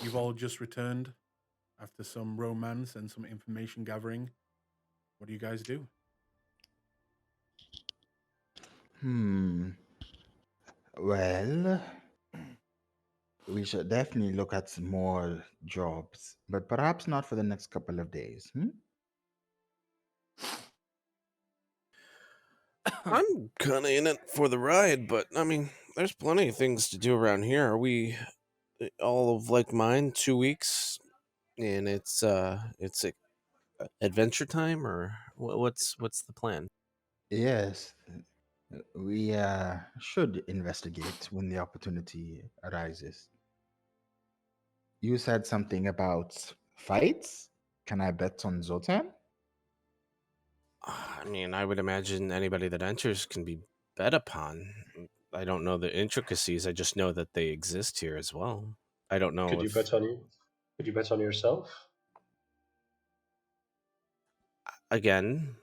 You've all just returned after some romance and some information gathering. What do you guys do? Well, we should definitely look at some more jobs, but perhaps not for the next couple of days. I'm kind of in it for the ride, but I mean, there's plenty of things to do around here. Are we all of like mine? 2 weeks, and it's adventure time, or what's the plan? Yes, we should investigate when the opportunity arises. You said something about fights. Can I bet on Zoltan? I mean, I would imagine anybody that enters can be bet upon. I don't know the intricacies. I just know that they exist here as well. I don't know Could you if bet on you? Could you bet on yourself? again.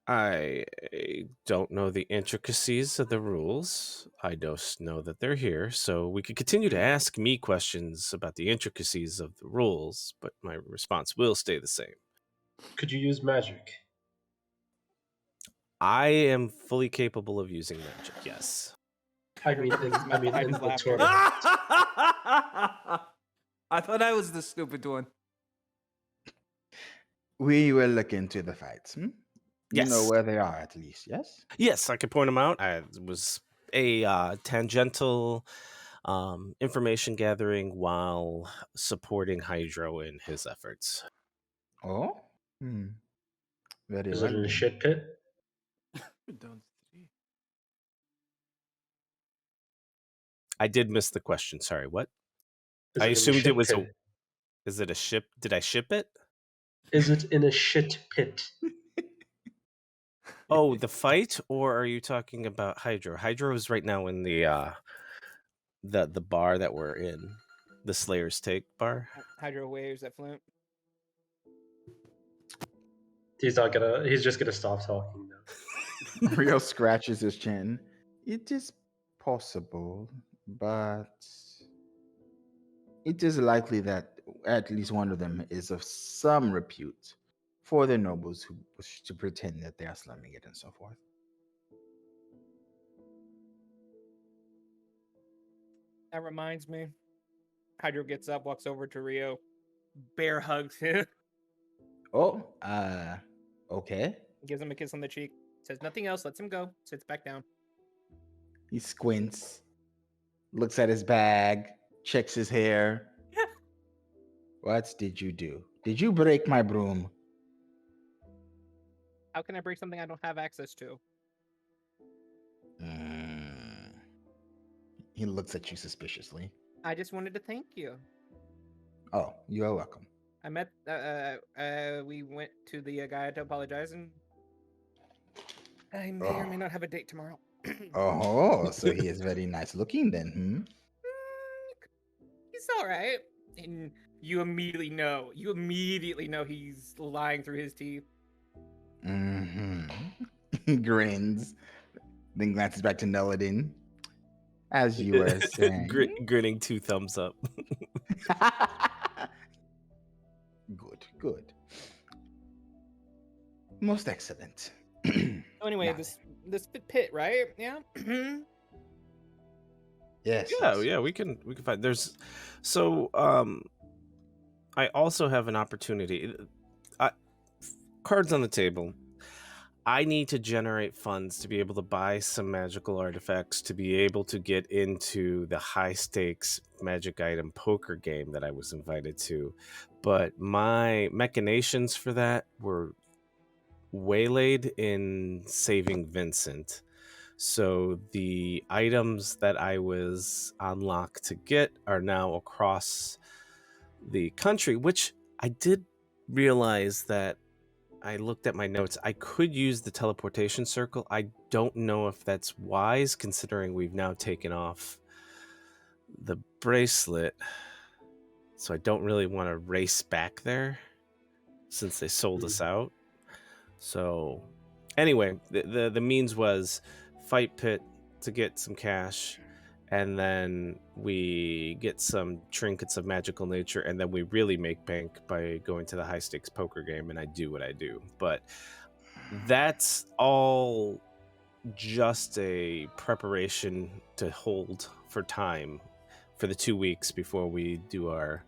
I don't know the intricacies of the rules. I just know that they're here, so we could continue to ask me questions about the intricacies of the rules, but my response will stay the same. Could you use magic? I am fully capable of using magic, yes. I mean, in the laughter. tournament. I thought I was the stupid one. We will look into the fights. You Yes. know where they are, at least, yes? Yes, I could point them out. It was a tangential information gathering while supporting Hydro in his efforts. Oh? Very Is well. it in a then. shit pit? I did miss the question. Sorry, what? Is I it in a assumed shit it was pit? Is it a ship? Did I ship it? Is it in a shit pit? Oh, the fight, or are you talking about Hydro? Hydro is right now in the bar that we're in, the Slayer's Take bar. Hydro waves at Flint. He's just gonna stop talking now. Rio scratches his chin. It is possible, but it is likely that at least one of them is of some repute for the nobles who wish to pretend that they are slumming it and so forth. That reminds me. Hydro gets up, walks over to Rio, bear hugs him, Oh, okay. gives him a kiss on the cheek, says nothing else, lets him go, sits back down. He squints, looks at his bag, checks his hair. What did you do? Did you break my broom? How can I break something I don't have access to? He looks at you suspiciously. I just wanted to thank you. Oh, you are welcome. I met, we went to the guy to apologize, and I may or may not have a date tomorrow. Oh, so he is very nice looking then, He's all right. And you immediately know he's lying through his teeth. He grins, then glances back to Nelladin. As you were saying. Grinning 2 thumbs up. Good. Most excellent. So anyway, Now this pit, right? Yeah. Yes. Yeah, we can find. There's so I also have an opportunity. Cards on the table. I need to generate funds to be able to buy some magical artifacts to be able to get into the high stakes magic item poker game that I was invited to. But my machinations for that were waylaid in saving Vincent. So the items that I was on lock to get are now across the country, which I did realize that I looked at my notes. I could use the teleportation circle. I don't know if that's wise, considering we've now taken off the bracelet. So I don't really want to race back there since they sold us out. So anyway, the means was fight pit to get some cash and then we get some trinkets of magical nature, and then we really make bank by going to the high stakes poker game, and I do what I do. But that's all just a preparation to hold for time for the 2 weeks before we do our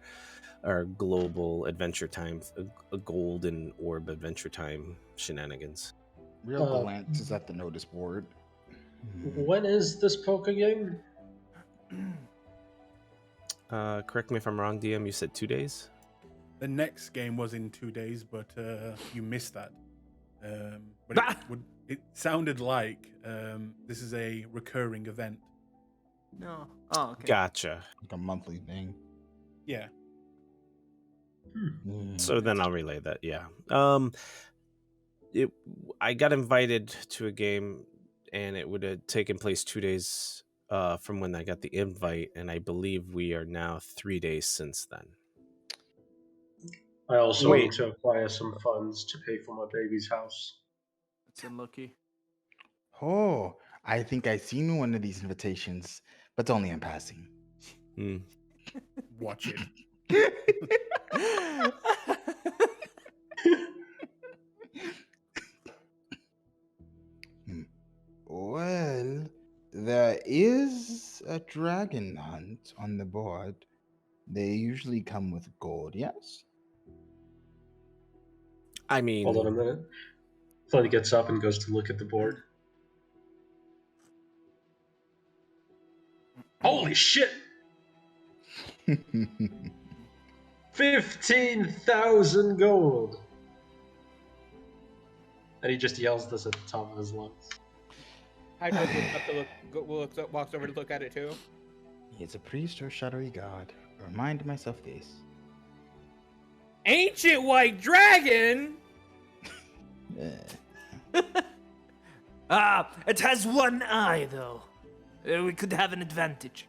global adventure time, a golden orb adventure time shenanigans. Real glances at the notice board. When is this poker game? Correct me if I'm wrong, DM. You said 2 days. The next game was in 2 days, but you missed that. But it sounded like this is a recurring event. No. Oh, okay. Gotcha. Like a monthly thing. Yeah. So then I'll relay that. Yeah. I got invited to a game, and it would have taken place 2 days from when I got the invite, and I believe we are now 3 days since then. I also need to acquire some funds to pay for my baby's house. That's unlucky. Oh, I think I've seen one of these invitations, but only in passing. Watch it. Well, there is a dragon hunt on the board. They usually come with gold, yes? I mean, Hold on a minute. Floyd gets up and goes to look at the board. Holy shit! 15,000 gold! And he just yells this at the top of his lungs. Hydro walks over to look at it too. He's a priest or shadowy god. Remind myself this. Ancient white dragon. It has one eye though. We could have an advantage.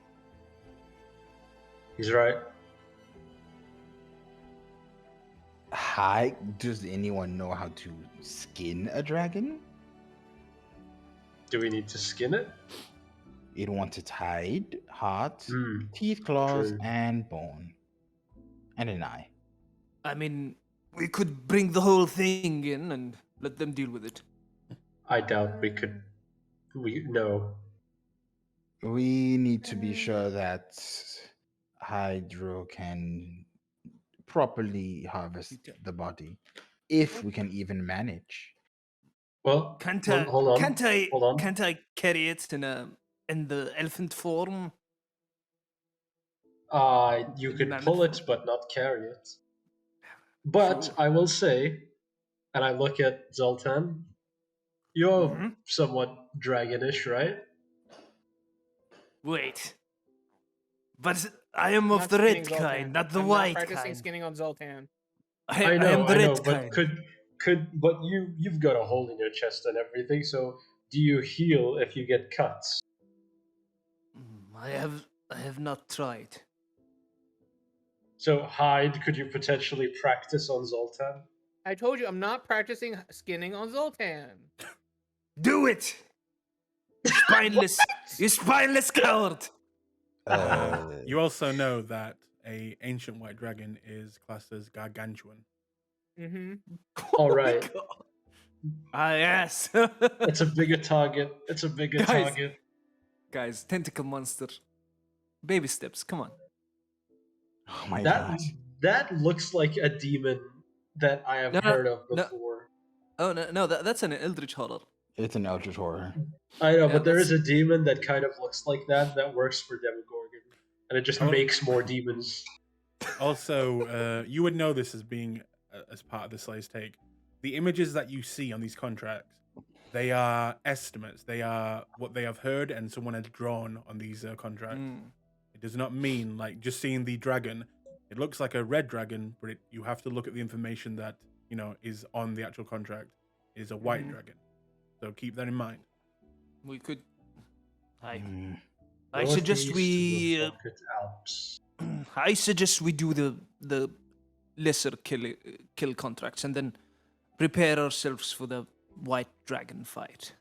He's right. Hi, does anyone know how to skin a dragon? Do we need to skin it? It wants its hide, heart, Hmm. teeth, claws, True. and bone. And an eye. I mean, we could bring the whole thing in and let them deal with it. I doubt we could. No. We need to be sure that Hydro can properly harvest the body, if we can even manage. Well, Can't hold on. Hold on. Can't I carry it in the elephant form? You could pull it, but not carry it. But Sure. I will say, and I look at Zoltan, you're somewhat dragonish, right? Wait. But I am of Not the skinning red Zoltan. kind, not the I'm white not practicing kind. skinning on Zoltan. I am the red but kind. but you've got a hole in your chest and everything, so do you heal if you get cuts? I have not tried. So hide, could you potentially practice on Zoltan? I told you I'm not practicing skinning on Zoltan. Do it! You spineless coward! You also know that a ancient white dragon is classed as gargantuan. Mm-hmm. All right. Yes. It's a bigger target. It's a bigger Guys. target. Guys, tentacle monster. Baby steps, come on. Oh my That gosh. that looks like a demon that I have No, heard of no. before. Oh, no, that's an eldritch horror. It's an eldritch horror. I know, Yeah, but there is that's- a demon that kind of looks like that works for Demogorgon, and it just Oh. makes more demons. Also, you would know this as being as part of the Slayer's Take. The images that you see on these contracts, they are estimates. They are what they have heard and someone has drawn on these contracts. It does not mean like just seeing the dragon. It looks like a red dragon, but you have to look at the information that is on the actual contract. It is a white dragon, so keep that in mind. We could. I Northeast suggest of we. the Bucket Alps. I suggest we do the lesser kill contracts and then prepare ourselves for the white dragon fight.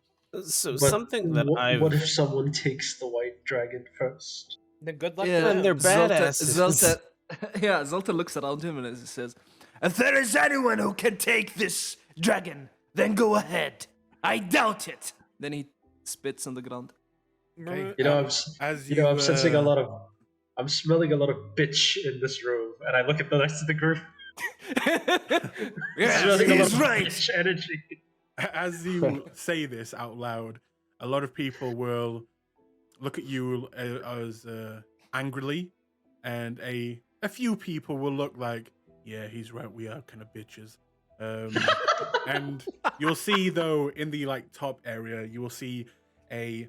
So But something that what if I've someone takes the white dragon first? Then good luck Yeah, to And they're them. badasses. Zoltan, yeah, Zoltan looks around him and he says, "If there is anyone who can take this dragon, then go ahead. I doubt it." Then he spits on the ground. Okay. You know, As you know, you I'm sensing a lot of, I'm smelling a lot of bitch in this room, and I look at the rest of the group. Yes, Smelling a lot he's of right. bitch energy. as you say this out loud, a lot of people will look at you as angrily, and a few people will look like, yeah, he's right. We are kind of bitches. And you'll see though in the like top area, you will see a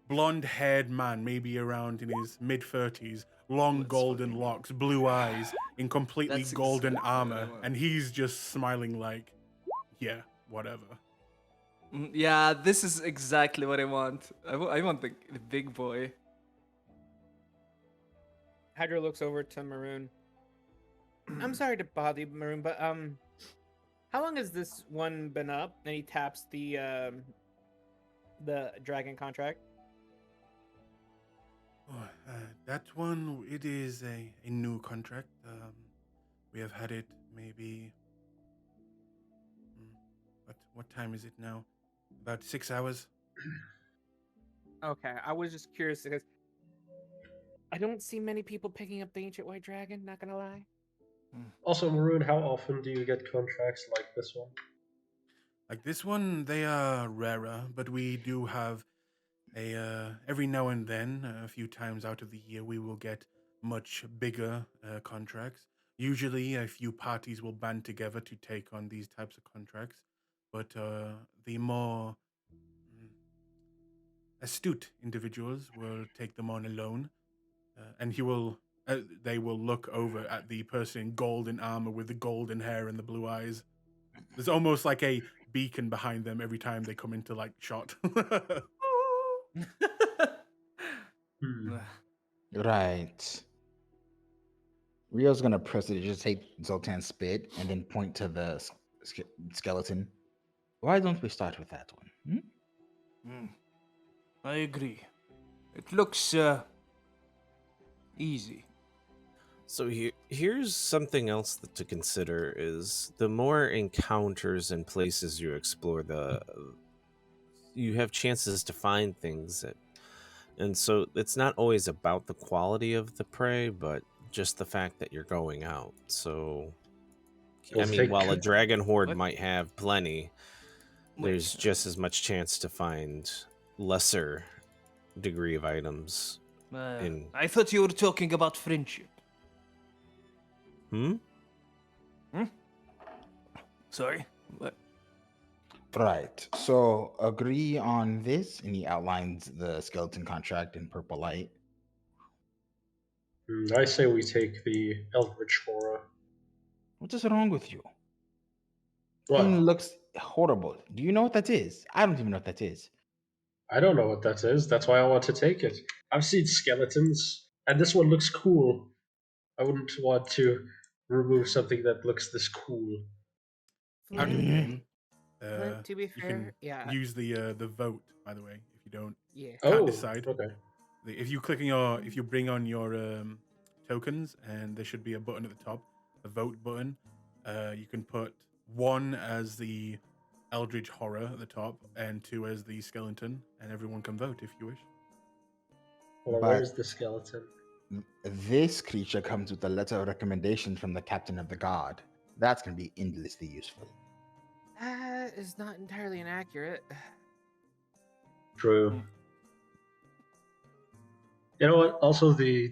blonde-haired man, maybe around in his mid-30s, long That's golden fucking- locks, blue eyes, in completely That's golden exactly what I armor, want. and he's just smiling like, yeah, whatever. Yeah, this is exactly what I want. I want the big boy. Hydra looks over to Maroon. I'm sorry to bother you, Maroon, but how long has this one been up? And he taps the dragon contract. Oh, that one, it is a new contract. We have had it maybe. What time is it now? About 6 hours. Okay, I was just curious because I don't see many people picking up the ancient white dragon. Not gonna lie. Also, Maroon, how often do you get contracts like this one? Like this one, they are rarer, but we do have every now and then, a few times out of the year, we will get much bigger contracts. Usually, a few parties will band together to take on these types of contracts, but the more astute individuals will take them on alone, and they will look over at the person in golden armor with the golden hair and the blue eyes. There's almost like a beacon behind them every time they come into like shot. Hmm. Right. Rio's gonna just take Zoltan's spit and then point to the skeleton. Why don't we start with that one? I agree. It looks easy. So here's something else to consider: is the more encounters and places you explore, you have chances to find things that, and so it's not always about the quality of the prey, but just the fact that you're going out. So, I We'll mean, take- while a dragon horde What? might have plenty, there's Wait. just as much chance to find lesser degree of items. in- I thought you were talking about friendship. Hmm? Sorry. What? Right. So agree on this, and he outlines the skeleton contract in purple light. I say we take the Eldritch Horror. What is wrong with you? What? Thing looks horrible. Do you know what that is? I don't even know what that is. I don't know what that is. That's why I want to take it. I've seen skeletons, and this one looks cool. I wouldn't want to remove something that looks this cool. Out of the Flint, game, Flint, to be you can fair, yeah, use the vote. By the way, if you don't yeah. can't decide. Okay. If you bring on your tokens, and there should be a button at the top, a vote button. You can put 1 as the Eldritch Horror at the top, and 2 as the skeleton, and everyone can vote if you wish. Well, But- where's the skeleton? This creature comes with a letter of recommendation from the captain of the guard. That's going to be endlessly useful. That is not entirely inaccurate. True. You know what? Also, it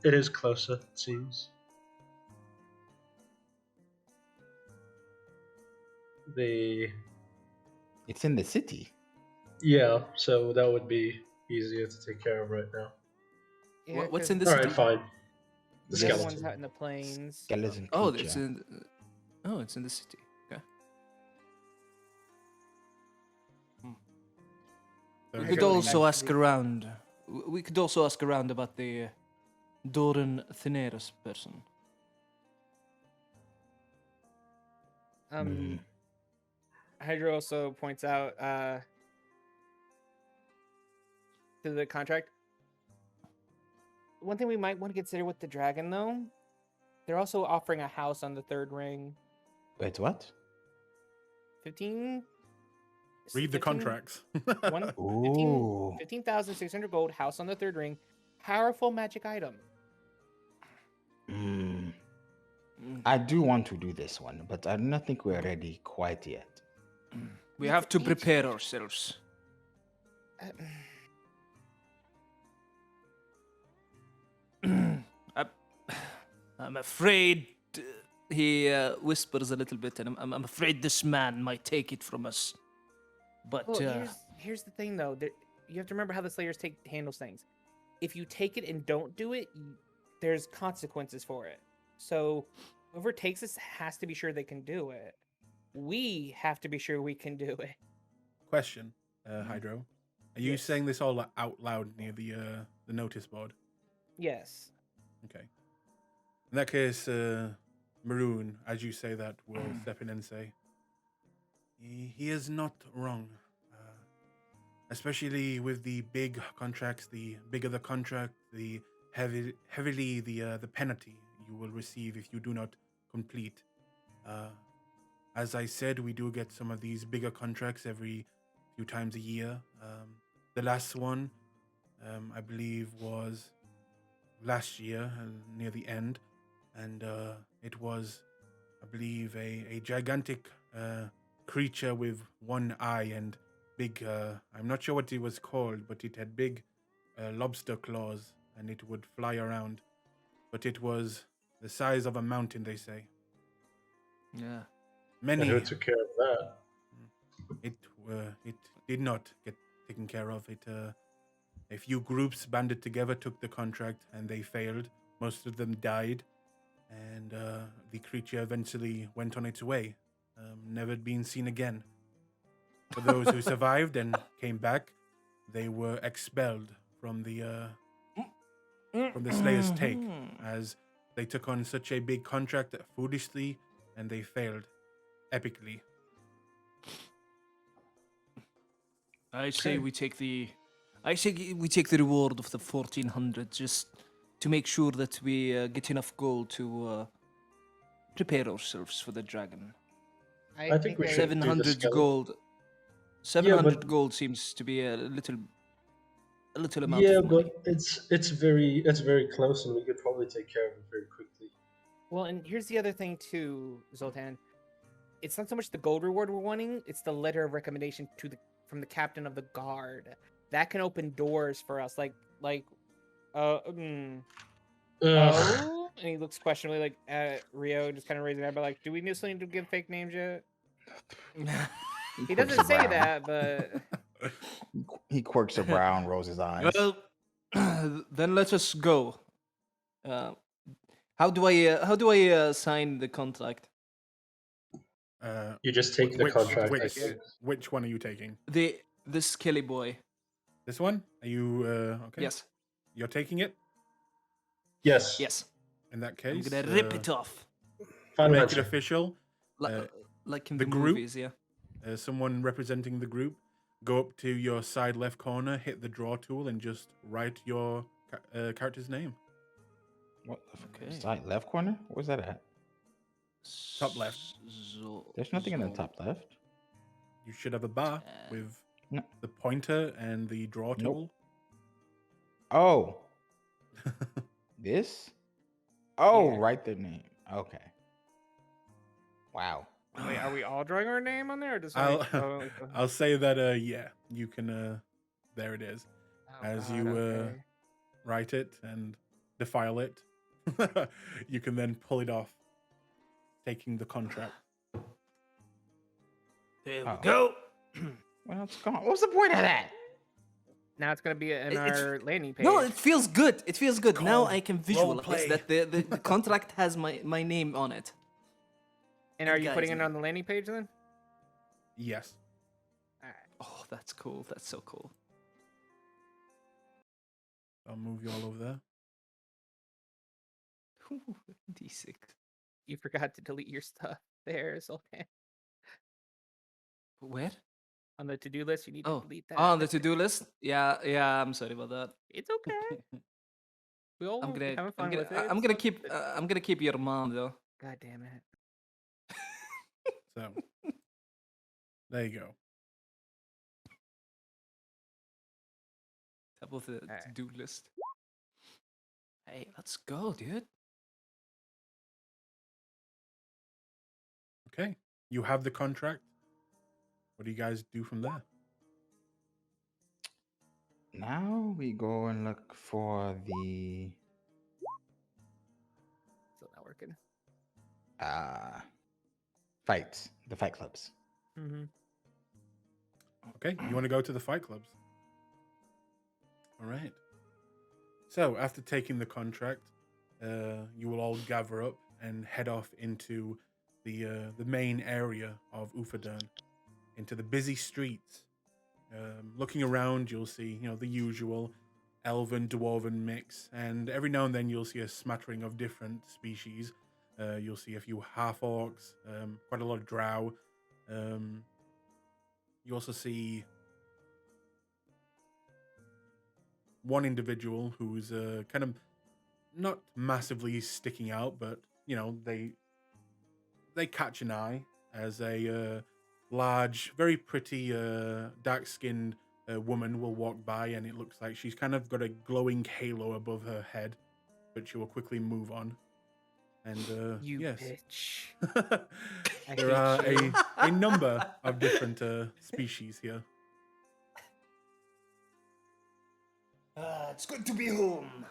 is closer, it seems. It's in the city. Yeah, so that would be easier to take care of right now. Yeah, What's 'cause in the All right, city? fine. The the other skeleton. one's out in the plains. Skeleton Oh, creature. it's in. Oh, it's in the city. Okay. So We if could anything- also ask around. We could also ask around about the Doran Thaneris person. Hmm. Hydra also points out to the contract. One thing we might want to consider with the dragon, though, they're also offering a house on the third ring. Wait, what? 15. Read the 15 contracts. One, Ooh. 15,600 gold, house on the third ring, powerful magic item. Mm. I do want to do this one, but I don't think we're ready quite yet. We It's have to ancient. prepare ourselves. Uh, I'm afraid. He whispers a little bit, and I'm afraid this man might take it from us. But well, here's the thing, though. You have to remember how the Slayers handles things. If you take it and don't do it, there's consequences for it. So whoever takes this has to be sure they can do it. We have to be sure we can do it. Question, Hydro. Are you Yes. saying this all out loud near the notice board? Yes. Okay. In that case, Maroon, as you say that, will step in and say, he is not wrong. Especially with the big contracts, the bigger the contract, the heavily the penalty you will receive if you do not complete. As I said, we do get some of these bigger contracts every few times a year. The last one, I believe, was last year, near the end, and it was, I believe, a gigantic creature with one eye and big. I'm not sure what it was called, but it had big lobster claws, and it would fly around. But it was the size of a mountain, they say. yeah, Many. And who took care of that? It did not get taken care of. A few groups banded together, took the contract, and they failed. Most of them died, and the creature eventually went on its way, never been seen again. For those who survived and came back, they were expelled from the Slayer's take, as they took on such a big contract foolishly, and they failed epically. I say Okay. we take the. I say we take the reward of the 1400 just to make sure that we get enough gold to prepare ourselves for the dragon. I think we should do the 700 skeleton. gold. 700 but- gold seems to be a little amount Yeah, of money. but it's very close, and we could probably take care of it very quickly. Well, and here's the other thing too, Zoltan. It's not so much the gold reward we're wanting; it's the letter of recommendation from the captain of the guard. That can open doors for us, Ugh. Oh, and he looks questionably like at Rio, just kind of raising that, but like, do we just need to give fake names yet? He quirks doesn't a say brow. that, but He quirks a brow and rolls his eyes. Well, then let us go. How do I sign the contract? You just take the contract. I think. Which one are you taking? This Kelly boy. This one? Are you okay? Yes. You're taking it? Yes. Yes. In that I'm case, gonna rip it off. Final make answer. it official. Like in the the group? movies, yeah. Someone representing the group, go up to your side left corner, hit the draw tool, and just write your character's name. What the Okay. side left corner? Where's that at? Top left. There's nothing in the top left. You should have a bar with No. the pointer and the draw tool. Oh, this? Oh, Yeah. write the name. Okay. Wow. wait, are we all drawing our name on there, or just I'll like, I'll say that yeah, you can there it is. As you okay. write it and defile it, you can then pull it off, taking the contract. There Oh. we go. Well, it's gone. What's the point of that? Now it's gonna be in It's- our landing page. No, it feels good. It feels good. Now Called I can role visualize play. that the contract has my name on it. and are you guys, putting it man. on the landing page then? Yes. Oh, that's cool. That's so cool. I'll move you all over there. D6. You forgot to delete your stuff there, Sultan. Where? On the to-do list, you need to Oh, delete that. on the to-do list? Yeah, I'm sorry about that. It's okay. We all I'm gonna, having fun with it. I'm It's gonna not- keep, I'm gonna keep your mom though. God damn it. So there you go. Top of the Alright. to-do list. Hey, let's go, dude. Okay. You have the contract. What do you guys do from there? Now we go and look for the Still not working. fights, the fight clubs. Mm-hmm. Okay. You want to go to the fight clubs? All right. So after taking the contract, you will all gather up and head off into the main area of Ufadern, into the busy streets. Looking around, you'll see the usual elven dwarven mix, and every now and then you'll see a smattering of different species. You'll see a few half orcs, quite a lot of drow. You also see one individual who's kind of not massively sticking out, but they catch an eye as a large, very pretty, dark-skinned woman will walk by, and it looks like she's kind of got a glowing halo above her head, but she will quickly move on. And You yes, bitch. I there hate are you. a number of different species here. It's good to be home.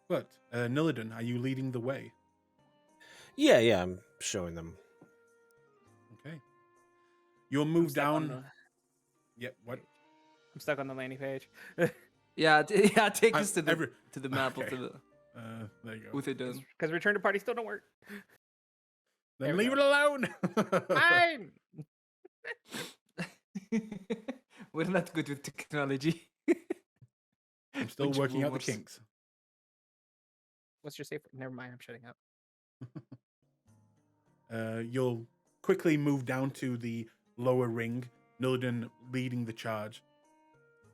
But Nillidan, are you leading the way? Yeah, I'm showing them. Okay. You'll I'm move stuck on down. Yep. What? I'm stuck on the landing page. Yeah, take I- us to the map okay. of the There you go. with it done. Because return to party still don't work. Then there we leave go. it alone. Fine. We're not good with technology. I'm still Bunch of working out the boomers. kinks. What's your safe? Never mind. I'm shutting up. You'll quickly move down to the lower ring, Nillidan leading the charge.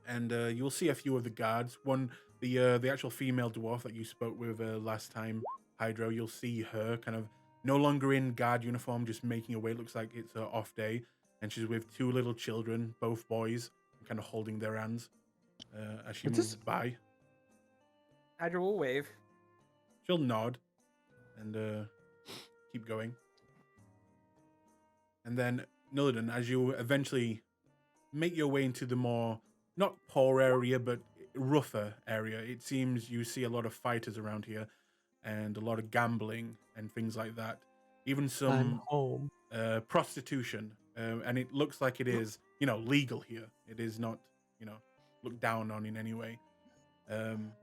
And you'll see a few of the guards. One, the actual female dwarf that you spoke with last time, Hydro, you'll see her kind of no longer in guard uniform, just making her way. It looks like it's her off day. And she's with two little children, both boys, kind of holding their hands as she What's moves this? by. Hydra will wave. She'll nod and keep going. And then, Nillidan, as you eventually make your way into the more, not poor area, but rougher area, it seems you see a lot of fighters around here and a lot of gambling and things like that. Even some home. prostitution. And it looks like it is, legal here. It is not, looked down on in any way.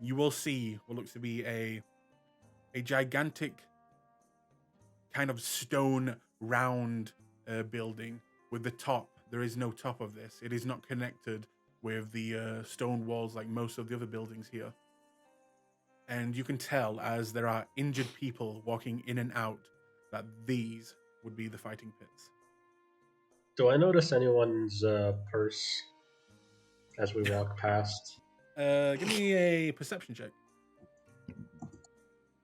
You will see what looks to be a gigantic kind of stone round building with the top. There is no top of this. It is not connected with the stone walls like most of the other buildings here. And you can tell as there are injured people walking in and out that these would be the fighting pits. Do I notice anyone's purse as we walk past? Give me a perception check.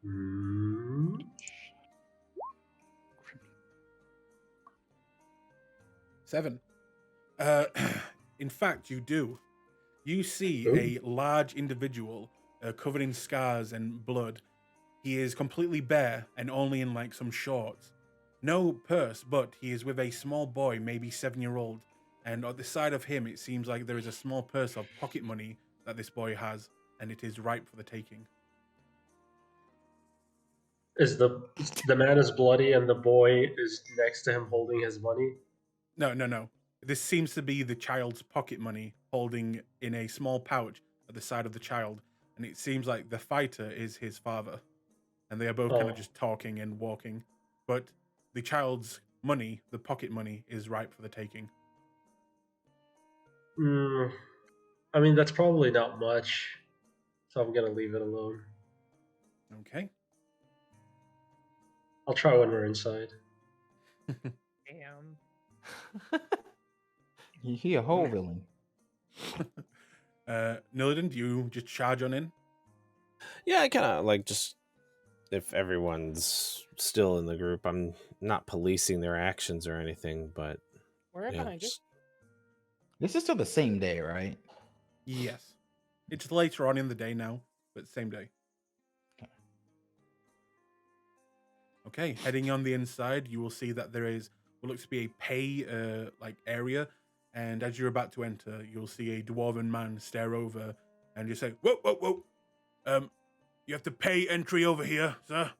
Hmm. 7. In fact, you do. You see Ooh. a large individual covered in scars and blood. He is completely bare and only in like some shorts. No purse, but he is with a small boy, maybe 7-year-old. And at the side of him, it seems like there is a small purse of pocket money that this boy has, and it is ripe for the taking. Is the man is bloody and the boy is next to him holding his money? No. This seems to be the child's pocket money holding in a small pouch at the side of the child. And it seems like the fighter is his father. And they are both kind Oh. of just talking and walking. But the child's money, the pocket money, is ripe for the taking. I mean, that's probably not much, so I'm gonna leave it alone. Okay. I'll try when we're inside. Damn. He a whole villain. Nillidan, do you just charge on in? Yeah, I kind of like just if everyone's still in the group, I'm not policing their actions or anything, but We're right yeah, behind you. This is still the same day, right? Yes. It's later on in the day now, but same day. Okay, heading on the inside, you will see that there is what looks to be a pay area, and as you're about to enter, you'll see a dwarven man stare over and just say, "Whoa, whoa, whoa! You have to pay entry over here, sir."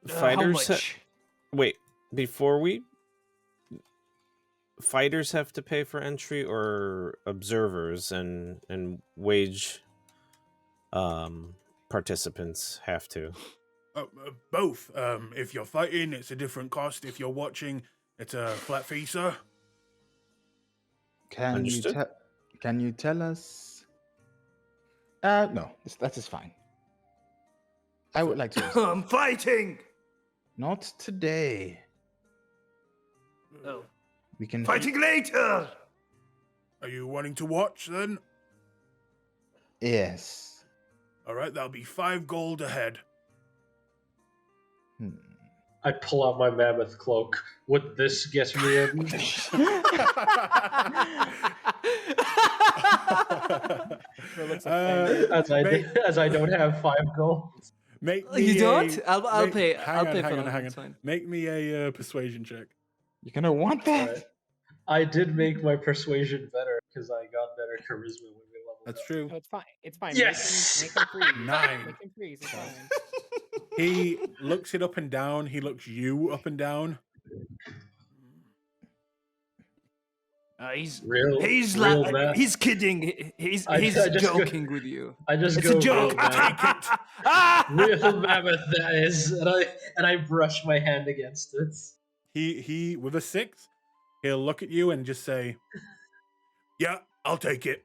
How fighters. much? Wait, before we fighters have to pay for entry, or observers and wage participants have to. Both. If you're fighting, it's a different cost. If you're watching, it's a flat fee, sir. Understood. Can you tell us? No, that is fine. I would like to. I'm fighting. Not today. Oh, We can fighting later. Are you wanting to watch then? Yes. All right, that'll be 5 gold a head. I pull out my mammoth cloak. Would this get me in? As I don't have 5 gold. Make me You don't? I'll make- pay. Hang I'll on, pay hang for on, that. hang It's on. fine. Make me a persuasion check. You're gonna want that. Alright. I did make my persuasion better because I got better charisma when we leveled That's up. true. No, it's fine. It's fine. Yes! Make him freeze. 9. Make him freeze. It's fine. He looks it up and down. He looks you up and down. He's Real math. he's kidding. He's I just joking with you. I just It's go a joke. real mammoth. Real mammoth that is, and I brush my hand against it. He with a 6, he'll look at you and just say, "Yeah, I'll take it."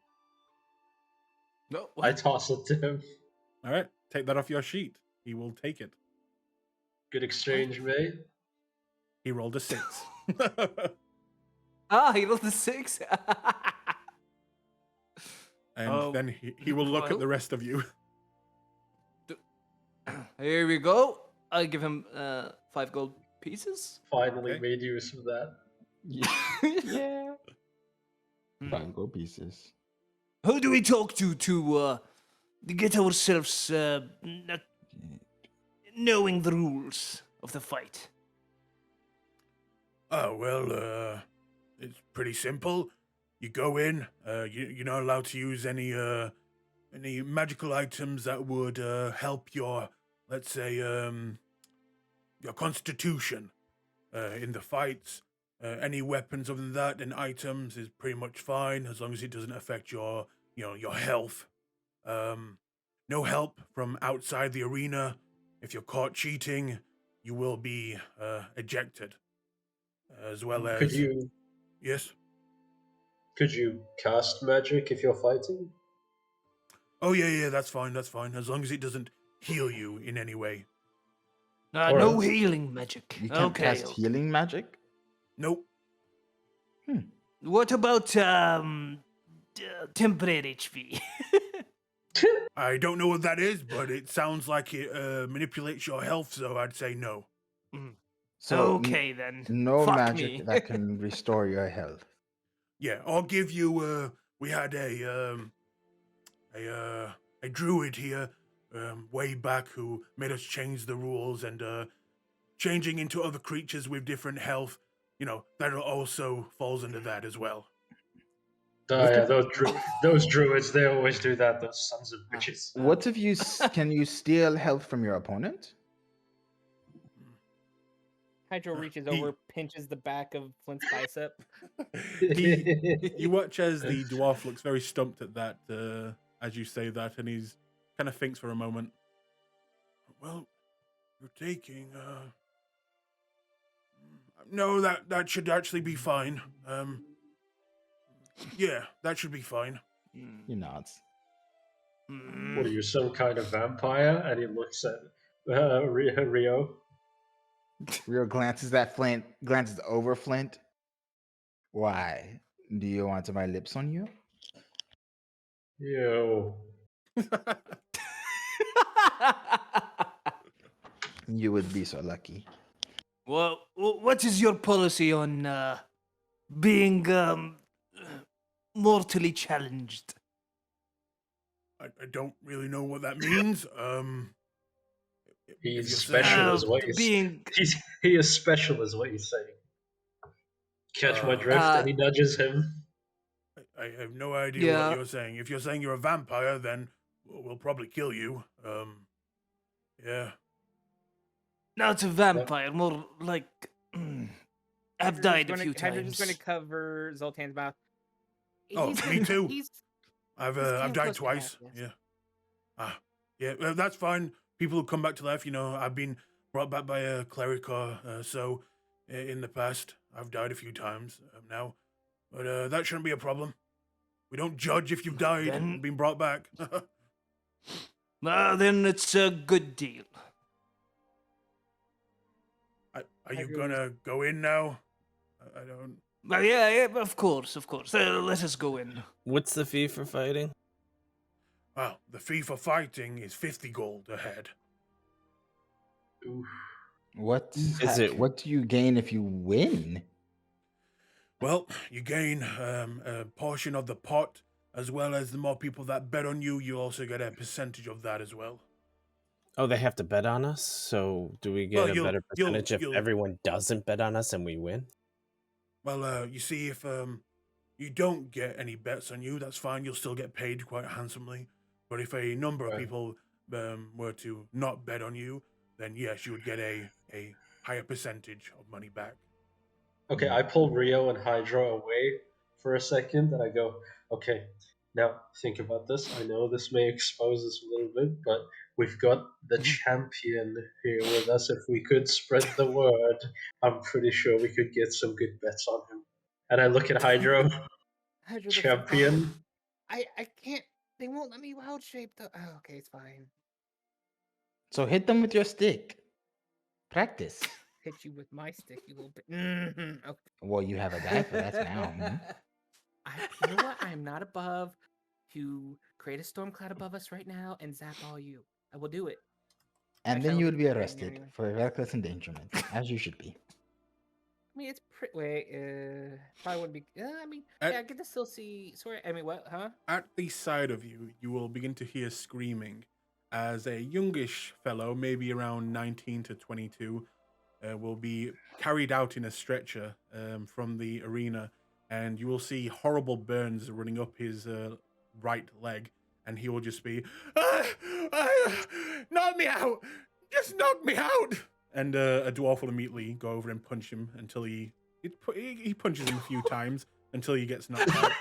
No, I toss it to him. All right, take that off your sheet. He will take it. Good exchange, mate. He rolled a 6. he rolled a 6. And then he will look at the rest of you. Here we go. I'll give him 5 gold pieces. Finally Okay. made use of that. Yeah. Hmm. 5 gold pieces. Who do we talk to get ourselves not knowing the rules of the fight? Oh, well, it's pretty simple. You go in, you're not allowed to use any magical items that would help your, let's say, your constitution in the fights. Any weapons other than that and items is pretty much fine as long as it doesn't affect your health. No help from outside the arena. If you're caught cheating, you will be ejected. As well as yes. Could you cast magic if you're fighting? Oh yeah, that's fine. That's fine. As long as it doesn't heal you in any way. No Alright. healing magic. You can't Okay. cast healing magic. Nope. What about temporary HP? I don't know what that is, but it sounds like it manipulates your health, so I'd say no. So okay then. no Fuck magic me. that can restore your health. Yeah, I'll give you. We had a druid here way back who made us change the rules, and changing into other creatures with different health. That also falls under that as well. Oh yeah, those druids, they always do that, those sons of bitches. What if you can you steal health from your opponent? Hydro reaches He- over, pinches the back of Flint's bicep. You watch as the dwarf looks very stumped at that as you say that, and he's kind of thinks for a moment. Well, you're taking. No, that should actually be fine. Yeah, that should be fine. He nods. What are you, some kind of vampire? And he looks at Rio. Rio glances at Flint, glances over Flint. Why? Do you want my lips on you? Yo. You would be so lucky. Well, what is your policy on being mortally challenged? I don't really know what that means. If He's you're special saying, is what he's being he is special is what he's saying. Catch my Uh, drift, and he nudges him. I have no idea what yeah. you're saying. If you're saying you're a vampire, then we'll probably kill you. Yeah. Not a vampire, more like I've died a few Hydrogen's going times. to cover Zoltan's mouth. Oh, me too. He's I've came died close to twice. death, yes. Yeah. Yeah. That's fine. People who come back to life, I've been brought back by a cleric or so in the past. I've died a few times now, but that shouldn't be a problem. We don't judge if you've died and been brought back. Then it's a good deal. Are you gonna go in now? I don't. Yeah, of course. Let us go in. What's the fee for fighting? Well, the fee for fighting is 50 gold a head. Oof. What Is it- What do you gain if you win? Well, you gain a portion of the pot, as well as the more people that bet on you, you also get a percentage of that as well. Oh, they have to bet on us. So do we get Well, a better percentage if you'll- everyone doesn't bet on us and we win? Well, you see, if you don't get any bets on you, that's fine. You'll still get paid quite handsomely. But if a number of Right. people were to not bet on you, then yes, you would get a higher percentage of money back. Okay, I pull Rio and Hydro away for a second, and I go, okay, now think about this. I know this may expose us a little bit, but we've got the champion here with us. If we could spread the word, I'm pretty sure we could get some good bets on him. And I look at Hydro, Hydro, that's champion. fine. I can't. They won't let me wild shape though. Oh, okay, it's fine. So hit them with your stick. Practice. Hit you with my stick, you little bit. Okay. Well, you have a die for that now. You know what? I am not above to create a storm cloud above us right now and zap all you. I will do it. And Actually, then I you don't would be think I can arrested anyway. for reckless endangerment, as you should be. I mean, it's pretty. Wait, probably wouldn't be. I mean, At- yeah, I get to still see. Sorry, I mean, what? Huh? At the side of you, you will begin to hear screaming as a youngish fellow, maybe around 19 to 22, will be carried out in a stretcher from the arena, and you will see horrible burns running up his right leg, and he will just be, knock me out! Just knock me out! And a dwarf will immediately go over and punch him until he punches him a few times until he gets knocked out.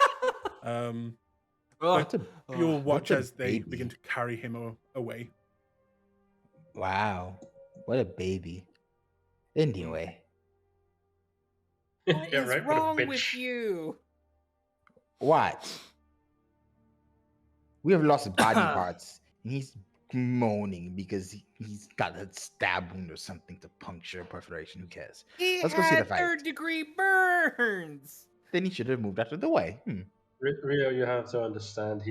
Oh, That's a- You'll watch that's a as they baby. begin to carry him away. Wow. What a baby. Anyway, What Yeah, is right, what a wrong with bitch. you? what? We have lost body parts, and he's moaning because he's got a stab wound or something to puncture a perforation. Who cares? He Let's go see the had fight. third-degree burns. Then he should have moved out of the way. Rio, you have to understand,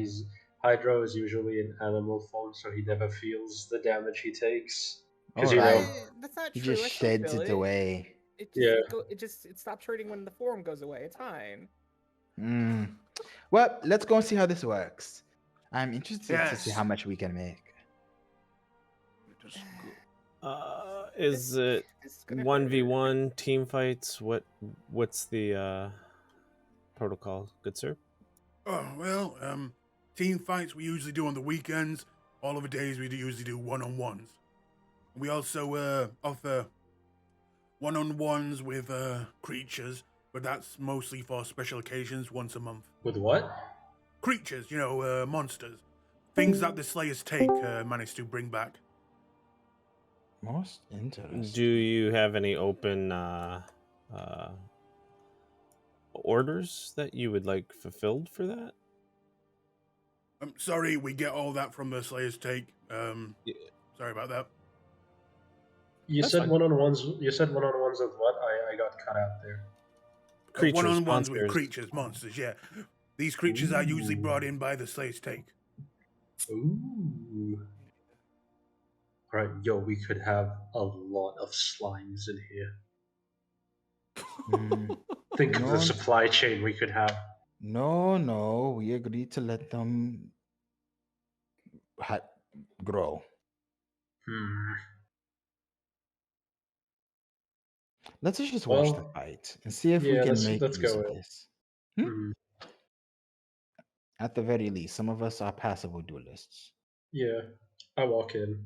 Hydro is usually in animal form, so he never feels the damage he takes. Because All right. That's not He true. just I still sheds feel it it. away. Yeah. It stops hurting when the form goes away. It's fine. Well, let's go and see how this works. I'm interested to see Yes. how much we can make. Is it This is gonna 1v1 team fights? What's the protocol, good sir? Oh, well, team fights we usually do on the weekends. All of the days we usually do one-on-ones. We also offer one-on-ones with creatures, but that's mostly for special occasions once a month. With what? Creatures, monsters. Things that the Slayers take manage to bring back. Most interesting. Do you have any open orders that you would like fulfilled for that? I'm sorry, we get all that from the Slayers take. Yeah. Sorry about that. You That's said fine. one-on-ones. You said one-on-ones with what? I got cut out there. Creatures, One-on-ones with monsters. creatures, monsters. Yeah, these creatures are usually brought in by the slaves take. Ooh. Right, yo, we could have a lot of slimes in here. Mm, Think of the No. supply chain we could have. no. We agreed to let them grow. Let's just watch the Well, fight and see if we yeah, can let's make go use of in. this. Hmm. At the very least, some of us are passable duelists. Yeah, I walk in.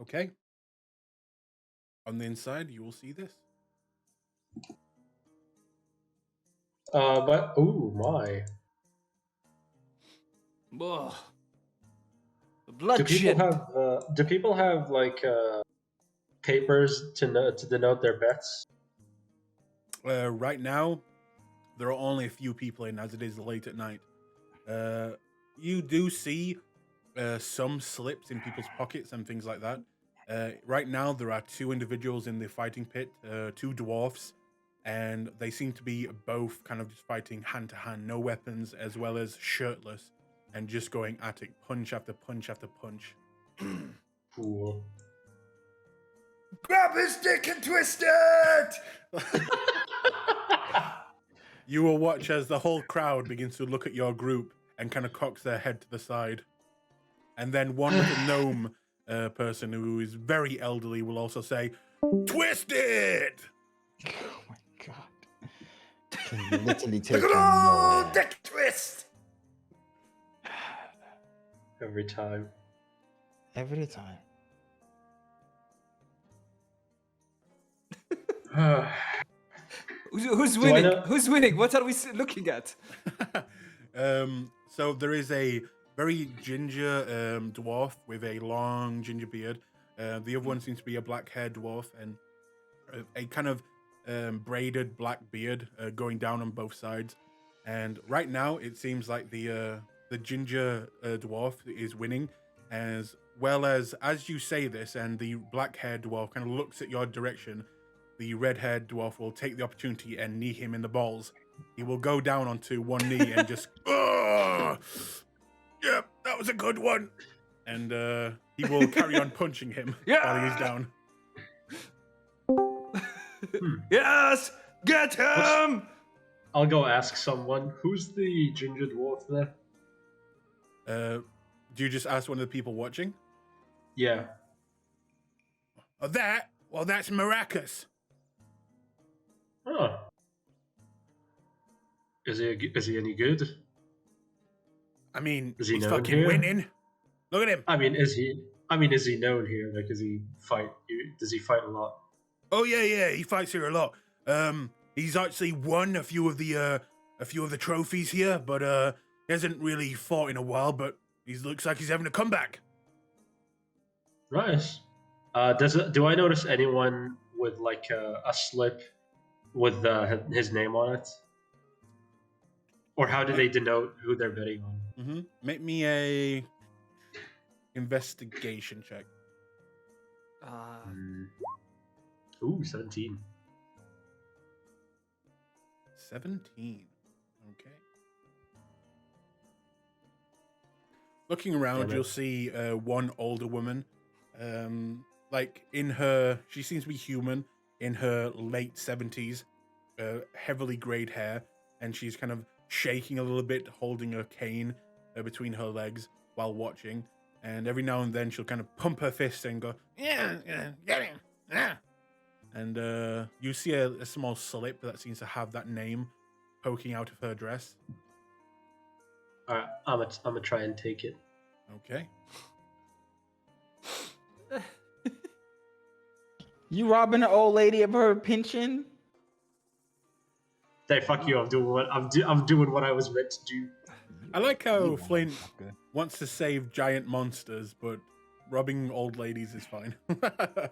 Okay. On the inside, you will see this. But ooh my. Ugh. Do people Bloodshed. have like papers to denote their bets? Right now, there are only a few people in, as it is late at night. You do see some slips in people's pockets and things like that. Right now, there are 2 individuals in the fighting pit, 2 dwarfs, and they seem to be both kind of just fighting hand to hand, no weapons, as well as shirtless, and just going at it, punch after punch after punch. Cool. Grab his dick and twist it! You will watch as the whole crowd begins to look at your group and kind of cocks their head to the side. And then one little gnome person who is very elderly will also say, "Twist it!" Oh my god. Can literally take Look him at nowhere. dick twist. Every time. Every time. Who's Do I winning? know- Who's winning? What are we looking at? So there is a very ginger dwarf with a long ginger beard. The other one seems to be a black-haired dwarf and a kind of braided black beard going down on both sides. And right now, it seems like the ginger dwarf is winning, as well as you say this, and the black-haired dwarf kind of looks at your direction. The red-haired dwarf will take the opportunity and knee him in the balls. He will go down onto one knee and just, oh, yep, that was a good one. And he will carry on punching him while he's down. Yes, get him. I'll go ask someone. Who's the ginger dwarf there? Do you just ask one of the people watching? Yeah. Oh, that? Well, that's Maracas. Oh. Is he any good? I mean, Is he he's known fucking here? winning. Look at him. Is he known here? Like, does he fight a lot? Oh yeah, he fights here a lot. He's actually won a few of the trophies here, but he hasn't really fought in a while. But he looks like he's having a comeback. Nice. Do I notice anyone with like a slip with his name on it? Or how do they denote who they're betting on? Mm-hmm. Make me a investigation check. Ooh, 17. 17. Okay. Looking around, Damn it. you'll see one older woman. She seems to be human, in her late 70s, heavily grayed hair, and she's kind of shaking a little bit, holding a cane between her legs while watching. And every now and then she'll kind of pump her fist and go, yeah, get him, yeah. And you see a small slip that seems to have that name poking out of her dress. Alright, I'm gonna try and take it. Okay. You robbing an old lady of her pension? Hey, fuck you! I'm doing what I was meant to do. I like how You Flint motherfucker. wants to save giant monsters, but robbing old ladies is fine.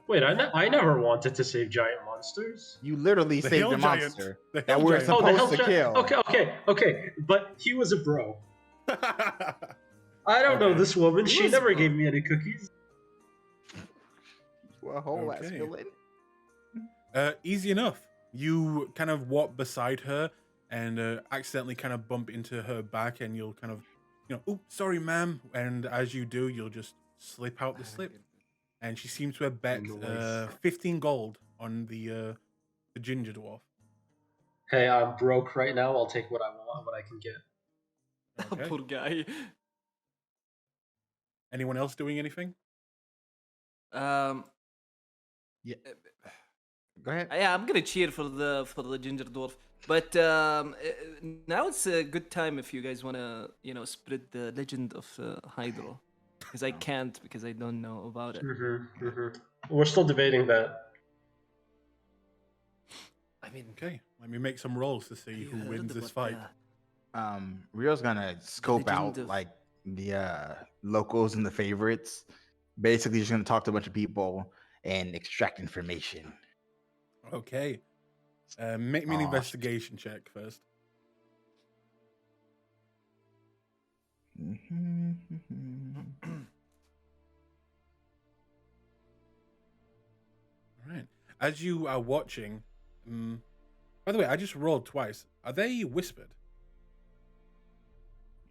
Wait, I never wanted to save giant monsters. You literally The saved hill a giant. monster The that hill we're giant. Oh, the supposed hell to kill. Okay. But he was a bro. I don't know Okay. this woman. He She was a never bro. gave me any cookies. for a whole ass Okay. villain. Easy enough. You kind of walk beside her and accidentally kind of bump into her back, and you'll kind of, oh, sorry, ma'am. And as you do, you'll just slip out the slip. And she seems to have bet Nice. 15 gold on the ginger dwarf. Hey, I'm broke right now. I'll take what I want, what I can get. Okay. Poor guy. Anyone else doing anything? Um, Yeah. Go ahead. yeah, I'm gonna cheer for the ginger dwarf. But now it's a good time if you guys wanna spread the legend of Hydro, because I can't because I don't know about it. We're still debating that. I mean, Okay, let me make some rolls to see have you who heard wins this about fight. Rio's gonna scope legend out of- like the locals and the favorites. Basically, just gonna talk to a bunch of people and extract information. Okay. Make me an Aw, investigation check first. All right. As you are watching, by the way, I just rolled twice. Are they whispered?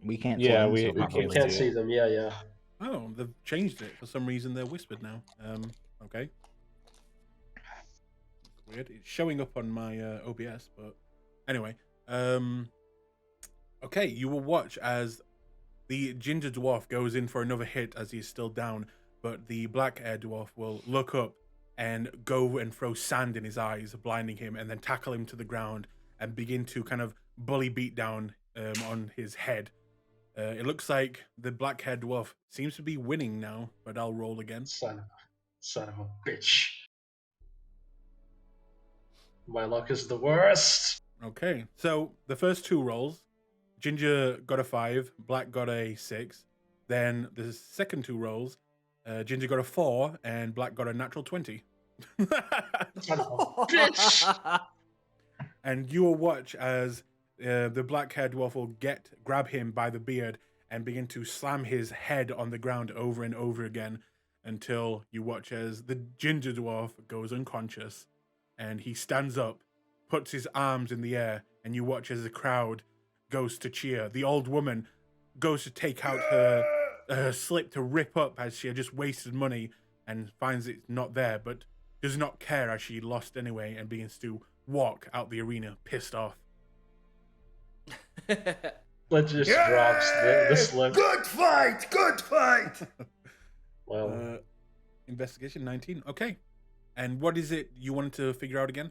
We can't. Yeah, tell them, we- so we We probably. can't see see it. them. Yeah. Oh, they've changed it. For some reason, they're whispered now. Okay. It's weird. It's showing up on my OBS, but anyway. Okay, you will watch as the ginger dwarf goes in for another hit as he's still down, but the black hair dwarf will look up and go and throw sand in his eyes, blinding him, and then tackle him to the ground and begin to kind of bully beat down on his head. It looks like the black hair dwarf seems to be winning now, but I'll roll again. Son of a bitch. My luck is the worst. Okay, so the first two rolls, Ginger got a 5, Black got a 6. Then the second two rolls, Ginger got a 4, and Black got a natural 20. Son of a bitch. And you will watch as the black-haired dwarf will grab him by the beard and begin to slam his head on the ground over and over again until you watch as the ginger dwarf goes unconscious and he stands up, puts his arms in the air, and you watch as the crowd goes to cheer. The old woman goes to take out her slip to rip up as she had just wasted money and finds it's not there, but does not care as she lost anyway and begins to walk out the arena pissed off. Let's just drops the slip. Good fight! Well, Investigation 19. Okay. And what is it you wanted to figure out again?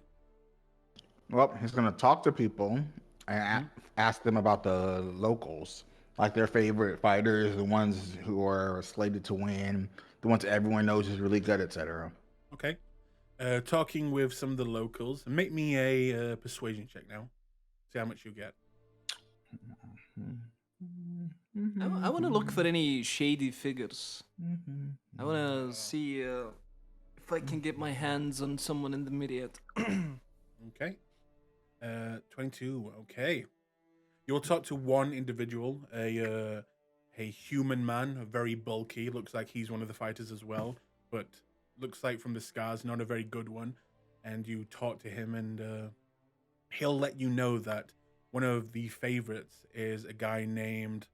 Well, he's gonna talk to people and ask them about the locals, like their favorite fighters, the ones who are slated to win, the ones everyone knows is really good, etc. Okay. Talking with some of the locals. Make me a persuasion check now. See how much you get. I want to look for any shady figures. I want to see if I can get my hands on someone in the myriad. Okay. 22. Okay. You'll talk to one individual, a human man, very bulky. Looks like he's one of the fighters as well, but looks like from the scars, not a very good one. And you talk to him, and he'll let you know that one of the favorites is a guy named.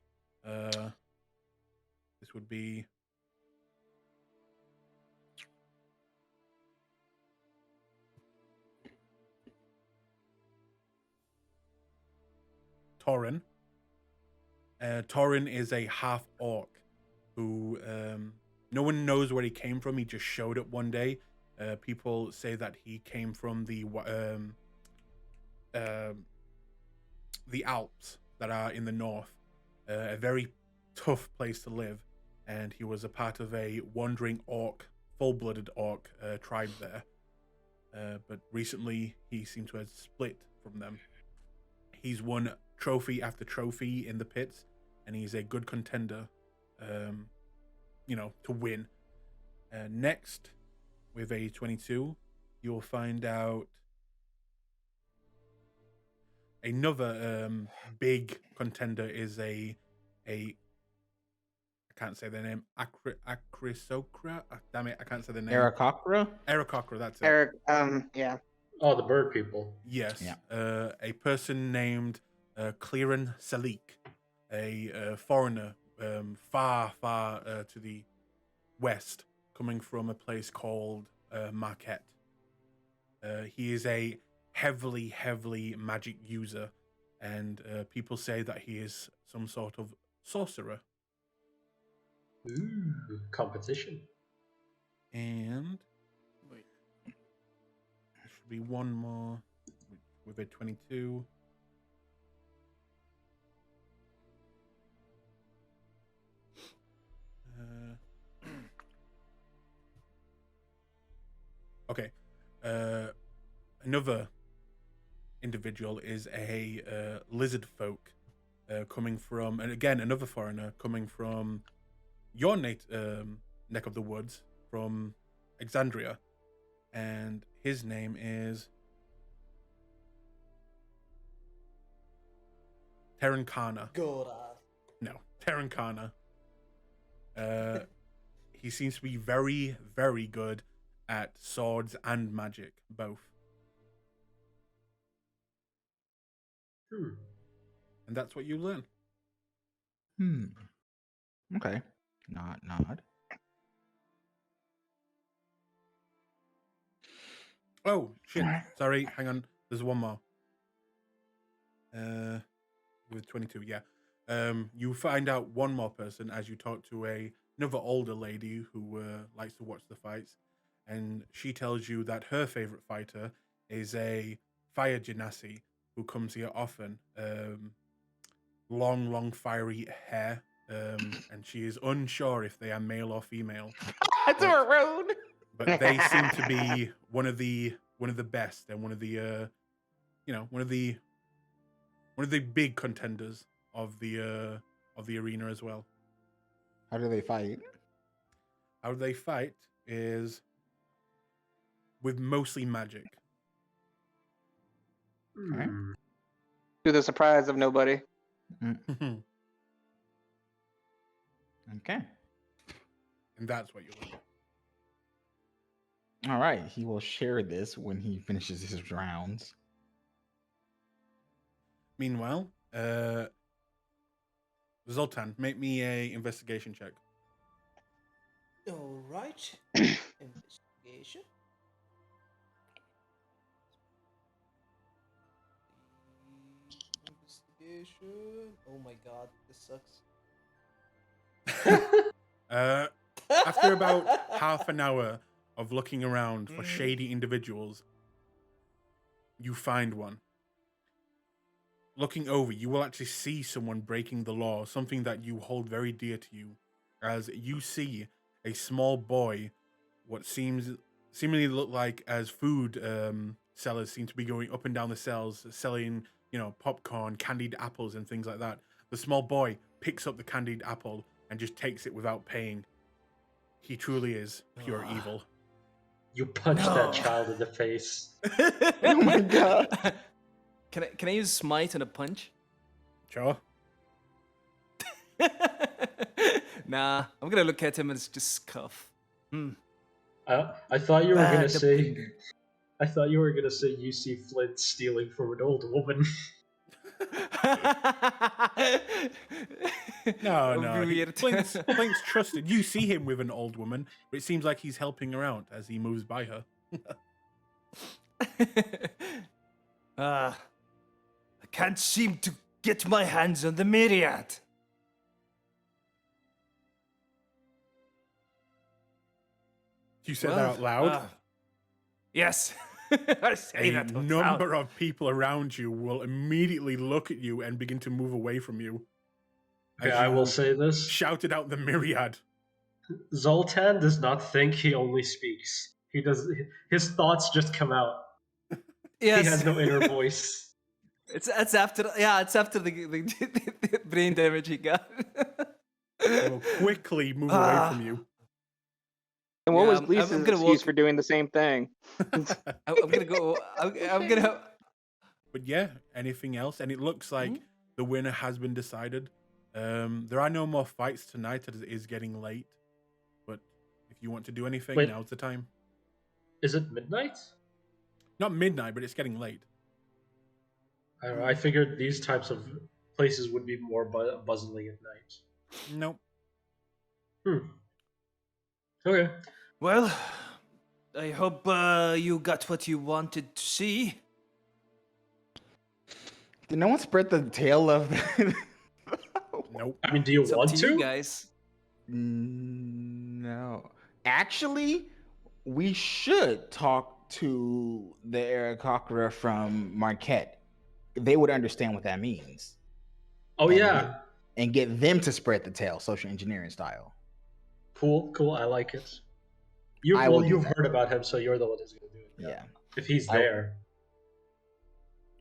This would be. Torin. Torin is a half orc who no one knows where he came from. He just showed up one day. People say that he came from the Alps that are in the north, a very tough place to live, and he was a part of a wandering orc, full-blooded orc tribe there. But recently, he seemed to have split from them. He's won trophy after trophy in the pits, and he's a good contender, to win. Next, with a 22, you'll find out another big contender is a can't say their name. Acrisocra. Damn it, I can't say the name. Aarakocra? Aarakocra, that's it. Eric, yeah. Oh, the bird people. Yes. Yeah. A person named Clearan Salik, a foreigner, far to the west, coming from a place called Marquette. He is a heavily magic user, and people say that he is some sort of sorcerer. Ooh, competition. And wait, there should be one more with a 22. Okay. Another individual is a lizard folk coming from, and again, another foreigner coming from your neck of the woods, from Exandria. And his name is Terrankana. Gorath. No, Terrankana. He seems to be very, very good at swords and magic, both. And that's what you learn. Okay. Nod. Oh, shit. Sorry, hang on. There's one more. With 22, yeah. You find out one more person as you talk to another older lady who likes to watch the fights. And she tells you that her favorite fighter is a fire genasi who comes here often. Long, fiery hair. And she is unsure if they are male or female. That's rude. But they seem to be one of the best and one of the one of the big contenders of the arena as well. How do they fight? How they fight is with mostly magic. Okay. To the surprise of nobody. Okay. And that's what you learn. All right. He will share this when he finishes his rounds. Meanwhile, Zoltan, make me a investigation check. All right. Investigation. Investigation. Oh my god, this sucks. After about half an hour of looking around for shady individuals, you find one. Looking over, you will actually see someone breaking the law, something that you hold very dear to you, as you see a small boy, what seemingly look like as food sellers seem to be going up and down the cells, selling, popcorn, candied apples, and things like that. The small boy picks up the candied apple and just takes it without paying. He truly is pure evil. You punch that child in the face. Oh my god. Can I use smite and a punch? Sure. Nah, I'm gonna look at him and just scuff. I thought you were gonna Bad say. opinion. I thought you were gonna say you see Flint stealing from an old woman. No. Weird. Blink's trusted. You see him with an old woman, but it seems like he's helping her out as he moves by her. I can't seem to get my hands on the myriad. You said that out loud? Yes. I say A that out number loud. of people around you will immediately look at you and begin to move away from you. Okay, As I you will say this. shouted out the myriad. Zoltan does not think he only speaks. He does. His thoughts just come out. Yes. He has no inner voice. It's after the brain damage he got. They will quickly move away from you. And what Yeah, was I'm Lisa's gonna excuse walk- for doing the same thing? I'm gonna go. I'm gonna. But yeah, anything else? And it looks like the winner has been decided. There are no more fights tonight as it is getting late. But if you want to do anything, Wait. now's the time. Is it midnight? Not midnight, but it's getting late. I don't know. I figured these types of places would be more bustling at night. Nope. Okay. Well, I hope you got what you wanted to see. Did no one spread the tail of? Nope. I mean, do you It's up want to to? you guys. No. Actually, we should talk to the Aarakocra from Marquette. They would understand what that means. Oh And yeah. get- and get them to spread the tail, social engineering style. Cool. I like it. I will do You've that. heard about him, so you're the one who's gonna do it. Yeah. If he's I- there.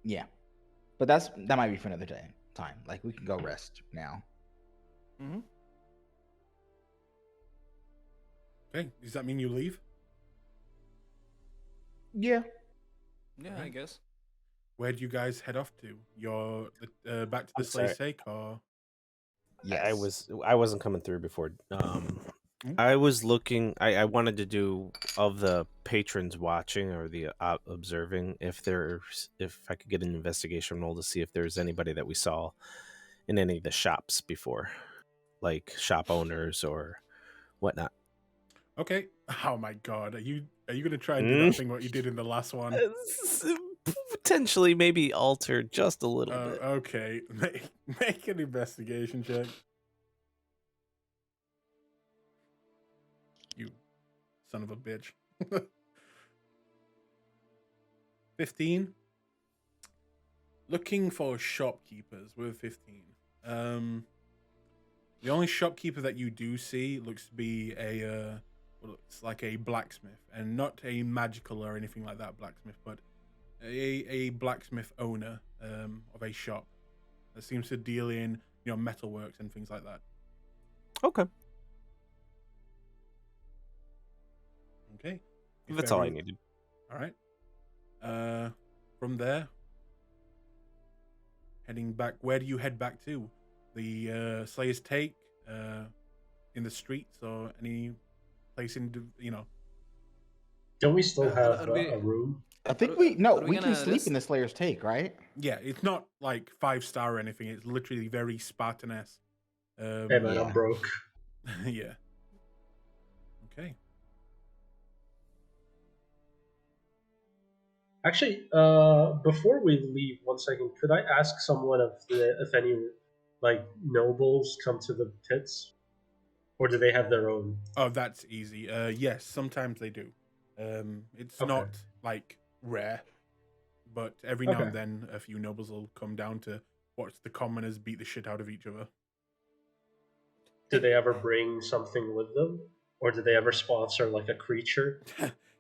Yeah. But that might be for another time. Like we can go rest now. Okay. Does that mean you leave? Yeah. Yeah, I guess. Where do you guys head off to? You're back to the I'm Slay's Take, or Yes. I wasn't coming through before. I was looking. I wanted to do of the patrons watching or the observing if I could get an investigation roll to see if there's anybody that we saw in any of the shops before, like shop owners or whatnot. okay. Oh my God, are you gonna try and do that thing what you did in the last one? Potentially, maybe altered just a little bit. Okay, make an investigation check. You son of a bitch. 15. Looking for shopkeepers with 15. The only shopkeeper that you do see looks to be looks like a blacksmith, and not a magical or anything like that blacksmith, but a blacksmith owner of a shop that seems to deal in metalworks and things like that. Okay, Okay, that's all I needed. All right. From there, heading back. Where do you head back to? The Slayer's Take, in the streets, or any place in Don't we still have are we- a room? I think Are we we can gonna sleep rest? in the Slayer's Take, right? Yeah, it's not like 5-star or anything. It's literally very Spartan-esque. Hey man, Yeah. I'm broke. Yeah. Okay. Actually, before we leave, 1 second, could I ask someone if any like nobles come to the pits, or do they have their own? Oh, that's easy. Yes, sometimes they do. It's Okay. not like rare, but every now Okay. and then a few nobles will come down to watch the commoners beat the shit out of each other. Do they ever bring something with them, or do they ever sponsor like a creature?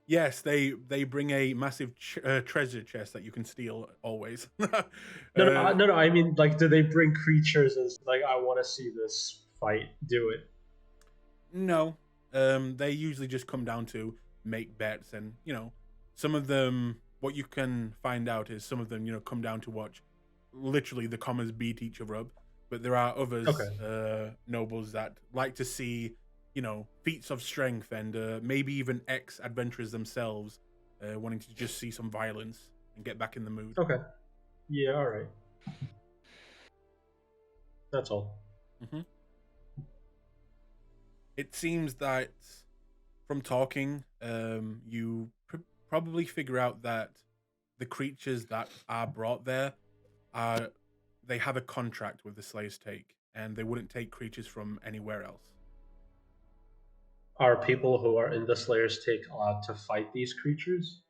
Yes, they bring a massive treasure chest that you can steal always. No. I mean, like, do they bring creatures as like, I want to see this fight? Do it. No, they usually just come down to make bets, and some of them. What you can find out is some of them, come down to watch literally the commoners beat each other up. But there are others, nobles that like to see, feats of strength, and maybe even ex-adventurers themselves wanting to just see some violence and get back in the mood. Okay. Yeah. All right. That's all. It seems that from talking, you probably figure out that the creatures that are brought there they have a contract with the Slayer's Take, and they wouldn't take creatures from anywhere else. Are people who are in the Slayer's Take allowed to fight these creatures?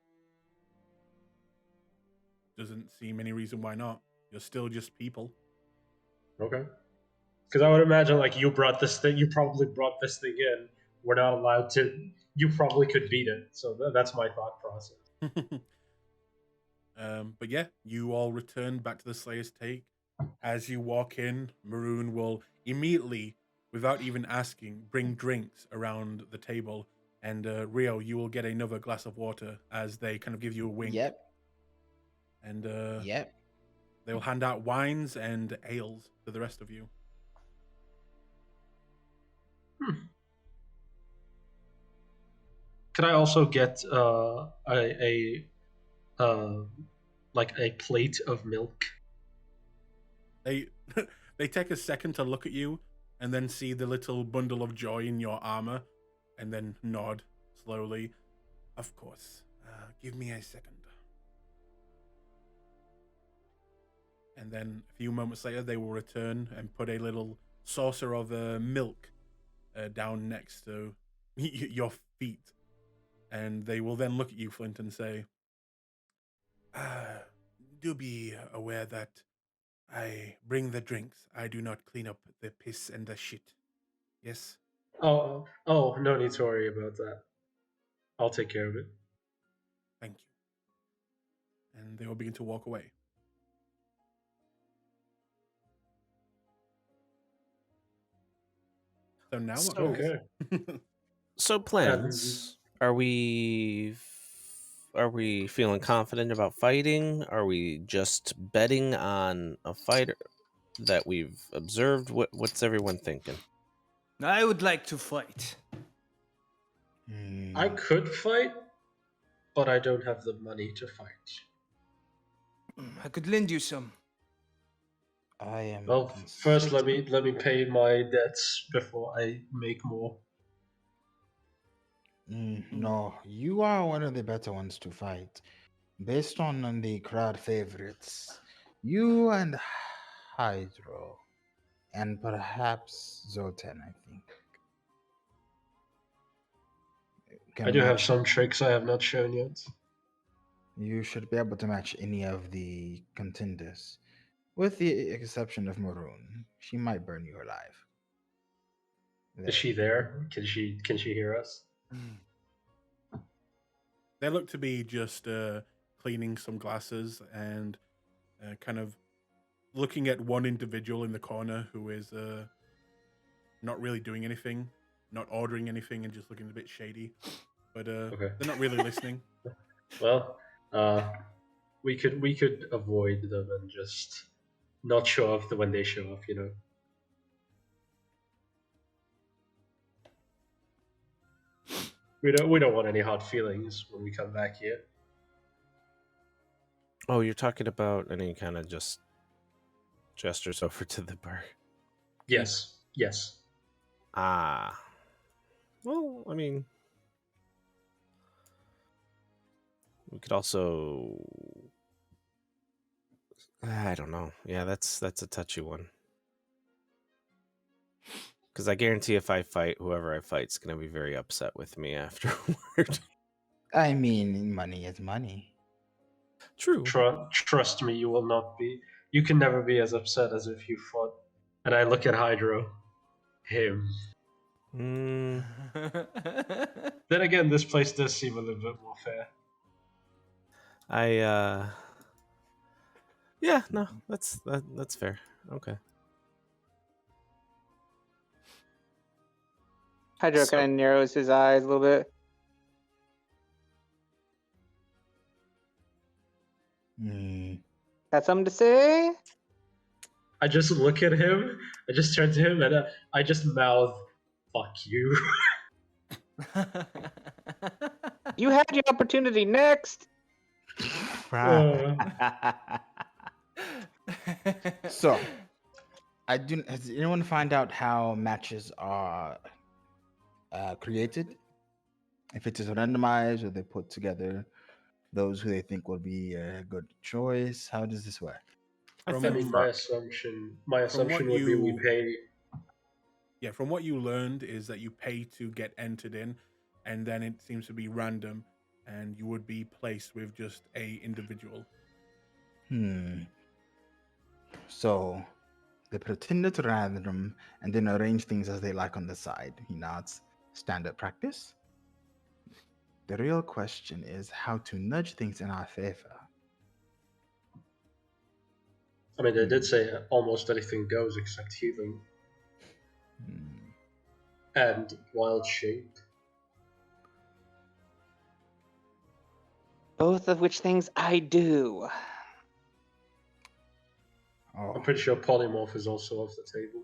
Doesn't seem any reason why not. You're still just people. Okay. Because I would imagine, like, you probably brought this thing in. We're not allowed to. You probably could beat it. So that's my thought process. But yeah, you all return back to the Slayer's Take. As you walk in, Maroon will immediately, without even asking, bring drinks around the table. And Rio, you will get another glass of water as they kind of give you a wink. Yep. And Yep. they'll hand out wines and ales to the rest of you. Can I also get a like a plate of milk? They they take a second to look at you and then see the little bundle of joy in your armor and then nod slowly. Of course. Give me a second. And then a few moments later, they will return and put a little saucer of milk down next to your feet. And they will then look at you, Flint, and say, do be aware that I bring the drinks. I do not clean up the piss and the shit. Yes? Oh, no need to worry about that. I'll take care of it. Thank you. And they will begin to walk away. So now what? Okay. So plans. Are we feeling confident about fighting? Are we just betting on a fighter that we've observed? What's everyone thinking? I would like to fight. I could fight, but I don't have the money to fight. I could lend you some. I am. Well, first let me pay my debts before I make more. No, you are one of the better ones to fight. Based on the crowd favorites, you and Hydro, and perhaps Zoten, I think. I do have match- some tricks I have not shown yet. You should be able to match any of the contenders, with the exception of Maroon. She might burn you alive. Is she there? Can she hear us? They look to be just cleaning some glasses and kind of looking at one individual in the corner who is not really doing anything, not ordering anything, and just looking a bit shady. But Okay. they're not really listening. Well, we could avoid them and just not show up when they show up, you know. We don't want any hard feelings when we come back here. Oh, you're talking about any kind of just gestures over to the bar. Yes. Yes. Ah. Well, I mean, we could also. I don't know. Yeah, that's a touchy one. Because I guarantee if I fight, whoever I fight's going to be very upset with me afterward. I mean, money is money. True. Trust me, you will not be. You can never be as upset as if you fought. And I look at Hydro. Him. Mm, Then again, this place does seem a little bit more fair. yeah, no, that's fair. Okay. Hydro So- kind of narrows his eyes a little bit. Got something to say? I just look at him, I just turn to him, and I just mouth, "Fuck you." You had your opportunity next. So, has anyone find out how matches are created? If it is randomized or they put together those who they think will be a good choice? How does this work? I I think mean, my assumption would be we pay. Yeah, from what you learned is that you pay to get entered in, and then it seems to be random, and you would be placed with just a individual. So they pretend to random and then arrange things as they like on the side. He nods. Standard practice. The real question is how to nudge things in our favor. I mean, they did say almost anything goes except healing and wild shape. Both of which things I do. Oh, I'm pretty sure polymorph is also off the table.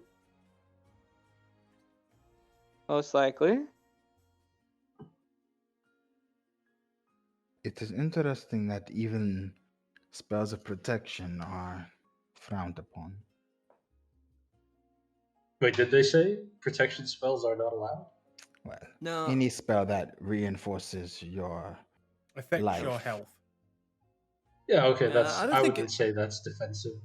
Most likely. It is interesting that even spells of protection are frowned upon. Wait, did they say protection spells are not allowed? Well, No. any spell that reinforces your Affects life. your health. Yeah, okay, I that's. don't I think wouldn't say that's defensive.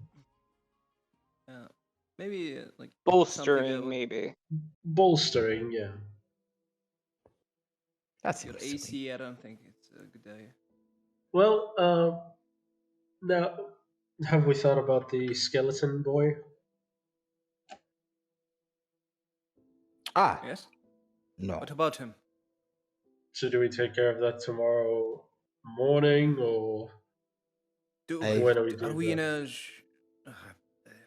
Maybe like something that Bolstering, would- maybe. Bolstering, yeah. That's your silly. AC. I don't think it's a good idea. Well, now, have we thought about the skeleton boy? Ah, Yes. no. What about him? So do we take care of that tomorrow morning, or Do, I- when are we are doing we in that? a?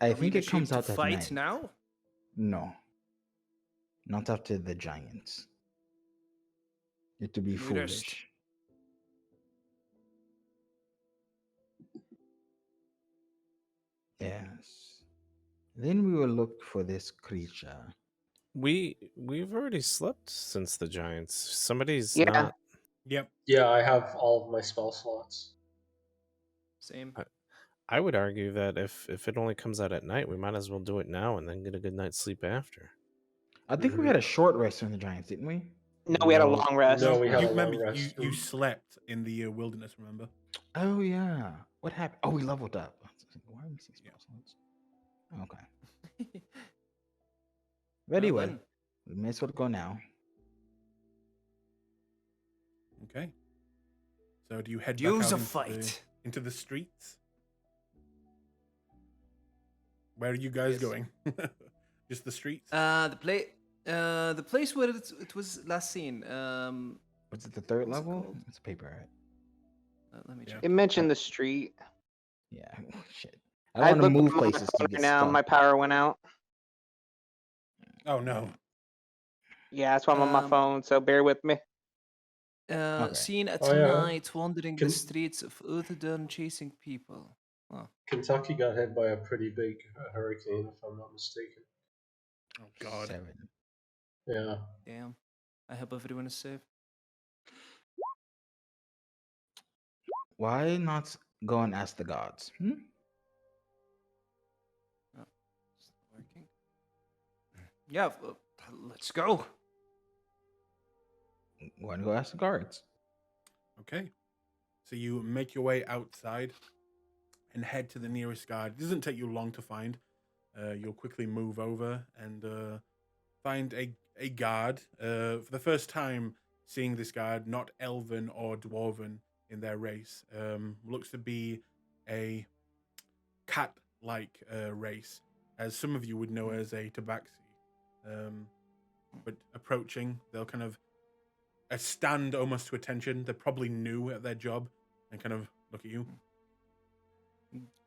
I are we think in a it comes shape out to at fight night. now. No. Not after the giants. It would be We rest. foolish. Yes. Then we will look for this creature. We've already slept since the giants. Somebody's Yeah. not. Yep. Yeah, I have all of my spell slots. Same. I would argue that if it only comes out at night, we might as well do it now and then get a good night's sleep after. I think we had a short rest from the giants, didn't we? No, we had a long rest. No, we had You a remember long rest. you slept in the wilderness. Remember? Oh yeah. What happened? Oh, we leveled up. Why are we seeing spell slots? Okay. Very well. then. We may as well go now. Okay. So do you head back Use out a into fight. into the streets? Where are you guys Yes. going? Just the streets? The place where it was last seen. What's it, the third What's it level? called? It's a paper, right? Let me Yeah. check. It mentioned the street. Yeah. Shit. I don't want to looked move on my places to phone get right now. stuck. My power went out. Oh no. Yeah, that's why I'm on my Um, phone. So bear with me. Okay. Seen at Oh, yeah. night, wandering the Can- streets of Eldrigon, chasing people. Oh, Kentucky got hit by a pretty big hurricane, if I'm not mistaken. Oh god. 7. Yeah. damn. I hope everyone is safe. Why not go and ask the gods? Oh, it's not working. Yeah, let's go. Want to go ask the guards? Okay. So you make your way outside and head to the nearest guard. It doesn't take you long to find. You'll quickly move over and find a guard. For the first time seeing this guard, not elven or dwarven in their race. Looks to be a cat-like race, as some of you would know as a tabaxi. But approaching, they'll kind of stand almost to attention. They're probably new at their job and kind of look at you.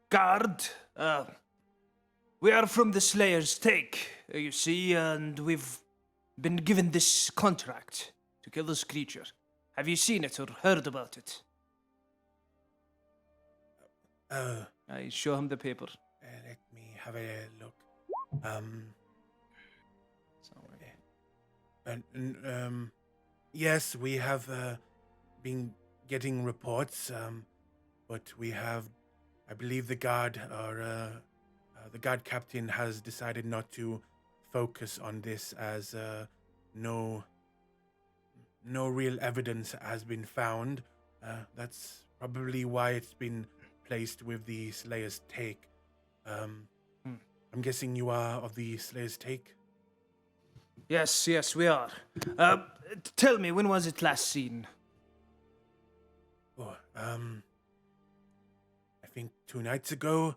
Guard, we are from the Slayer's Take, you see, and we've been given this contract to kill this creature. Have you seen it or heard about it? I show him the paper. Let me have a look. Yes, we have been getting reports, but we have, I believe the guard or the guard captain has decided not to focus on this as no real evidence has been found. That's probably why it's been placed with the Slayer's Take. I'm guessing you are of the Slayer's Take? Yes, we are. Tell me, when was it last seen? Oh, I think 2 nights ago.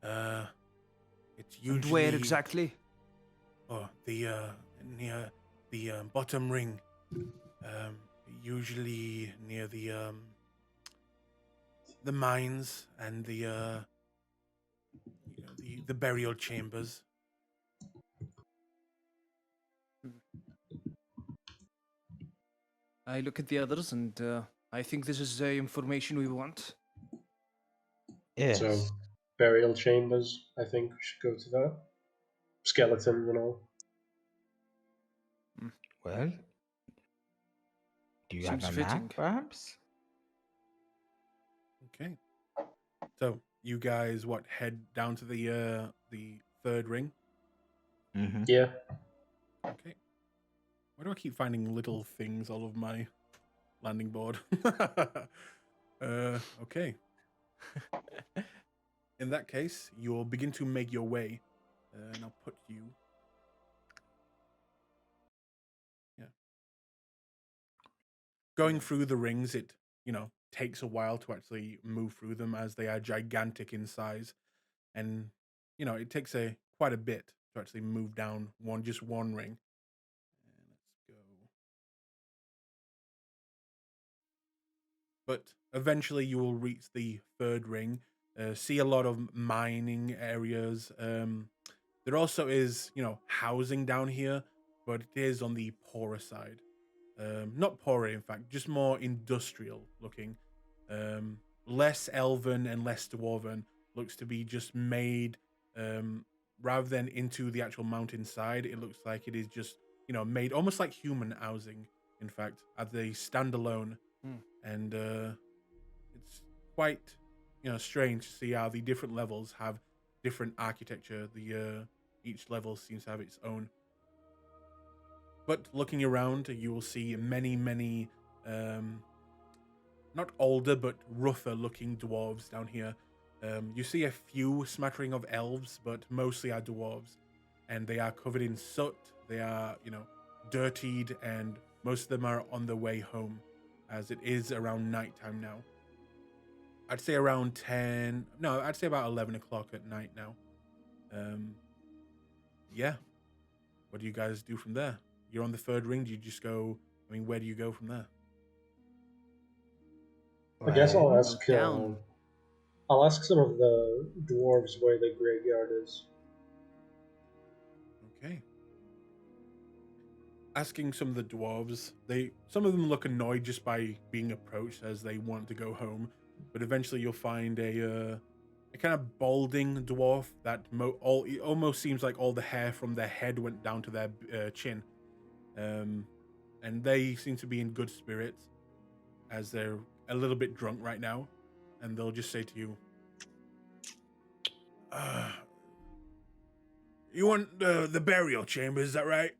It's usually And where exactly? Oh, the near the bottom ring. Usually near the mines and the the burial chambers. I look at the others, and I think this is the information we want. Yes. So, burial chambers, I think we should go to that. Skeletons and all. Well, do you have Seems a fitting. map, perhaps? Okay. So you guys head down to the third ring? Mm-hmm. Yeah. Okay. Why do I keep finding little things all over my landing board? Okay. In that case, you'll begin to make your way, and I'll put you. Yeah. Going through the rings, it takes a while to actually move through them as they are gigantic in size, and it takes quite a bit to actually move down just one ring. And let's go. But eventually you will reach the third ring, see a lot of mining areas. There also is, housing down here, but it is on the poorer side. Not poorer, in fact, just more industrial looking. Less elven and less dwarven. Looks to be just made, rather than into the actual mountainside, it looks like it is just, made almost like human housing, in fact, as they stand alone. And it's quite strange to see how the different levels have different architecture. Each level seems to have its own. But looking around, you will see many not older but rougher looking dwarves down here. You see a few smattering of elves, but mostly are dwarves, and they are covered in soot. They are dirtied, and most of them are on their way home, as it is around nighttime now. I'd say around 10. No, I'd say about 11 o'clock at night now. Yeah. What do you guys do from there? You're on the third ring. Do you just go? I mean, where do you go from there? I guess I'll Well, ask. Down. I'll ask some of the dwarves where the graveyard is. Okay. Asking some of the dwarves, some of them look annoyed just by being approached as they want to go home, but eventually you'll find a kind of balding dwarf that it almost seems like all the hair from their head went down to their chin, and they seem to be in good spirits as they're a little bit drunk right now, and they'll just say to you, "You want the burial chamber? Is that right?"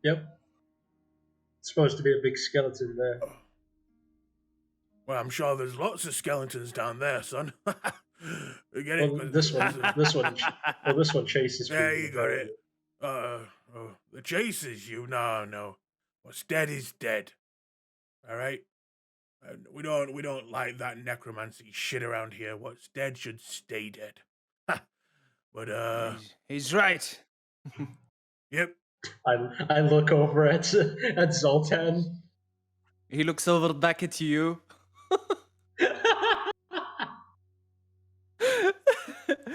Yep. It's supposed to be a big skeleton there. Well, I'm sure there's lots of skeletons down there, son. Well, this one chases people. Yeah, you got it. The chases you? No. What's dead is dead. All right. We don't like that necromancy shit around here. What's dead should stay dead. But He's right. yep. I look over at Zoltan. He looks over back at you.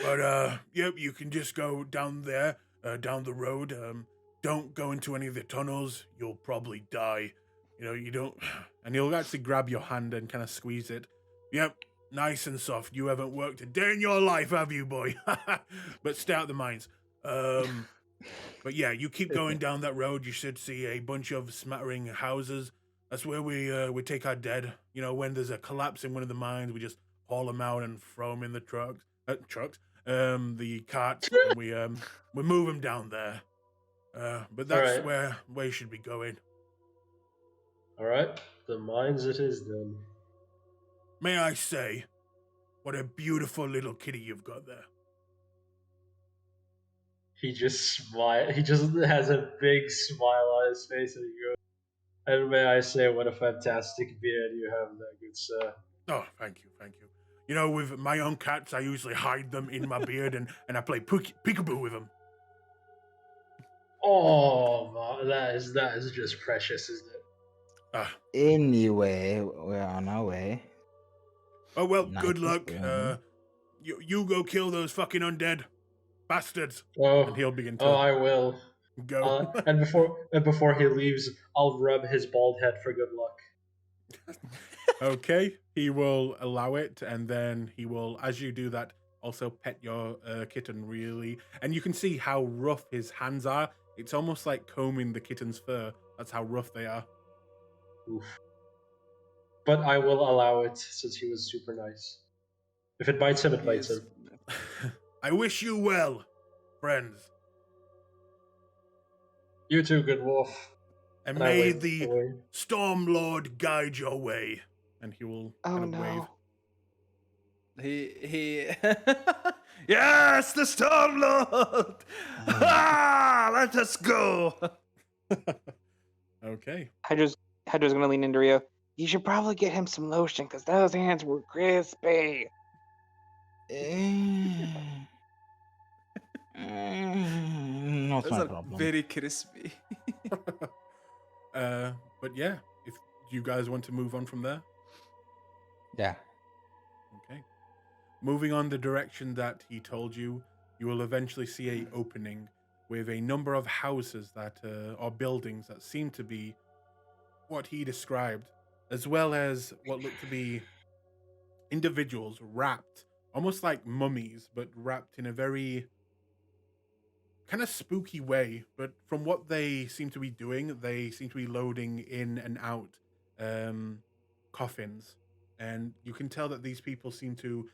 But yep, you can just go down there, down the road. Don't go into any of the tunnels. You'll probably die. You don't. And he'll actually grab your hand and kind of squeeze it. Yep, nice and soft. You haven't worked a day in your life, have you, boy? But stay out the mines. But yeah, you keep going down that road. You should see a bunch of smattering houses. That's where we take our dead. When there's a collapse in one of the mines, we just haul them out and throw them in the trucks. The carts, and we move them down there. But that's All where you should be going. All right, the mines it is then. May I say, what a beautiful little kitty you've got there. He just smile. He just has a big smile on his face, and he goes, "And may I say, what a fantastic beard you have there, good sir." Oh, thank you. With my own cats, I usually hide them in my beard, and I play peekaboo with them. Oh, that is just precious, isn't it? Anyway, we're on our way. Oh well, Night good is luck. burning. You go kill those fucking undead bastards, Oh, and he'll begin to I will. go. And before he leaves, I'll rub his bald head for good luck. Okay, he will allow it, and then he will, as you do that, also pet your kitten really, and you can see how rough his hands are. It's almost like combing the kitten's fur. That's how rough they are. Oof. But I will allow it since he was super nice. If it bites him, it bites him. I wish you well, friends. You too, good wolf. And And I may wave the away. Stormlord guide your way. And he will Oh kind of wave. no. He Yes, the Stormlord! Ah, let us go. Okay. Hydra's gonna lean into Rio. You should probably get him some lotion because those hands were crispy. Not Those my are problem. very crispy. But yeah, if you guys want to move on from there. Yeah. Okay. Moving on the direction that he told you, you will eventually see a opening with a number of houses that are buildings that seem to be what he described, as well as what look to be individuals wrapped, almost like mummies, but wrapped in a very kind of spooky way. But from what they seem to be doing, they seem to be loading in and out coffins. And you can tell that these people seem to,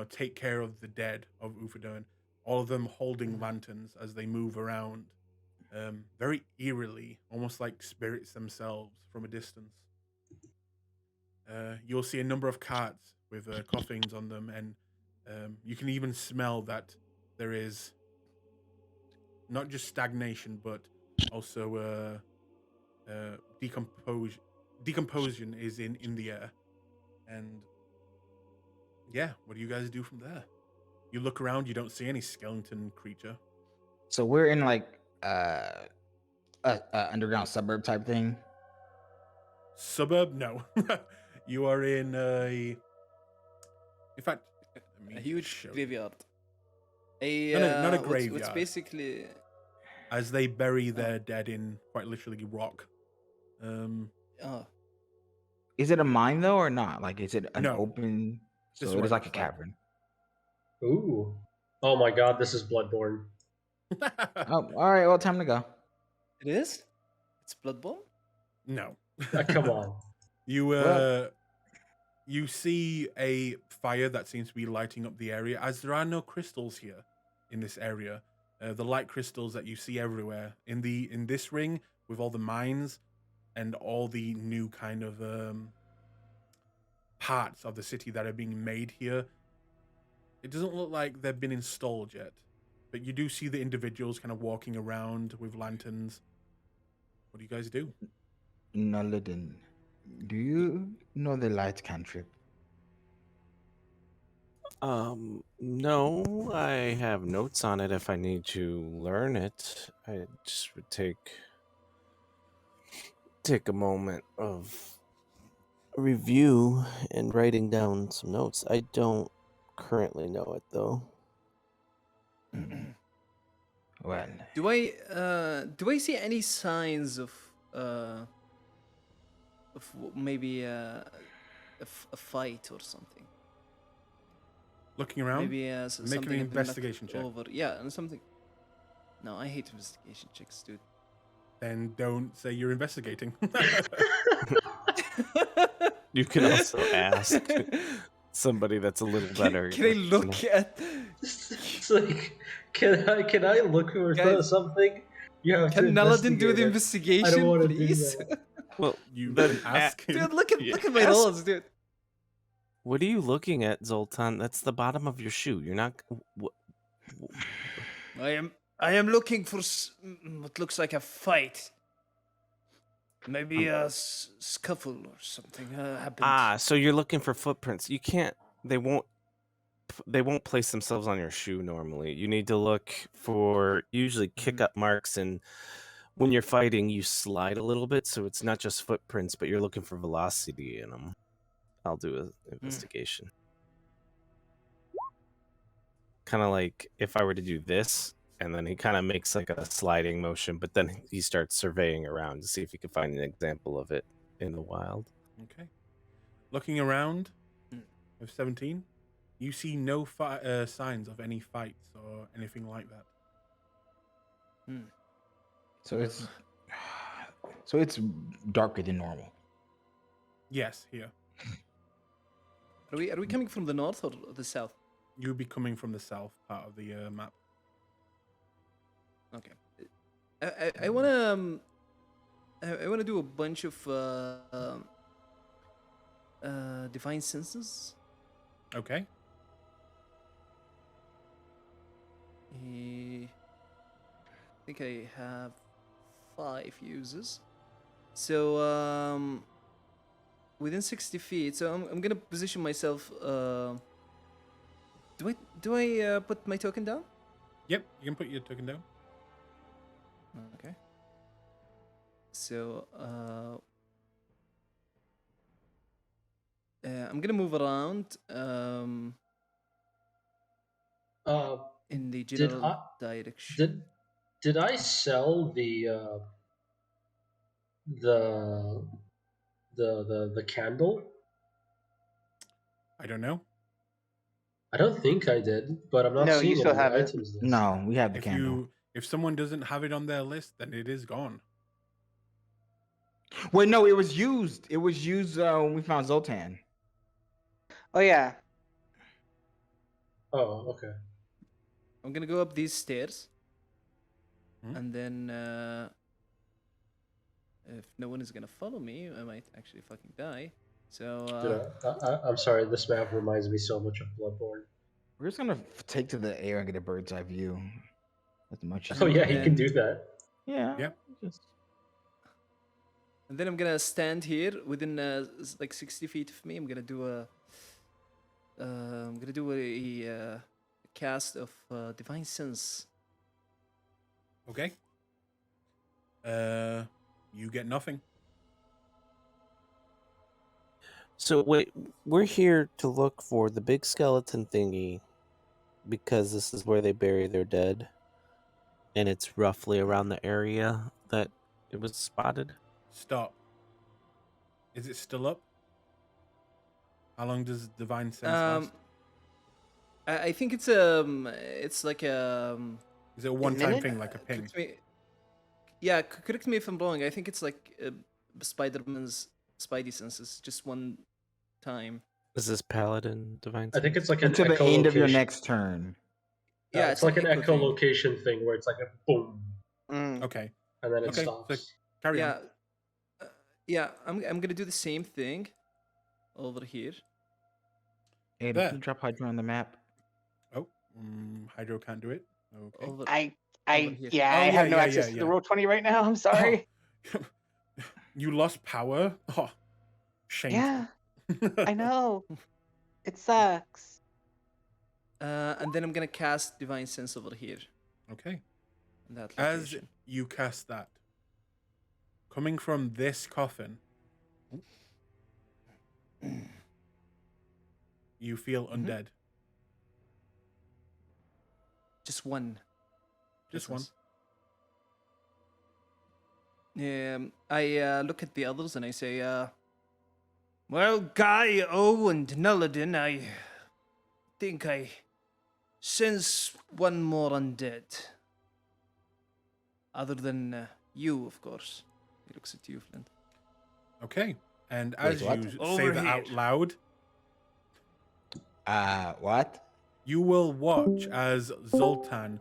take care of the dead of Ufadern. All of them holding lanterns as they move around, very eerily, almost like spirits themselves from a distance. You'll see a number of carts with coffins on them, and you can even smell that there is not just stagnation, but also decomposition is in the air. And yeah, what do you guys do from there? You look around, you don't see any skeleton creature. So we're in like a underground suburb type thing. Suburb? No. You are in a... In fact, A huge graveyard. Not a What's graveyard. basically As they bury their dead in quite literally rock. oh, Is it a mine though or not? Like, is it an No. open? This is So it what is it like a looks like. cavern. Ooh. Oh my god, this is Bloodborne. Oh, all right. Well, time to go. it is. It's Bloodborne. No. Come on. You see a fire that seems to be lighting up the area, as there are no crystals here in this area. The light crystals that you see everywhere in this ring with all the mines and all the new kind of parts of the city that are being made here. It doesn't look like they've been installed yet, but you do see the individuals kind of walking around with lanterns. What do you guys do? Nulliden, do you know the light cantrip? No, I have notes on it if I need to learn it. I just would take a moment of review and writing down some notes. I don't currently know it though. Well, Do I see any signs of maybe a fight or something? Looking around? Maybe Make something an had been knocked investigation check. over. Yeah, and something. No, I hate investigation checks, dude. Then don't say you're investigating. You can also ask somebody that's a little better. Can I look at? It's like, can I look for Guys, something? You have Can to Naladin do the investigate it. I don't investigation, wanna do please? that. Well, You then can ask him. Dude, look at my ask- rolls, dude. What are you looking at, Zoltan? That's the bottom of your shoe. You're not. I am looking for what looks like a fight. Maybe a scuffle or something happened. Ah, so you're looking for footprints. You can't. They won't place themselves on your shoe normally. You need to look for usually kick up marks, and when you're fighting, you slide a little bit, so it's not just footprints, but you're looking for velocity in them. I'll do an investigation. Kind of like if I were to do this, and then he kind of makes like a sliding motion, but then he starts surveying around to see if he can find an example of it in the wild. Okay. Looking around with 17, You see no signs of any fights or anything like that. So it's darker than normal. Yes, here. Are we coming from the north or the south? You'll be coming from the south part of the map. Okay. I wanna I wanna do a bunch of divine senses. Okay. I think I have 5 uses. So within 60 feet. So I'm gonna position myself. Do I put my token down? Yep, you can put your token down. Okay. So I'm gonna move around in the general direction. Did I sell the candle? I don't know. I don't think I did, but I'm not No, you seeing still it on have the it. items list. No, we have the candle. If someone doesn't have it on their list, then it is gone. Wait, no, it was used. It was used when we found Zoltan. Oh yeah. Oh, okay. I'm gonna go up these stairs, Hmm? and then if no one is gonna follow me, I might actually fucking die. So Dude, I'm sorry. This map reminds me so much of Bloodborne. We're just gonna take to the air and get a bird's eye view. As much as Oh we yeah, can. you can do that. Yeah. Yep. Just... and then I'm gonna stand here within like 60 feet of me. I'm gonna do a cast of divine sense. Okay. You get nothing. So wait, we're here to look for the big skeleton thingy because this is where they bury their dead, and it's roughly around the area that it was spotted. Stop. Is it still up? How long does divine sense last? I think it's like Is it a one-time minute? thing, like a ping? Correct me if I'm wrong. I think it's like Spider-Man's Spidey senses, just one time. Is this paladin divine? I think it's like an Until the end of your echolocation. next turn. Yeah, It's like an echo thing. echolocation thing where it's like a boom, Mm. Okay. and then it Okay, stops. so carry on. I'm gonna do the same thing over here. Hey, There. can you drop Hydra on the map? Oh, Hydro can't do it. Okay. Over, I over here. yeah, Oh, I have yeah, no yeah, access yeah, to yeah. the roll 20 right now. I'm sorry. You lost power? Oh, shameful. Yeah, I know. It sucks. And then I'm gonna cast divine sense over here. Okay. In that As location. you cast that, coming from this coffin, you feel undead. Just one. Just one. I look at the others and I say, well, Guy, O, and Nullidin, I think I sense one more undead. Other than you, of course. He looks at you, Flint. Okay. And as what? you say Over that out here. loud, What? you will watch as Zoltan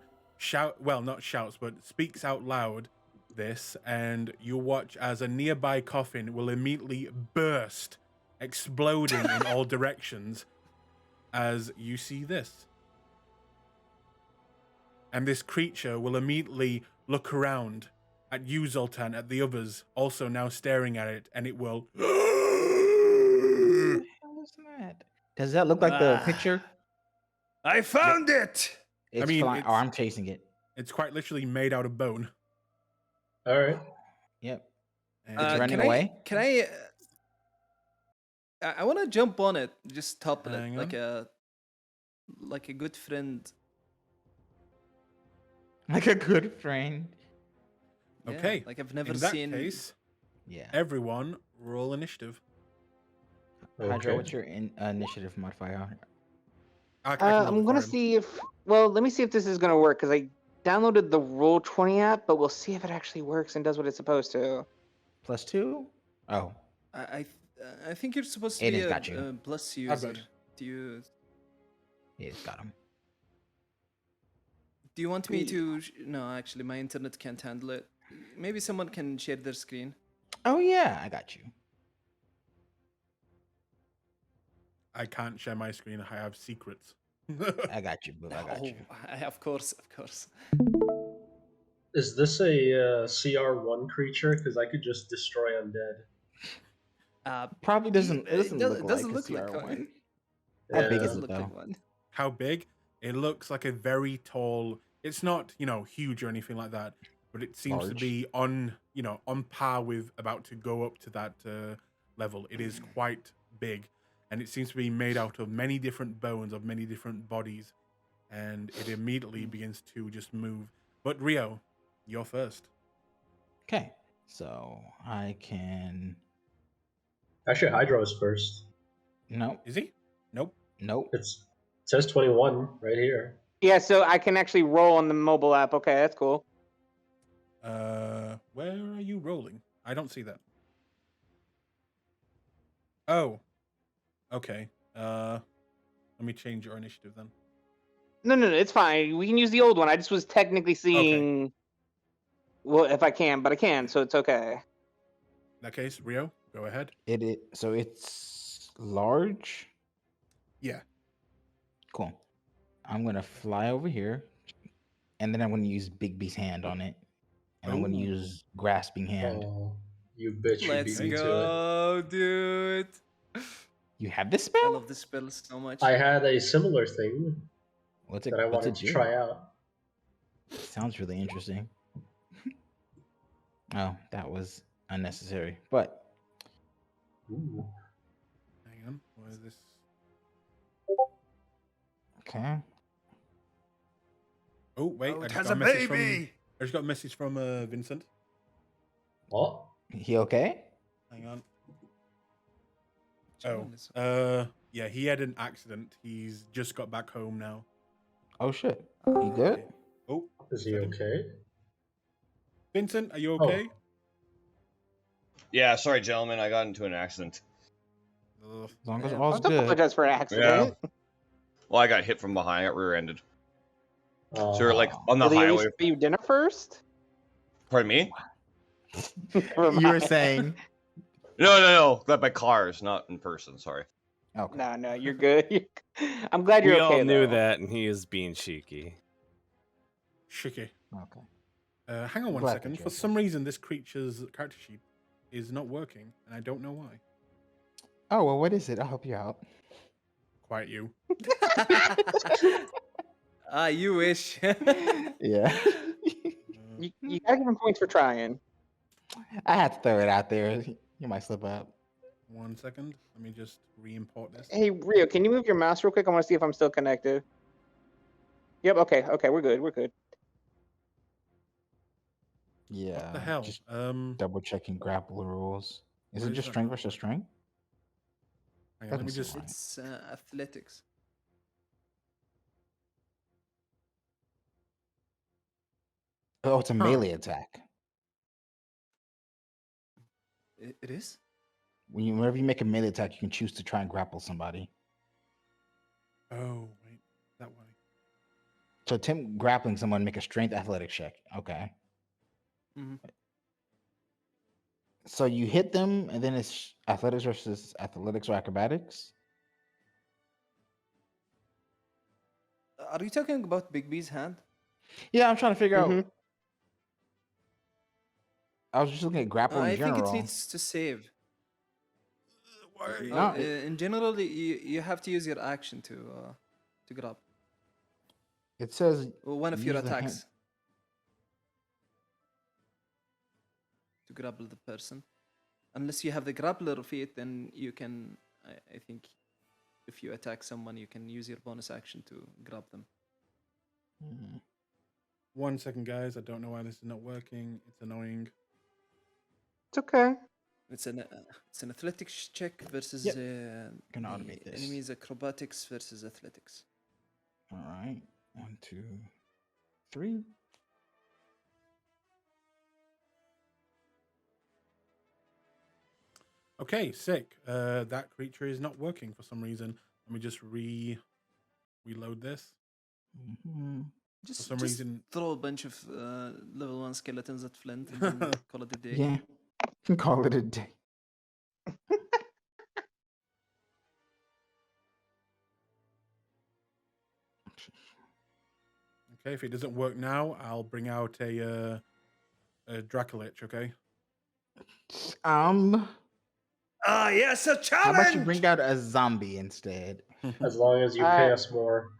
not shouts, but speaks out loud this, and you'll watch as a nearby coffin will immediately burst, exploding in all directions as you see this. And this creature will immediately look around at you, Zoltan, at the others, also now staring at it, and it will... What the hell is that? Does that look like the Ah. picture? I found it! It's mean, flying. Oh, it's- I'm chasing it. It's quite literally made out of bone. All right. Yep. And It's running can away? I want to jump on it, just topple Hang it like a good friend. Like a good friend. Yeah, Okay, like I've never in that seen. case, Yeah. everyone roll initiative. Hydra, Okay. what's your initiative modifier? can I'm roll gonna for him. see if. Well, let me see if this is gonna work because I downloaded the Roll20 app, but we'll see if it actually works and does what it's supposed to. +2. Oh, I think you're supposed to be Aiden's got you. a plus I've user. got you. Yeah, it's got him. Do you want me to? No, actually, my internet can't handle it. Maybe someone can share their screen. Oh yeah, I got you. I can't share my screen. I have secrets. I got you, boo. I got you. Of course, of course. Is this a CR1 creature? Because I could just destroy undead. Probably doesn't. It doesn't look doesn't like a look like CR1. one. How Yeah. big is Doesn't it look though? like one. How big? It looks like a very tall. It's not, huge or anything like that, but it seems to Large. be on par with about to go up to that level. It is quite big, and it seems to be made out of many different bones of many different bodies, and it immediately begins to just move. But Rio, you're first. Okay, so I can. Actually, Hydro is first. Nope. Is he? Nope. Nope. It says 21 right here. Yeah, so I can actually roll on the mobile app. Okay, that's cool. Where are you rolling? I don't see that. Oh, okay. Let me change your initiative then. No, it's fine. We can use the old one. I just was technically seeing. Well, if I can, but I can, so it's okay. In that case, Rio, go ahead. So it's large. Yeah. Cool. I'm gonna fly over here, and then I'm gonna use Big B's hand on it, and I'm gonna Ooh. use grasping hand. Oh, you bitch! Let's you beat me to go, dude. You have this I spell? love this spell so much. it. I had a similar thing What's it? that I What's wanted it to do? try out. Sounds really interesting. Oh, that was unnecessary. But Ooh. Hang on. Where is this? okay. Oh, wait. Oh, I it just has got a a message baby. I just got a message from Vincent. What? He okay? Hang on. Jeez. Yeah, he had an accident. He's just got back home now. Oh shit. You good? Oh, Is is he that him? okay? Vincent, are you Oh. okay? Yeah, sorry, gentlemen. I got into an accident. Ugh. As long as Yeah. all's Don't good. apologize for an accident. Well, I got hit from behind. I got rear-ended. So we're like Oh. on the Did they at highway. least buy you dinner first? Pardon me? Never You were mind. saying. No. That by cars, not in person. Sorry. Okay. No, you're good. I'm glad you're We okay all knew though. that, and he is being cheeky. Shicky. Okay. Hang on one Glad that second. you're For okay. some reason, this creature's character sheet is not working, and I don't know why. Oh well, what is it? I'll help you out. Quiet you. You wish. Yeah. You gotta give him points for trying. I had to throw it out there. You might slip up. 1 second. Let me just re-import this. Hey Rio, can you move your mouse real quick? I want to see if I'm still connected. Yep. Okay. We're good. Yeah. What the hell? Just double checking grapple rules. Is What it is just that? strength versus strength? Hang on, let me Doesn't just. seem right. It's athletics. Oh, it's a melee attack. It is? Whenever you make a melee attack, you can choose to try and grapple somebody. Oh, wait. That way. So attempt grappling someone, make a strength athletics check. Okay. Mhm. So you hit them, and then it's athletics versus athletics or acrobatics. Are you talking about Big B's hand? Yeah, I'm trying to figure Mhm. out. I was just looking at grapple in I think general. it needs to save. Why? No, In general, you have to use your action to grab. it says One of your use the hand- attacks. To grapple the person. Unless you have the grappler feat, then you can, I think, if you attack someone, you can use your bonus action to grab them. 1 second, guys. I don't know why this is not working. It's annoying. It's okay. It's an athletics check versus Yep. Can automate this. enemies acrobatics versus athletics. All right. 1, 2, 3. Okay, sick. That creature is not working for some reason. Let me just reload this. Mm-hmm. Just, some just reason- throw a bunch of level 1 skeletons at Flint and then call it a day. Yeah. Call it a day. Okay, if it doesn't work now, I'll bring out a Dracolich, okay? Yes, a challenge! How about you bring out a zombie instead? As long as you pay us more.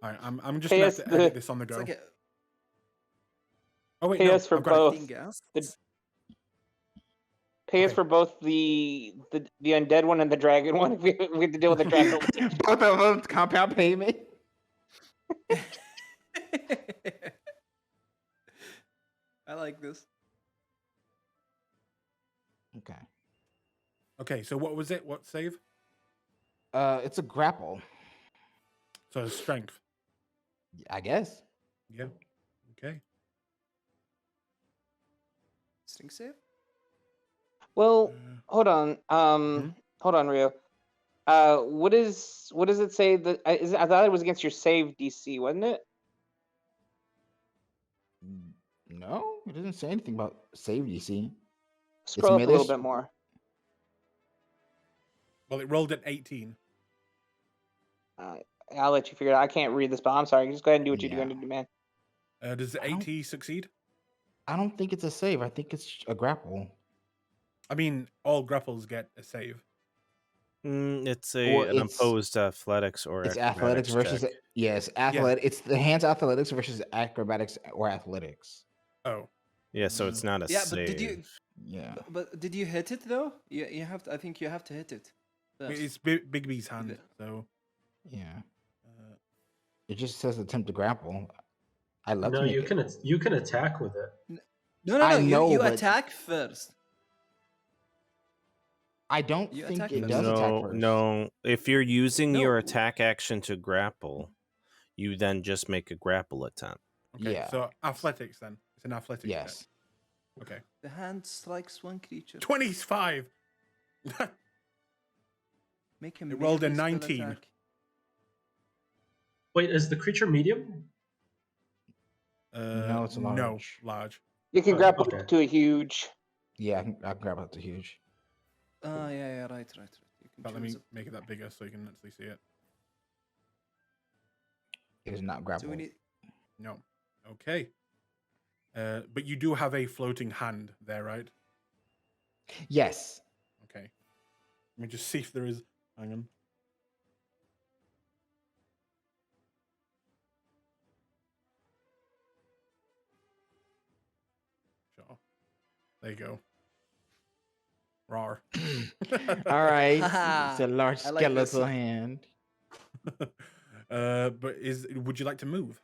All right, I'm just gonna have to edit this on the go. It's like Oh wait, pay no, us for I've got it. both. 15 gas. Pay us Okay. for both the undead one and the dragon one. If we have to deal with the dragon. Both of them compound payment. I like this. Okay. Okay, so what was it? What save? It's a grapple, So strength. I guess. Yeah. Okay. String save? Well, Uh, hold on. Mhm. Hold on, Rio. What does it say that I thought it was against your save DC, wasn't it? No, it doesn't say anything about save DC. Scroll up a little melee- bit more. Well, it rolled at 18. I'll let you figure it out. I can't read this, but I'm sorry. Just go ahead and do what you're Yeah. going to do, man. Does the I don't- 80 succeed? I don't think it's a save. I think it's a grapple. I mean, all grapples get a save. It's Or an it's- opposed athletics or It's athletics versus check. yes, athletic. It's the hands athletics versus acrobatics or athletics. Oh. Yeah, so it's not a Yeah, save. but did you? Yeah. But did you hit it though? You have to. I think you have to hit it. first. It's Big B's hand, so Yeah. uh, It just says attempt to grapple. I love No, to make you can attack with it. No. I You, know, you but- attack first. I don't You think attack it first. does attack No, first. no. If you're using No. your attack action to grapple, you then just make a grapple attempt. okay. Yeah. So athletics then. It's an athletics Yes. check. Okay. The hand strikes one creature. 25. Make him. It rolled a melee spell 19. attack. Wait, is the creature medium? No, it's No, large. large. You can Oh, grapple okay. up to a huge. Yeah, I can grab up to huge. Yeah, right. You can But let me choose a- make it that bigger so you can actually see it. It is not So grapple. we need. No. Okay. But you do have a floating hand there, right? Yes. Okay. Let me just see if there is. Hang on. Sure. There you go. Rawr. All right. Haha, It's a large I like this. skeletal hand. But would you like to move?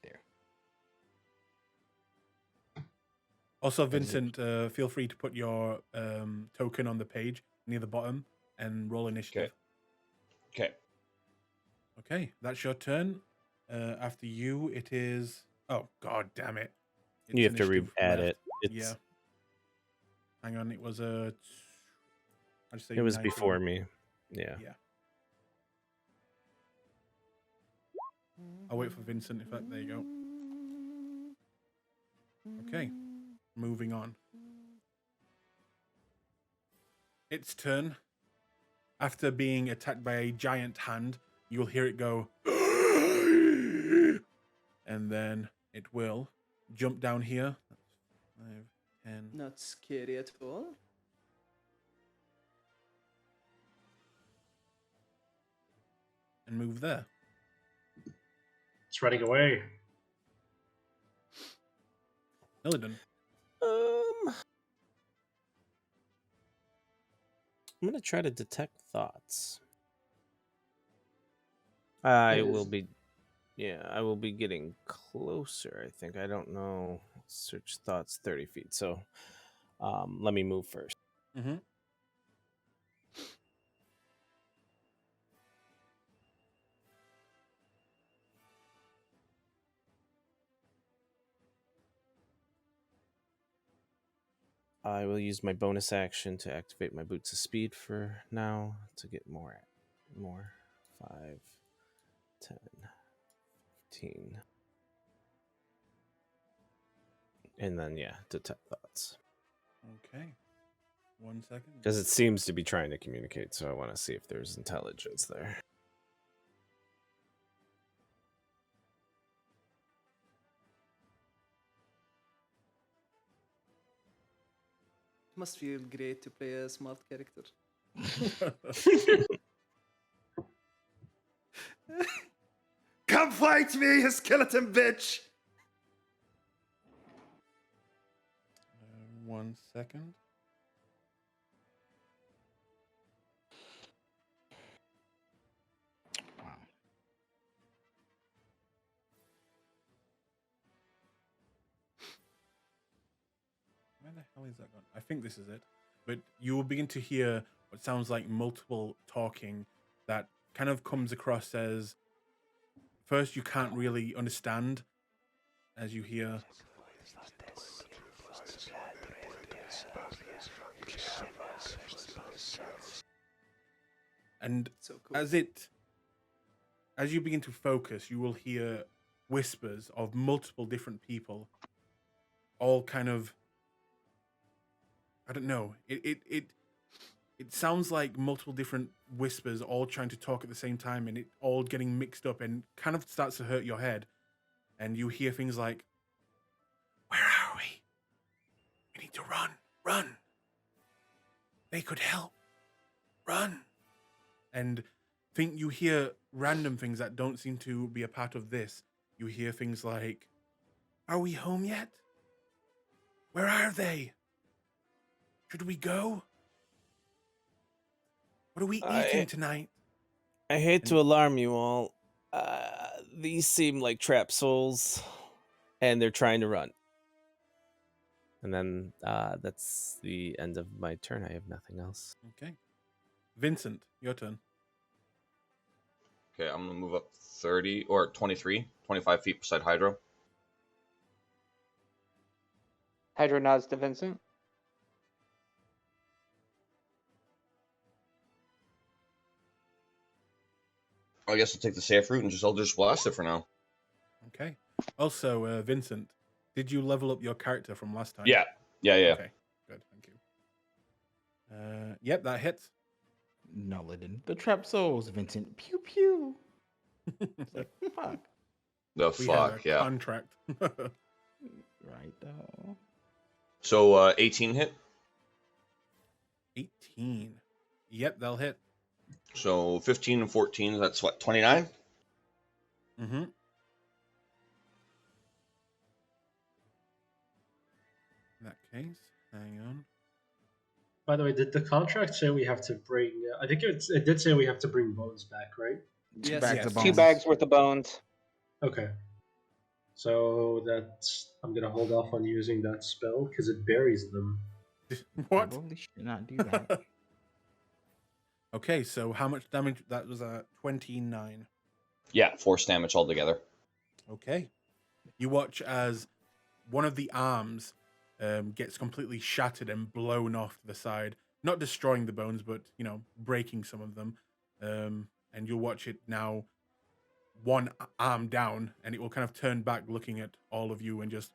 There. Also, That is it. Vincent, feel free to put your token on the page near the bottom and roll initiative. Okay. Okay, that's your turn. After you, it is. Oh God, damn it! You It's have to initiative add left. it. It's, Yeah. Hang on, it was a. I just say It was 19. before me. Yeah. Yeah. I'll wait for Vincent. If that, there you go. Okay, moving on. Its turn. After being attacked by a giant hand, you'll hear it go, and then it will jump down here. That's 5, 10. Not scary at all. And move there. It's running away. I'm Illidan. gonna try to detect thoughts. I It will is- be, yeah, I will be getting closer. I think I don't know. Search thoughts 30 feet. So, let me move first. Mm-hmm. I will use my bonus action to activate my boots of speed for now to get more. 5, 10, 15. And then, yeah, detect thoughts. Okay. 1 second. Because it seems to be trying to communicate, so I want to see if there's intelligence there. It must feel great to play a smart character. Come fight me, you skeleton bitch! 1 second. Wow. Where the hell is that gone? I think this is it. But you will begin to hear what sounds like multiple talking that kind of comes across as first you can't really understand as you hear. And So cool. as you begin to focus, you will hear whispers of multiple different people, all kind of, I don't know. It sounds like multiple different whispers all trying to talk at the same time, and it all getting mixed up, and kind of starts to hurt your head. And you hear things like, "Where are we? We need to run, run. They could help. Run." And you hear random things that don't seem to be a part of this. You hear things like, "Are we home yet? Where are they? Should we go? What are we eating tonight?" I hate to alarm you all. These seem like trap souls, and they're trying to run. And then that's the end of my turn. I have nothing else. Okay. Vincent, your turn. Okay, I'm gonna move up 30 or 25 feet beside Hydro. Hydro nods to Vincent. I guess I'll take the safe route and I'll just blast it for now. Okay. Also, Vincent, did you level up your character from last time? Yeah. Okay. Good. Thank you. Yep, that hits. No, it didn't. The trap souls, Vincent. Pew pew. It's like, fuck. The We have fuck, a yeah. contract. Right, though. So 18 hit. 18. Yep, they'll hit. So 15 and 14, that's what, 29? Mm-hmm. In that case, hang on. By the way, did the contract say we have to bring? I think it did say we have to bring bones back, right? Two Yes. bags of Two bones. bags worth of bones. Okay. So that's I'm gonna hold off on using that spell because it buries them. What? Probably should not do that. Okay, so how much damage? That was 29. Yeah, 4 damage altogether. Okay. You watch as one of the arms gets completely shattered and blown off to the side. Not destroying the bones, but, breaking some of them. And you'll watch it now, one arm down, and it will kind of turn back looking at all of you and just...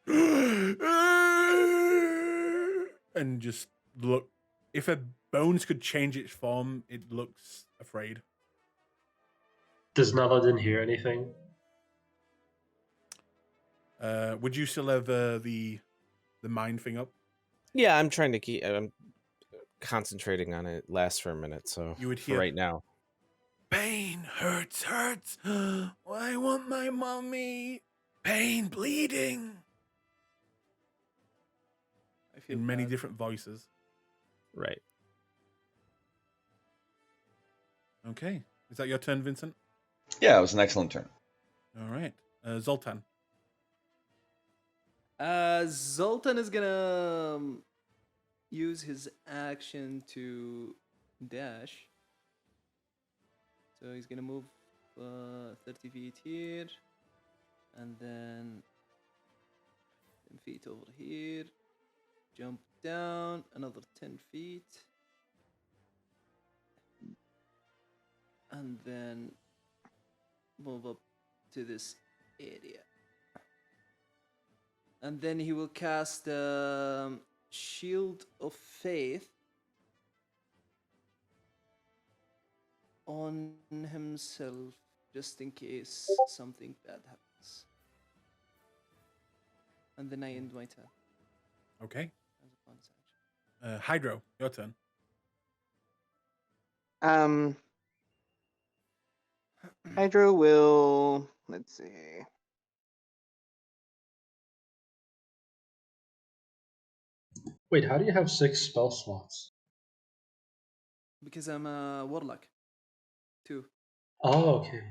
and just look... If a bones could change its form, it looks afraid. Does Naladin hear anything? Would you still have the mind thing up? Yeah, I'm trying to keep. I'm concentrating on it. Lasts for a minute, so You would for hear- right now. Pain hurts. I want my mommy. Pain, bleeding. I feel In many bad. different voices. Right. Okay. Is that your turn, Vincent? Yeah, it was an excellent turn. All right. Zoltan. Zoltan is gonna use his action to dash. So he's gonna move 30 feet here, and then 10 feet over here, jump down another 10 feet. And then move up to this area. And then he will cast Shield of Faith on himself, just in case something bad happens. And then I end my turn. Okay. As a bonus action. Hydro, your turn. Hydro will. Let's see. Wait, how do you have 6 spell slots? Because I'm a warlock. 2. Oh, okay.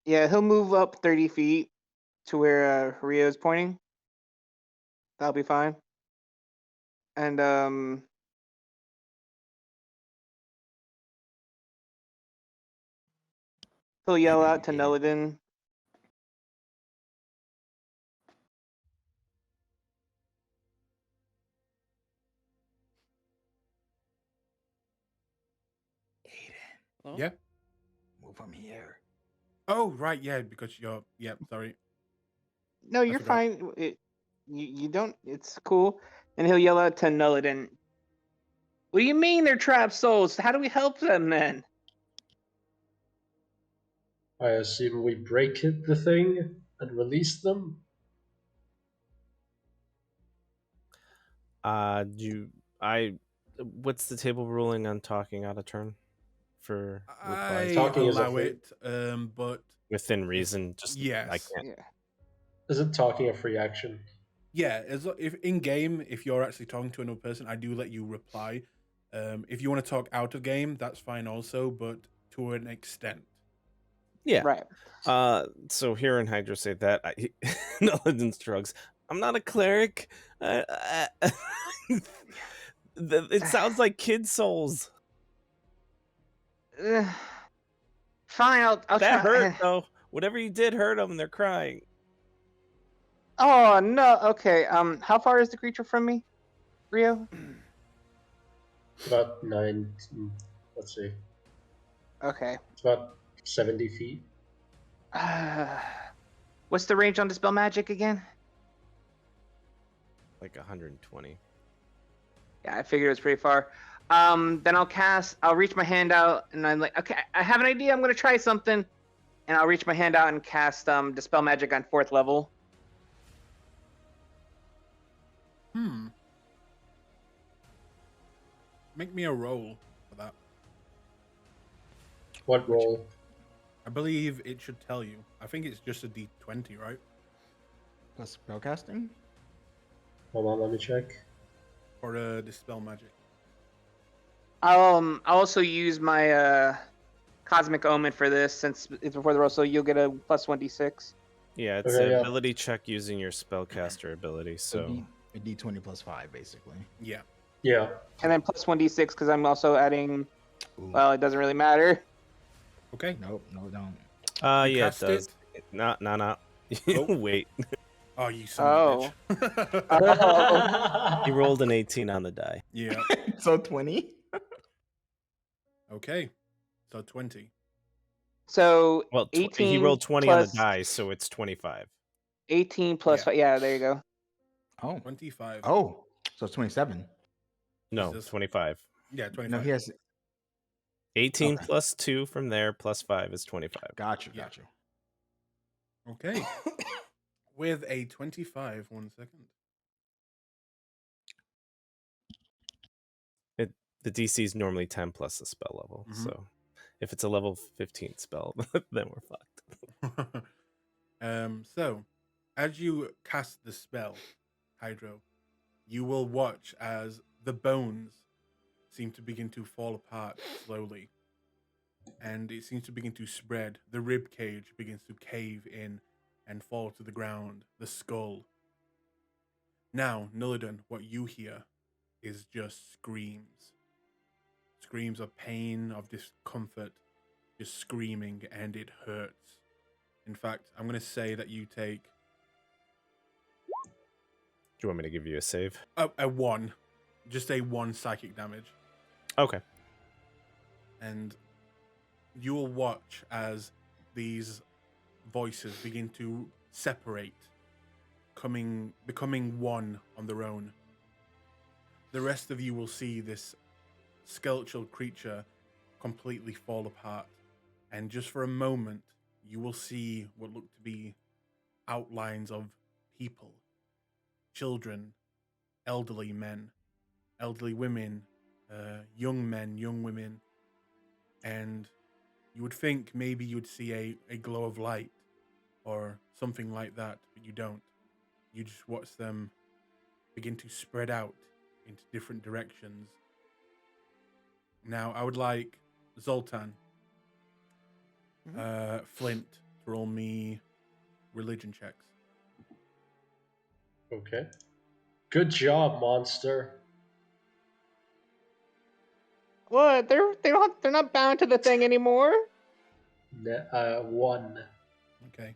Yeah, he'll move up 30 feet to where Rio's pointing. That'll be fine. And he'll yell out to Noladin. Hello? Yeah. Move from here. Oh, right. Yeah, because you're. Yeah, sorry. No, you're forgot. fine. You don't. It's cool. And he'll yell out to Noladin. What do you mean they're trapped souls? How do we help them then? I assume we break the thing and release them? What's the table ruling on talking out of turn for replies? I Talking is a allow free- it, but Within reason, just I yes. can't. Yeah. Isn't talking a free action? Yeah, if in game, if you're actually talking to another person, I do let you reply. If you want to talk out of game, that's fine also, but to an extent. Yeah. Right. So hearing Hydra say that, Noladin shrugs. I'm not a cleric. It sounds like kid souls. Fine, I'll That try. hurt though. Whatever you did hurt them. They're crying. Oh no. Okay. How far is the creature from me, Rio? About 9. Let's see. Okay. It's about 70 feet. What's the range on Dispel Magic again? Like 120. Yeah, I figured it was pretty far. Then I'll reach my hand out, and I'm like, okay, I have an idea. I'm gonna try something, and I'll reach my hand out and cast Dispel Magic on 4th level. Make me a roll for that. What roll? I believe it should tell you. I think it's just a D20, right? Plus spellcasting? Hold on, let me check. Or Dispel Magic. I'll also use my Cosmic Omen for this, since it's before the roll, so you'll get a plus 1d6. Yeah, it's Okay, an yeah. ability check using your spellcaster ability. So A D20 plus 5, basically. Yeah. Yeah. And then plus 1d6, because I'm also adding, Ooh. well, it doesn't really matter. Okay. Nope, no, don't. You yeah, it cast does. it? No. Oh. Wait. Oh, you son of a bitch. Oh. He rolled an 18 on the die. Yeah. So 20? Okay. So 20. So Well, 18 he rolled 20 on the plus die, so it's 25. 18 plus Yeah. 5. Yeah, there you go. Oh. 25. Oh, so it's 27. No, Jesus. 25. Yeah, 25. No, he has. 18 Okay. plus 2 from there plus 5 is 25. Got you, Yeah. got you. Okay. With a 25, 1 second. The DC is normally 10 plus the spell level. Mhm. So if it's a level 15 spell, then we're fucked. So, as you cast the spell, Hydro, you will watch as the bones seem to begin to fall apart slowly. And it seems to begin to spread. The rib cage begins to cave in and fall to the ground. The skull. Now, Nillidan, what you hear is just screams. Screams of pain, of discomfort, just screaming, and it hurts. In fact, I'm going to say that you take Do you want me to give you a save? a 1. Just a 1 psychic damage. Okay. And you will watch as these voices begin to separate, becoming one on their own. The rest of you will see this skeletal creature completely fall apart, and just for a moment, you will see what look to be outlines of people, children, elderly men, elderly women, young men, young women, and you would think maybe you'd see a glow of light or something like that, but you don't. You just watch them begin to spread out into different directions. Now, I would like Zoltan, Flint to roll me religion checks. Okay. Good job, monster. What? They're not bound to the thing anymore. 1. Okay.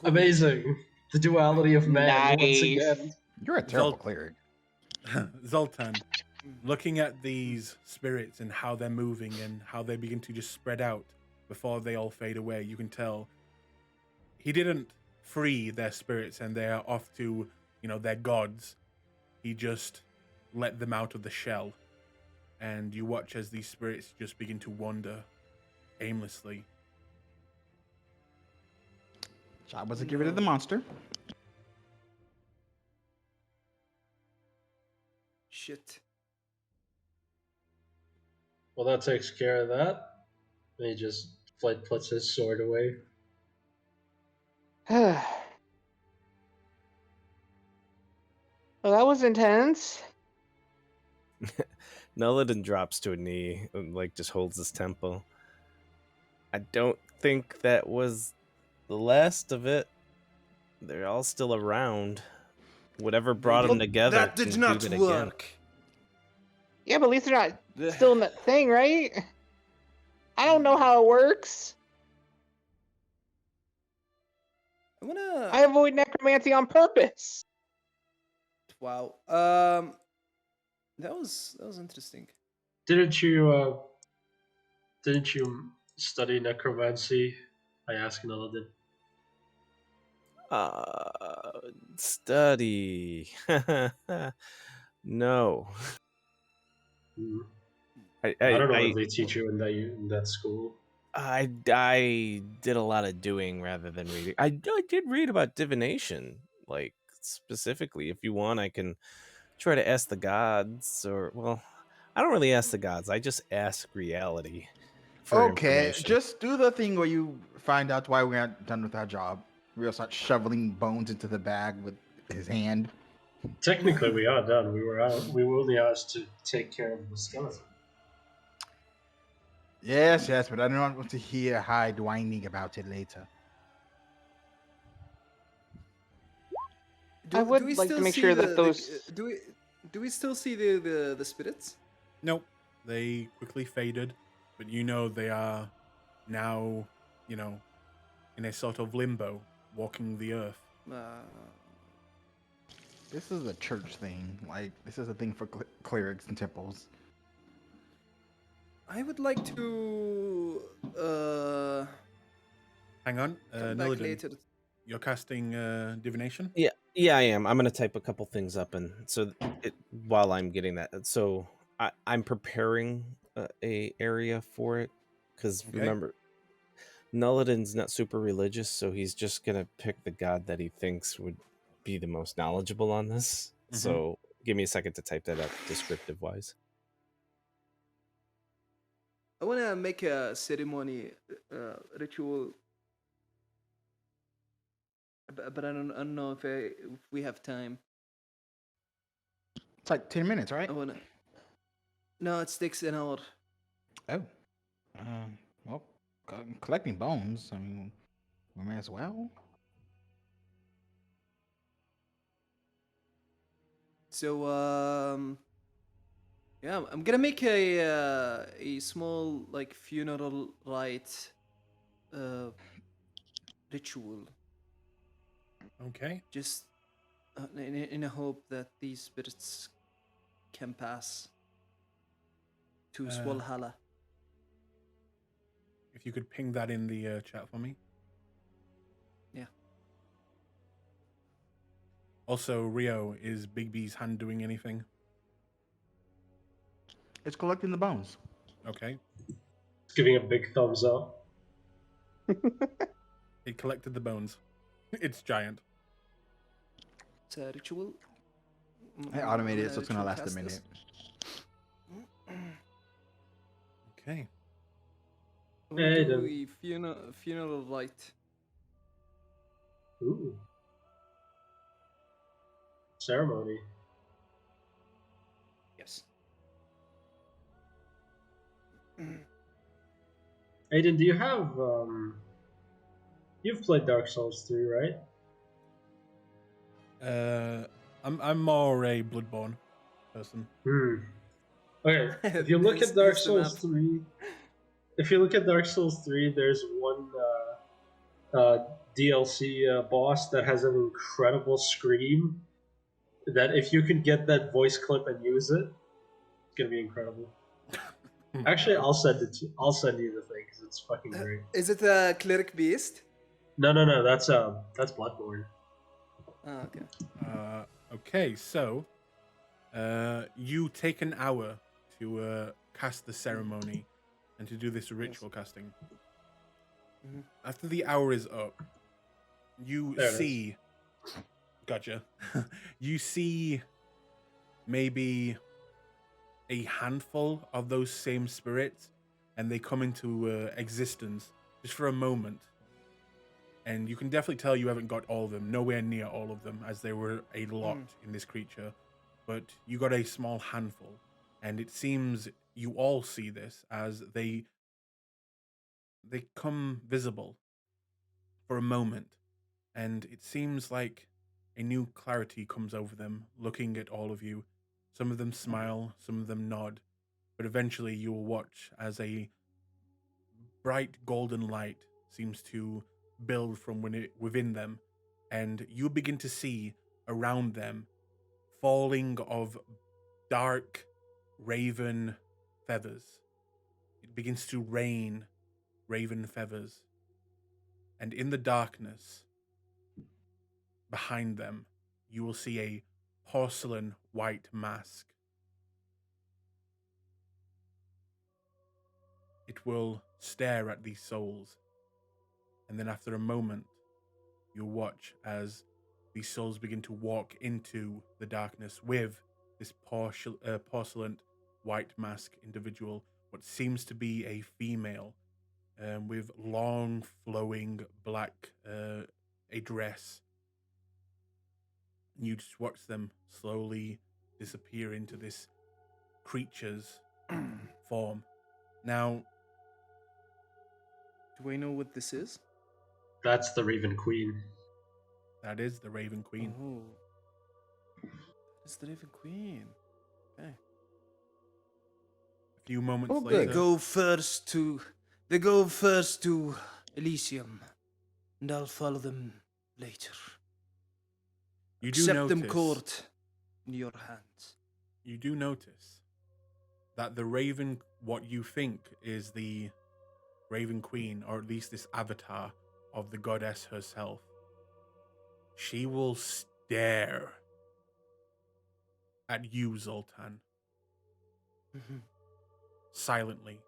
Amazing. The duality of man once Nice. again. You're a terrible cleric. Zoltan, looking at these spirits and how they're moving and how they begin to just spread out before they all fade away, you can tell he didn't free their spirits and they are off to, their gods. He just let them out of the shell. And you watch as these spirits just begin to wander aimlessly. Job was to get rid of the monster. Shit. Well, that takes care of that. And he just puts his sword away. Well, that was intense. Nulliden drops to a knee and just holds his temple. I don't think that was the last of it. They're all still around. Whatever brought them together. That did can not do that work. Yeah, but at least they're not still in that thing, right? I don't know how it works. I avoid necromancy on purpose. Wow. That was interesting. Didn't you study necromancy? I asked Nulliden. Study. No. I don't know what they teach you in that school. I did a lot of doing rather than reading. I did read about divination, specifically. If you want, I can try to ask the gods, I don't really ask the gods. I just ask reality for Okay, information. just do the thing where you find out why we're not done with our job. We'll start shoveling bones into the bag with his hand. Technically, we are done. We were only asked to take care of the skeleton. Yes, but I don't want to hear Hyde whining about it later. I would like to make sure that those. Do we still see the spirits? Nope. They quickly faded, but they are now, in a sort of limbo, walking the earth. This is a church thing. This is a thing for clerics and temples. I would like to Hang on, come back Nulliden, later. you're casting divination? Yeah, I am. I'm gonna type a couple things up, and while I'm getting that, so I'm preparing a area for it because remember, Nulliden's not super religious, so he's just gonna pick the god that he thinks would be the most knowledgeable on this. Mhm. So give me a second to type that up, descriptive wise. I want to make a ceremony ritual, but I don't know if we have time. It's 10 minutes, right? No, it takes an hour. Oh. Well, collecting bones, I mean, we may as well. So, yeah, I'm gonna make a small funeral rite ritual. Okay. Just in a hope that these spirits can pass to Uh, Swalhalla. If you could ping that in the chat for me. Yeah. Also, Rio, is Big B's hand doing anything? It's collecting the bones. Okay. It's giving a big thumbs up. It collected the bones. It's giant. It's a ritual. I automated it, I'm so it's gonna ritual last a cast minute. this. Okay. We Hey, do then. a funeral rite. Ooh. Ceremony. Yes. Aiden, do you have you've played Dark Souls 3, right? I'm more a Bloodborne person. Okay, if you look at Dark Souls 3, there's one DLC boss that has an incredible scream. That if you can get that voice clip and use it, it's gonna be incredible. Actually, I'll send you the thing because it's fucking great. Is it a cleric beast? No, that's Bloodborne. Oh, okay. Okay, so you take an hour to cast the ceremony and to do this ritual casting. Mhm. After the hour is up, you There it see. Gotcha. You see maybe a handful of those same spirits, and they come into existence just for a moment. And you can definitely tell you haven't got all of them, nowhere near all of them, as there were a lot in this creature. But you got a small handful, and it seems you all see this as they come visible for a moment, and it seems like a new clarity comes over them, looking at all of you. Some of them smile, some of them nod, but eventually you will watch as a bright golden light seems to build from within them, and you begin to see around them falling of dark raven feathers. It begins to rain raven feathers, and in the darkness behind them, you will see a porcelain white mask. It will stare at these souls, and then after a moment, you'll watch as these souls begin to walk into the darkness with this porcelain white mask individual, what seems to be a female, with long flowing black a dress. And you just watch them slowly disappear into this creature's form. Now, Do we know what this is? That's the Raven Queen. that is the Raven Queen. Oh. It's the Raven Queen. Okay. A few moments Oh, later, good. They go first to Elysium, and I'll follow them later. you do Accept them notice. court in your hands. You do notice that the Raven, what you think is the Raven Queen, or at least this avatar of the goddess herself, she will stare at you, Zoltan, silently.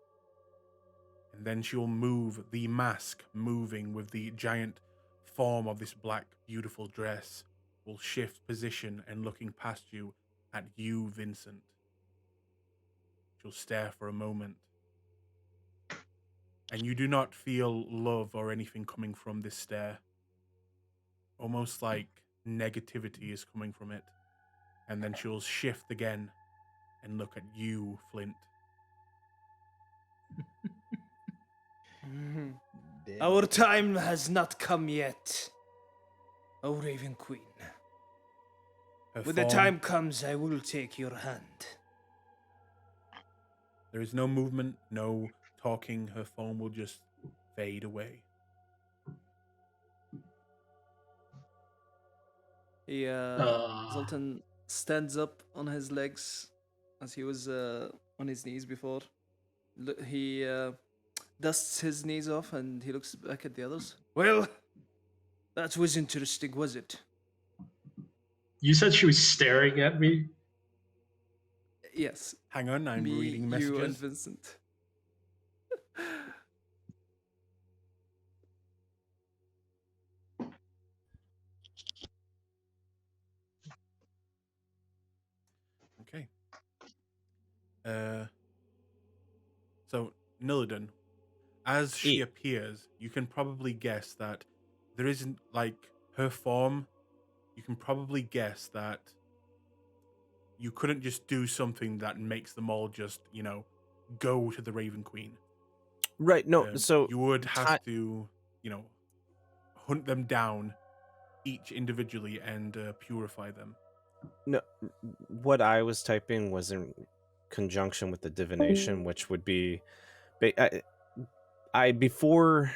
And then she will move, the mask moving with the giant form of this black, beautiful dress, will shift position and looking past you at you, Vincent. She'll stare for a moment. And you do not feel love or anything coming from this stare. Almost like negativity is coming from it. And then she'll shift again and look at you, Flint. Dead. Our time has not come yet, O Raven Queen. Her When the form- time comes, I will take your hand. There is no movement, no talking. Her form will just fade away. He, Zoltan stands up on his legs as he was on his knees before. He dusts his knees off and he looks back at the others. Well, that was interesting, was it? You said she was staring at me. Yes. Hang on, I'm Me, reading you, and messages. Vincent. Okay. So Nillidan, as she appears, you can probably guess that there isn't like her form. You can probably guess that you couldn't just do something that makes them all just, go to the Raven Queen. Right. No. So you would have to, hunt them down each individually and purify them. No, what I was typing was in conjunction with the divination, which would be, I before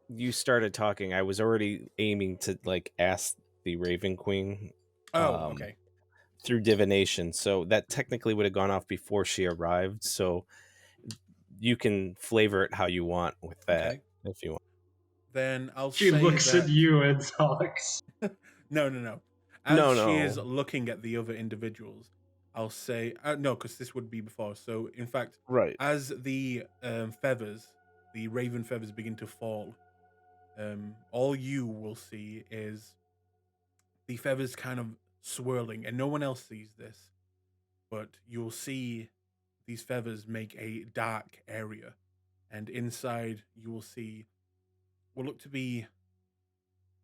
you started talking, I was already aiming to like ask the Raven Queen. Okay. Through divination, so that technically would have gone off before she arrived. So you can flavor it how you want with that, if you want. Then I'll She say looks that... at you and talks. No. As she is looking at the other individuals, I'll say no, because this would be before. So in fact, right, as the feathers, the raven feathers begin to fall, all you will see is the feathers kind of swirling, and no one else sees this, but you'll see these feathers make a dark area, and inside you will see what look to be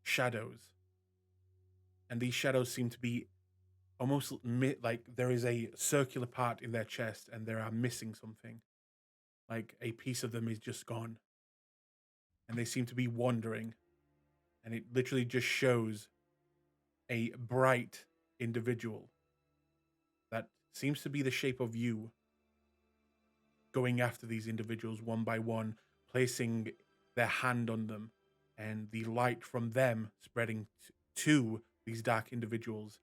shadows, and these shadows seem to be almost like there is a circular part in their chest and they are missing something, like a piece of them is just gone, and they seem to be wandering, and it literally just shows a bright individual that seems to be the shape of you going after these individuals one by one, placing their hand on them, and the light from them spreading to these dark individuals,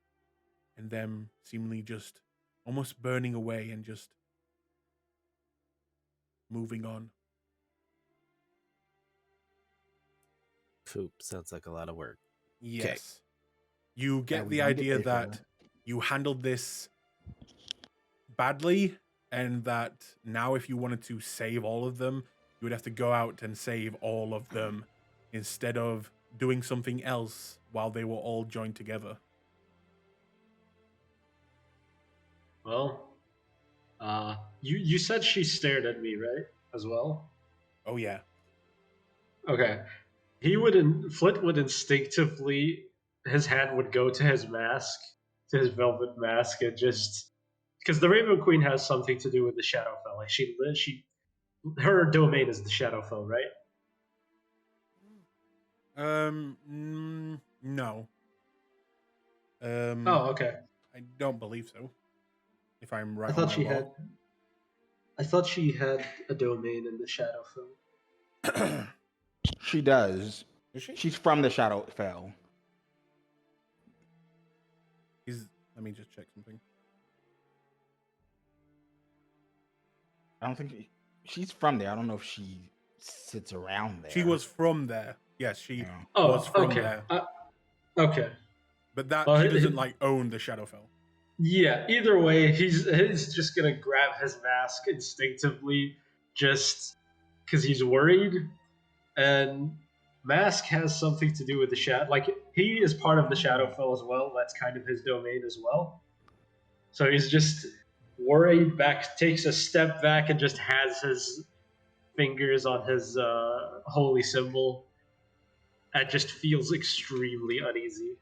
and them seemingly just almost burning away and just moving on. Poop sounds like a lot of work. Yes. 'Kay. You get the idea that you handled this badly, and that now if you wanted to save all of them, you would have to go out and save all of them instead of doing something else while they were all joined together. Well, you said she stared at me, right? As well? Oh yeah. Okay. Flit would instinctively, his hand would go to his mask, to his velvet mask, and just because the Raven Queen has something to do with the Shadowfell. Like her domain is the Shadowfell, right? No. Oh, okay. I don't believe so. If I'm right, I thought she had a domain in the Shadowfell. She does. Is she? She's from the Shadowfell. Let me just check something. I don't think she's from there. I don't know if she sits around there. She was from there. Yes, she Oh, was from okay. there. Okay. But that Well, she doesn't like own the Shadowfell. Yeah, either way, he's just gonna grab his mask instinctively, just because he's worried. And mask has something to do with the shadow. Like he is part of the Shadowfell as well. That's kind of his domain as well. So he's just worried. Takes a step back, and just has his fingers on his holy symbol. That just feels extremely uneasy.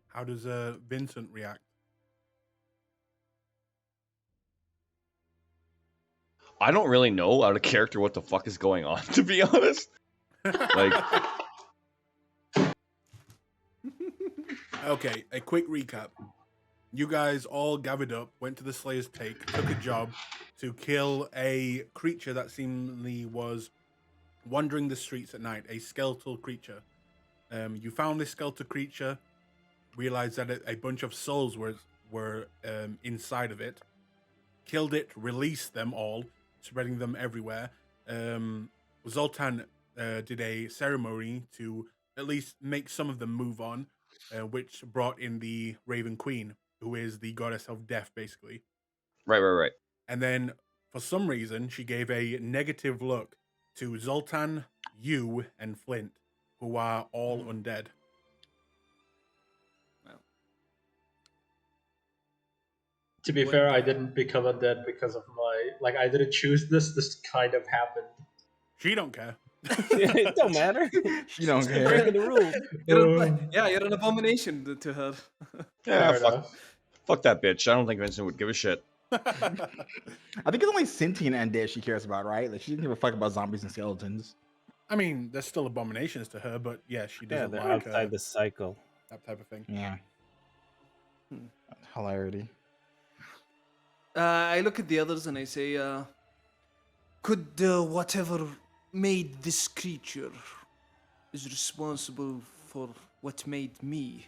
How does Vincent react? I don't really know out of character what the fuck is going on, to be honest. Like, okay, a quick recap. You guys all gathered up, went to the Slayer's Take, took a job to kill a creature that seemingly was wandering the streets at night, a skeletal creature. You found this skeletal creature. realized that a bunch of souls were inside of it, killed it, released them all, spreading them everywhere. Zoltan did a ceremony to at least make some of them move on, which brought in the Raven Queen, who is the goddess of death, basically. Right. And then, for some reason, she gave a negative look to Zoltan, you, and Flint, who are all undead. To be fair, I didn't become undead because of I didn't choose this. This kind of happened. She don't care. It don't matter. She don't She's care. breaking the rules. You're an abomination to her. Yeah, Fair enough. fuck that bitch. I don't think Vincent would give a shit. I think it's only sentient undead she cares about, right? Like she doesn't give a fuck about zombies and skeletons. I mean, there's still abominations to her, but yeah, she Yeah, doesn't they're like outside the cycle. that type of thing. Yeah. Hilarity. I look at the others and I say, Could whatever made this creature is responsible for what made me?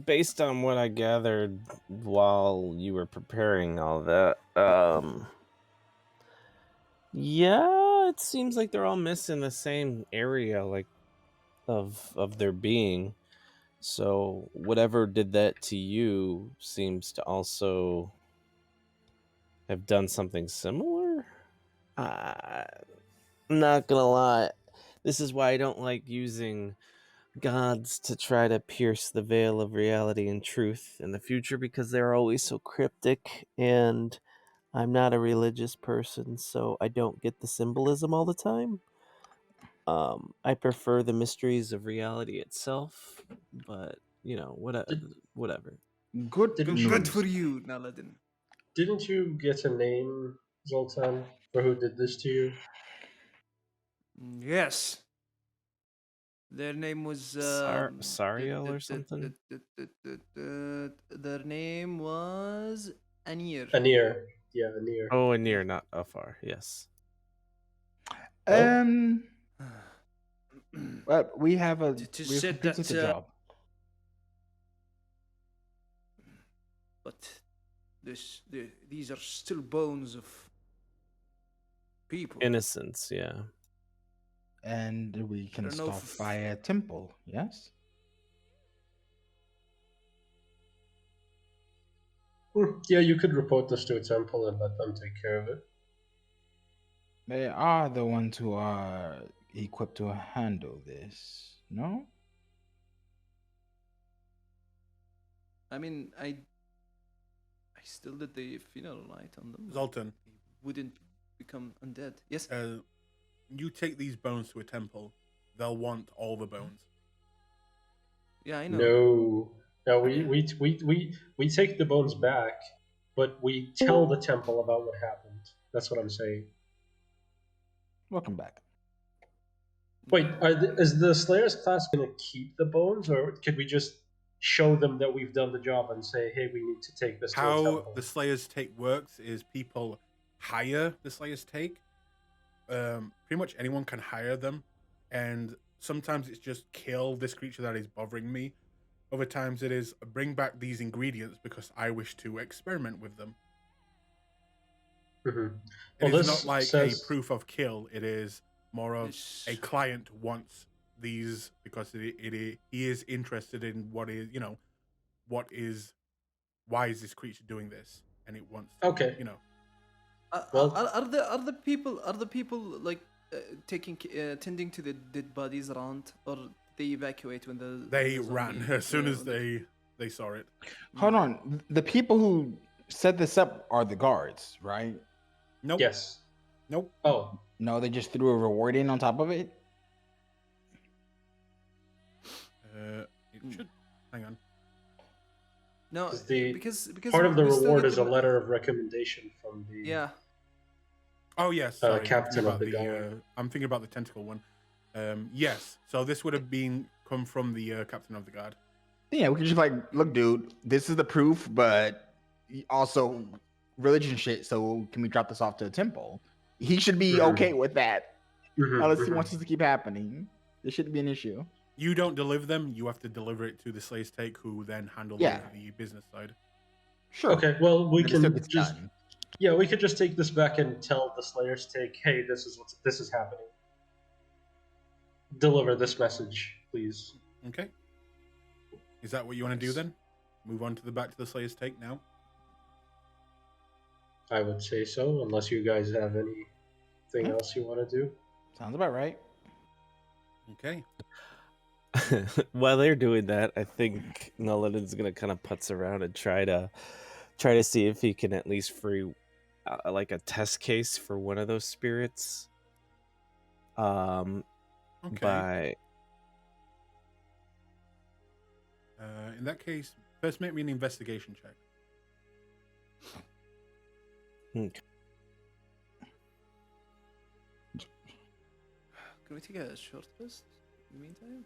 Based on what I gathered while you were preparing all that, yeah, it seems like they're all missing the same area, like of their being. So whatever did that to you seems to also have done something similar. I'm not gonna lie, this is why I don't like using gods to try to pierce the veil of reality and truth in the future, because they're always so cryptic, and I'm not a religious person, so I don't get the symbolism all the time. I prefer the mysteries of reality itself, but whatever. Good Didn't news. Good for you, Naladin. Didn't you get a name, Zoltan, for who did this to you? Yes. Their name was Sariel or something? Their name was Anir. Anir. Yeah, Anir. Oh, and near, not afar. Yes. Well, we have a It is we have said completed that, the job. But these are still bones of people. Innocence, yeah. And we can don't know stop if- by a temple, yes? Yeah, you could report this to a temple and let them take care of it. They are the ones who are equipped to handle this, no? I mean, I still did the funeral rite on them. Zoltan, Wouldn't become undead. Yes. you take these bones to a temple, they'll want all the bones. Yeah, I know. No, we take the bones back, but we tell the temple about what happened. That's what I'm saying. Welcome back. Wait, is the Slayer's class going to keep the bones, or could we just show them that we've done the job and say, hey, we need to take this to a How temple? the Slayer's Take works is people hire the Slayer's Take. Pretty much anyone can hire them, and sometimes it's just kill this creature that is bothering me. Other times it is bring back these ingredients because I wish to experiment with them. Mhm. It Well, is this not like says- a proof of kill. It is more of This- a client wants these because he is interested in what is, why is this creature doing this, and it wants to, Okay. Well- Are the people like tending to the dead bodies around, or they evacuate when they when the ran zombie- as soon yeah, as they saw it. Hold on. The people who set this up are the guards, right? Nope. Yes. Nope. Oh, No, they just threw a reward in on top of it. It should. Hang on. No, 'cause because part of the we still reward get is a them- letter of recommendation from the. Yeah. Oh yes, sorry. I'm captain thinking of about the guard. I'm thinking about the tentacle one. Yes. So this would have come from the captain of the guard. Yeah, we could just like, look, dude, this is the proof, but also religion shit. So can we drop this off to a temple? He should be Mhm. okay with that, Mhm, unless he mhm. wants this to keep happening. This shouldn't be an issue. You don't deliver them. You have to deliver it to the Slayer's Take, who then handle Yeah. the business side. Sure. Okay, well we But it still can gets just done. we could just take this back and tell the Slayer's Take, hey, this is happening. Deliver this message, please. Okay. Is that what you want to do then? Move on to the back to the Slayer's Take now. I would say so, unless you guys have anything else you want to do. Sounds about right. Okay. While they're doing that, I think Nullidan's gonna kind of putz around and try to see if he can at least free like a test case for one of those spirits. Okay. By In that case, first make me an investigation check. Okay. Can we take a short rest in the meantime?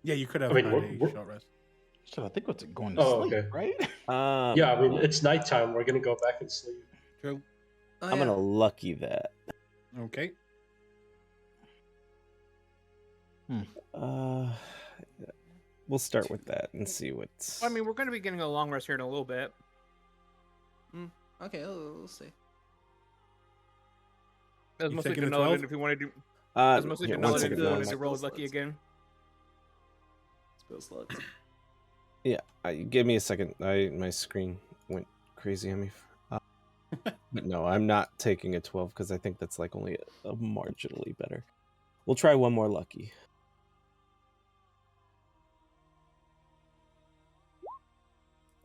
Yeah, you could have I mean, had we're- a short rest. So I think it's going to Oh, sleep, okay. right? Yeah, I mean, it's nighttime. We're gonna go back and sleep. True. Oh, I'm gonna lucky that. Okay. We'll start with that and see what's. I mean, we're going to be getting a long rest here in a little bit. Okay, we'll see. That was You mostly taking to the Nullin 12? if we wanted to. Uh, That was mostly yeah, to one Nullin second, if we one wanted to second. roll lucky again. Spell slots. Yeah, give me a second. My screen went crazy on me. But no, I'm not taking a 12 because I think that's like only a marginally better. We'll try one more lucky.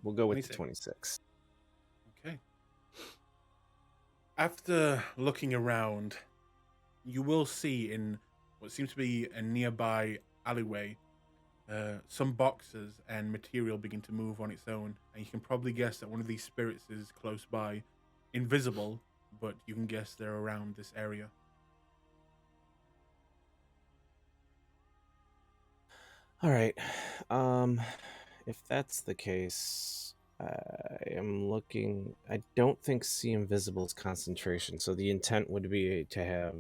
We'll go with the 26. Okay. After looking around, you will see in what seems to be a nearby alleyway some boxes and material begin to move on its own, and you can probably guess that one of these spirits is close by, invisible, but you can guess they're around this area. All right. If that's the case, I am looking. I don't think see invisible is concentration, so the intent would be to have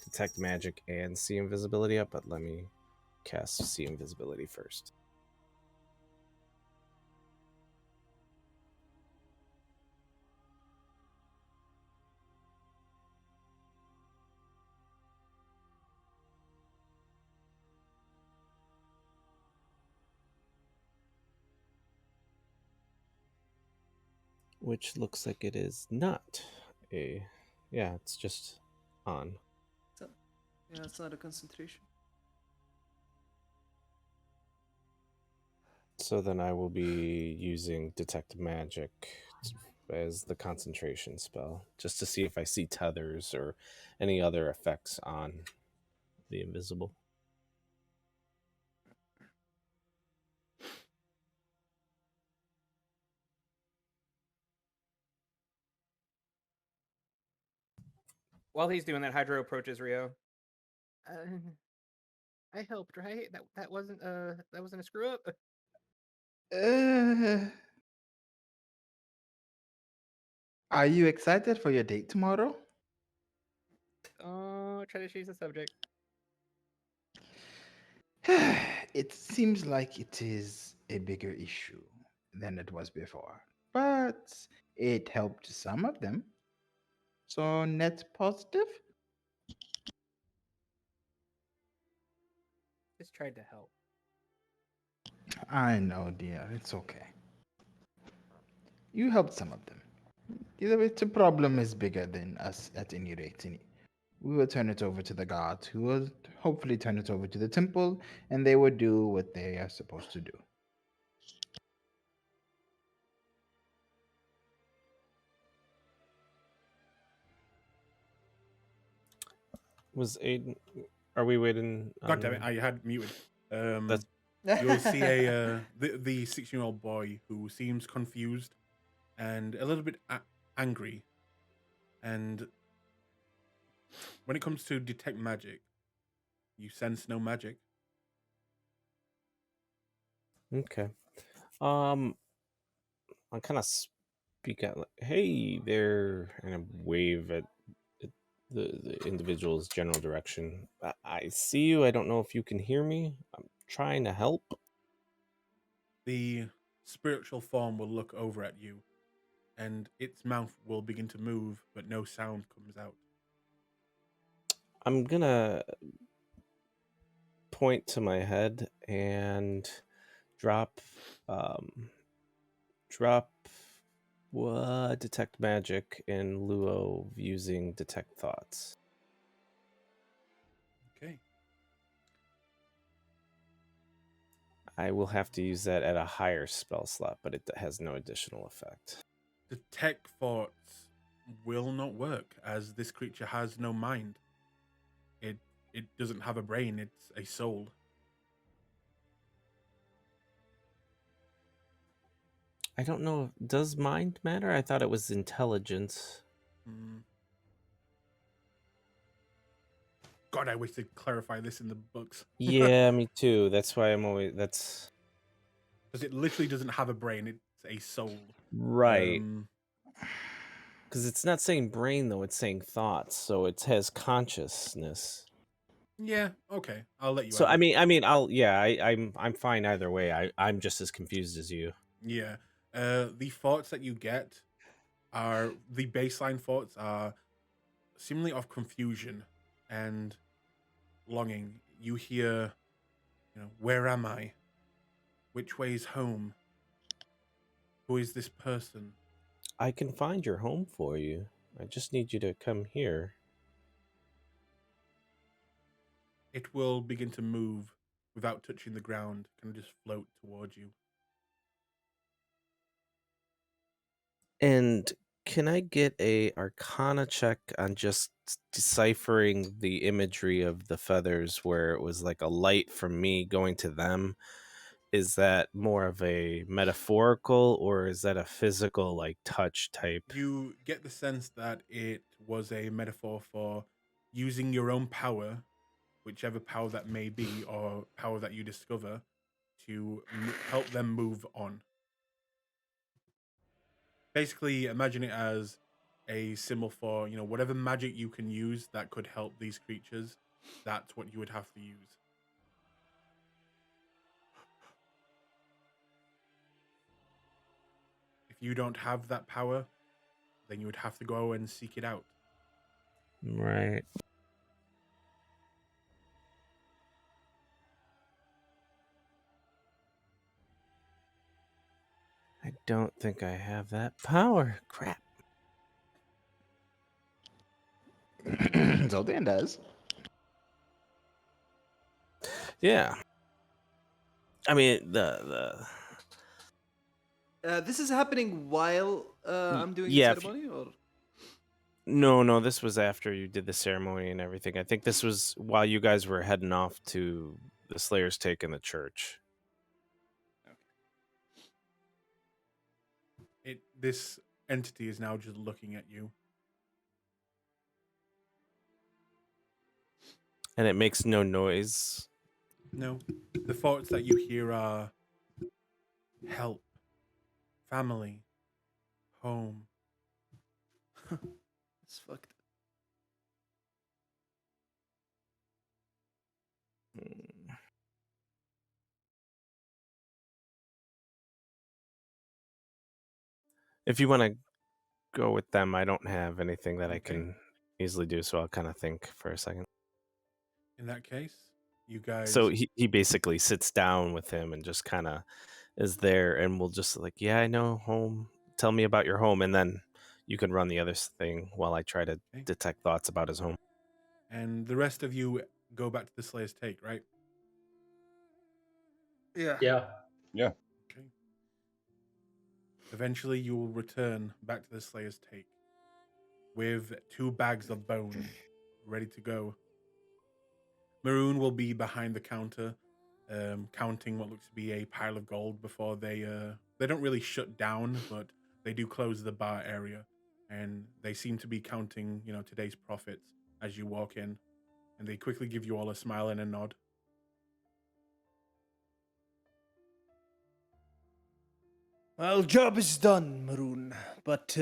detect magic and see invisibility up. But let me cast see invisibility first. Which looks like it is not a. Yeah, it's just on. So, yeah, it's not a concentration. So then I will be using detect magic as the concentration spell, just to see if I see tethers or any other effects on the invisible. While he's doing that, Hydro approaches Rio. I helped, right? That wasn't a screw up. Are you excited for your date tomorrow? Oh, try to change the subject. It seems like it is a bigger issue than it was before, but it helped some of them. So, net positive? Just tried to help. I know, dear. It's okay. You helped some of them. Either way, the problem is bigger than us at any rate. We will turn it over to the gods, who will hopefully turn it over to the temple, and they will do what they are supposed to do. Was Aiden? Are we waiting? God damn it! I had muted. That's- You'll see the 16-year-old boy who seems confused and a little bit angry. And when it comes to detect magic, you sense no magic. Okay. I kind of speak out like, "Hey there," and I wave at the individual's general direction. I see you. I don't know if you can hear me. I'm trying to help. The spiritual form will look over at you, and its mouth will begin to move, but no sound comes out. I'm gonna point to my head and drop drop detect magic in lieu of using detect thoughts. Okay. I will have to use that at a higher spell slot, but it has no additional effect. Detect thoughts will not work, as this creature has no mind. It doesn't have a brain, it's a soul. I don't know. Does mind matter? I thought it was intelligence. God, I wish they'd clarify this in the books. Yeah, me too. That's why I'm always. That's Because it literally doesn't have a brain, it's a soul. right. Because it's not saying brain though; it's saying thoughts. So it has consciousness. Yeah, okay. I'll let you So have it. I'm fine either way. I'm just as confused as you. Yeah. The thoughts that you get are the baseline thoughts are seemingly of confusion and longing. You hear, where am I? Which way is home? Who is this person? I can find your home for you. I just need you to come here. It will begin to move without touching the ground, kind of just float towards you. And can I get a Arcana check on just deciphering the imagery of the feathers where it was like a light from me going to them? Is that more of a metaphorical or is that a physical, like touch type? You get the sense that it was a metaphor for using your own power, whichever power that may be, or power that you discover, to help them move on. Basically, imagine it as a symbol for, whatever magic you can use that could help these creatures, that's what you would have to use. If you don't have that power, then you would have to go and seek it out. Right. I don't think I have that power. Crap. Zoltan does. Yeah. I mean, the This is happening while I'm doing the yeah, ceremony, or No, this was after you did the ceremony and everything. I think this was while you guys were heading off to the Slayer's Take in the church. This entity is now just looking at you. And it makes no noise. No. The thoughts that you hear are help, family, home. it's fucked. If you want to go with them, I don't have anything that I Okay. can easily do, so I'll kind of think for a second. In that case, you guys. So he basically sits down with him and just kind of is there, and we'll just like, yeah, I know home. Tell me about your home, and then you can run the other thing while I try to detect thoughts about his home. And the rest of you go back to the Slayer's Take, right? Yeah. Yeah. Okay. Eventually, you will return back to the Slayer's Take with 2 bags of bones ready to go. Maroon will be behind the counter, counting what looks to be a pile of gold before they don't really shut down, but they do close the bar area, and they seem to be counting, today's profits as you walk in, and they quickly give you all a smile and a nod. Well, job is done, Maroon. But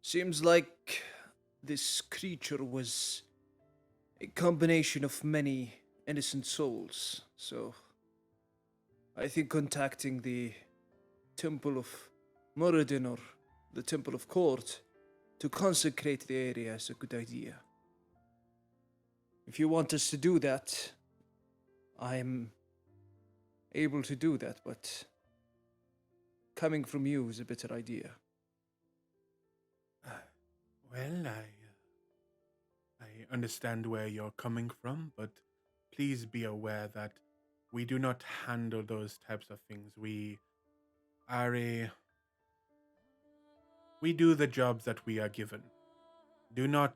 seems like this creature was a combination of many innocent souls. So I think contacting the Temple of Moradin or the Temple of Court to consecrate the area is a good idea. If you want us to do that, I'm able to do that, but coming from you is a better idea. Well, I understand where you're coming from, but please be aware that we do not handle those types of things. We do the jobs that we are given. Do not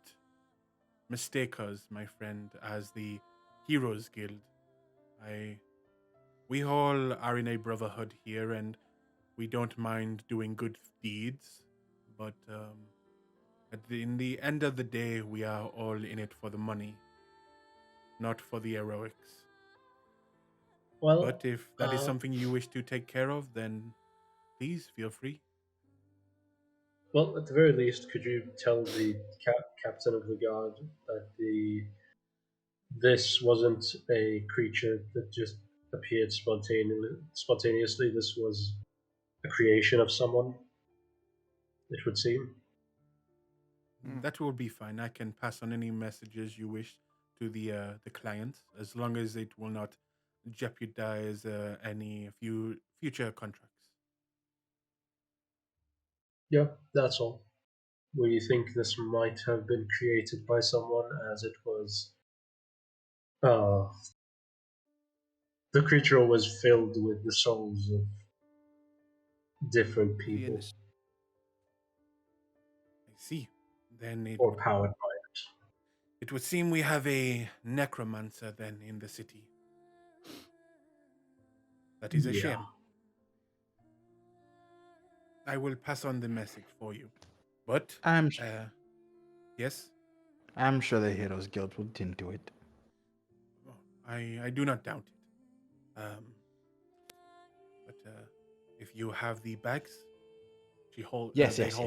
mistake us, my friend, as the Heroes Guild. We all are in a brotherhood here, and we don't mind doing good deeds, but in the end of the day, we are all in it for the money, not for the heroics. Well, But if that is something you wish to take care of, then please feel free. well, at the very least, could you tell the captain of the guard that this wasn't a creature that just appeared spontaneously. This was a creation of someone, it would seem. That will be fine. I can pass on any messages you wish to the client, as long as it will not jeopardize any future contracts. Yeah, that's all. We think this might have been created by someone, as it was. The creature was filled with the souls of different people, Yes. I see. Then or powered by it would seem we have a necromancer then in the city. That is a Yeah. shame. I will pass on the message for you. But yes, I'm sure the Heroes Guild will tend to it. I do not doubt it. But if you have the bags, they hold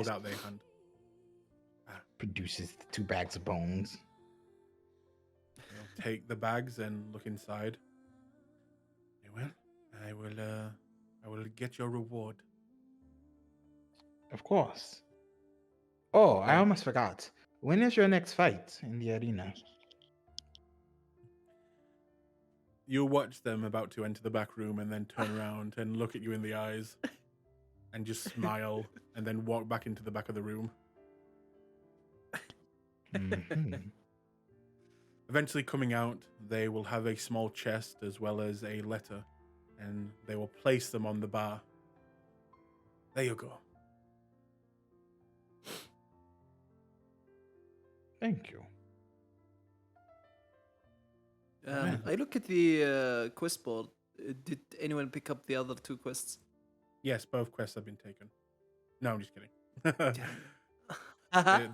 out their hand. Produces the 2 bags of bones. They'll take the bags and look inside. Well, I will get your reward. Of course. Oh, I almost forgot. When is your next fight in the arena? You watch them about to enter the back room and then turn around and look at you in the eyes and just smile and then walk back into the back of the room. Mhm. Eventually coming out, they will have a small chest as well as a letter, and they will place them on the bar. There you go. Thank you. I look at the quest board. Did anyone pick up the other 2 quests? Yes, both quests have been taken. No, I'm just kidding.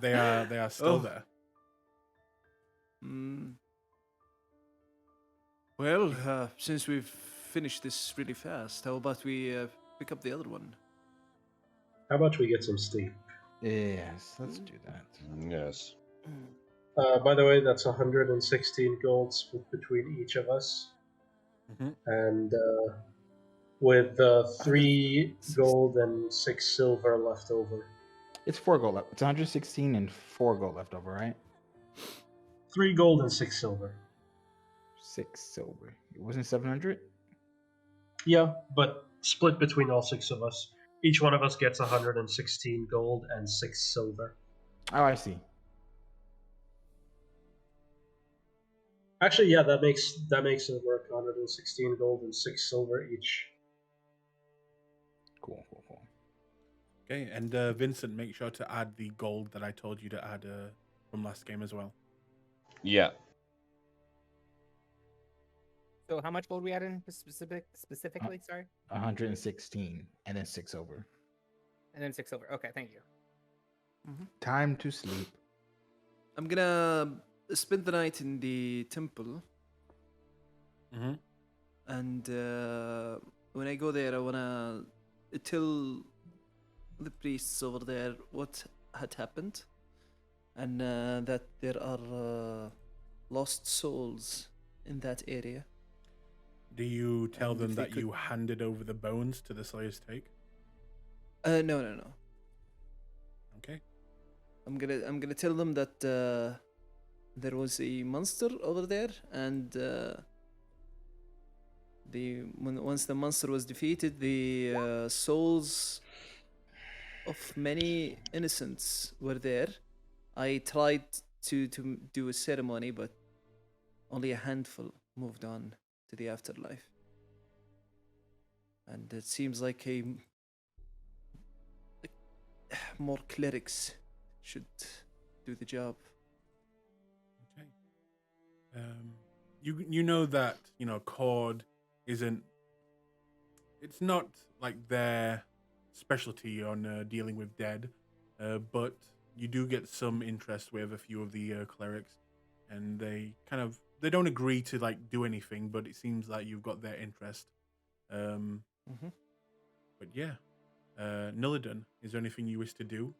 they are still there. Well, since we've finished this really fast, how about we pick up the other one? How about we get some sleep? Yes, let's do that. Yes. By the way, that's 116 gold split between each of us. Mhm. And with 3 gold and 6 silver left over. It's 4 gold left. It's 116 and 4 gold left over, right? 3 gold and 6 silver. 6 silver. It wasn't 700? Yeah, but split between all 6 of us. Each one of us gets 116 gold and 6 silver. Oh, I see. Actually, yeah, that makes it work. 116 gold and 6 silver each. Cool. Okay, and Vincent, make sure to add the gold that I told you to add from last game as well. Yeah. So how much gold we had in specifically? Sorry. 116 and then 6 over. And then 6 silver. Okay, thank you. Time to sleep. I'm gonna spend the night in the temple. Mm-hmm. And when I go there, I wanna tell the priests over there what had happened, and that there are lost souls in that area. Do you tell And them if they that you could- handed over the bones to the Slayer's Take? No. Okay. I'm gonna tell them that there was a monster over there, and once the monster was defeated, the souls of many innocents were there. I tried to do a ceremony, but only a handful moved on to the afterlife. And it seems like more clerics should do the job. Okay. You know that Cord isn't. It's not like their specialty on dealing with dead, but you do get some interest with a few of the clerics, and they don't agree to like do anything, but it seems like you've got their interest. But yeah, Nillidan, is there anything you wish to do?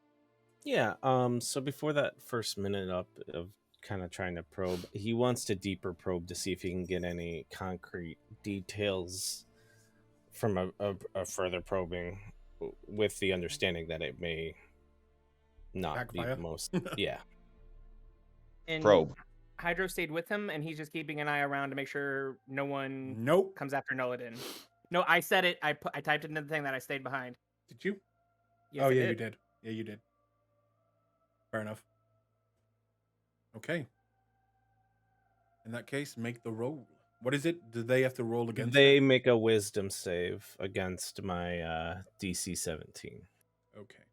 Yeah. So before that first minute up of kind of trying to probe, he wants to deeper probe to see if he can get any concrete details from a further probing, with the understanding that it may not be Backfire? the most. Yeah. And Probe. Hydro stayed with him, and he's just keeping an eye around to make sure no one Nope. comes after Nolladin. No, I said it. I typed it into the thing that I stayed behind. Did you? Yes, oh I yeah, did. you did. Yeah, you did. Fair enough. Okay. In that case, make the roll. What is it? Do they have to roll against They it? make a wisdom save against my DC 17. Okay.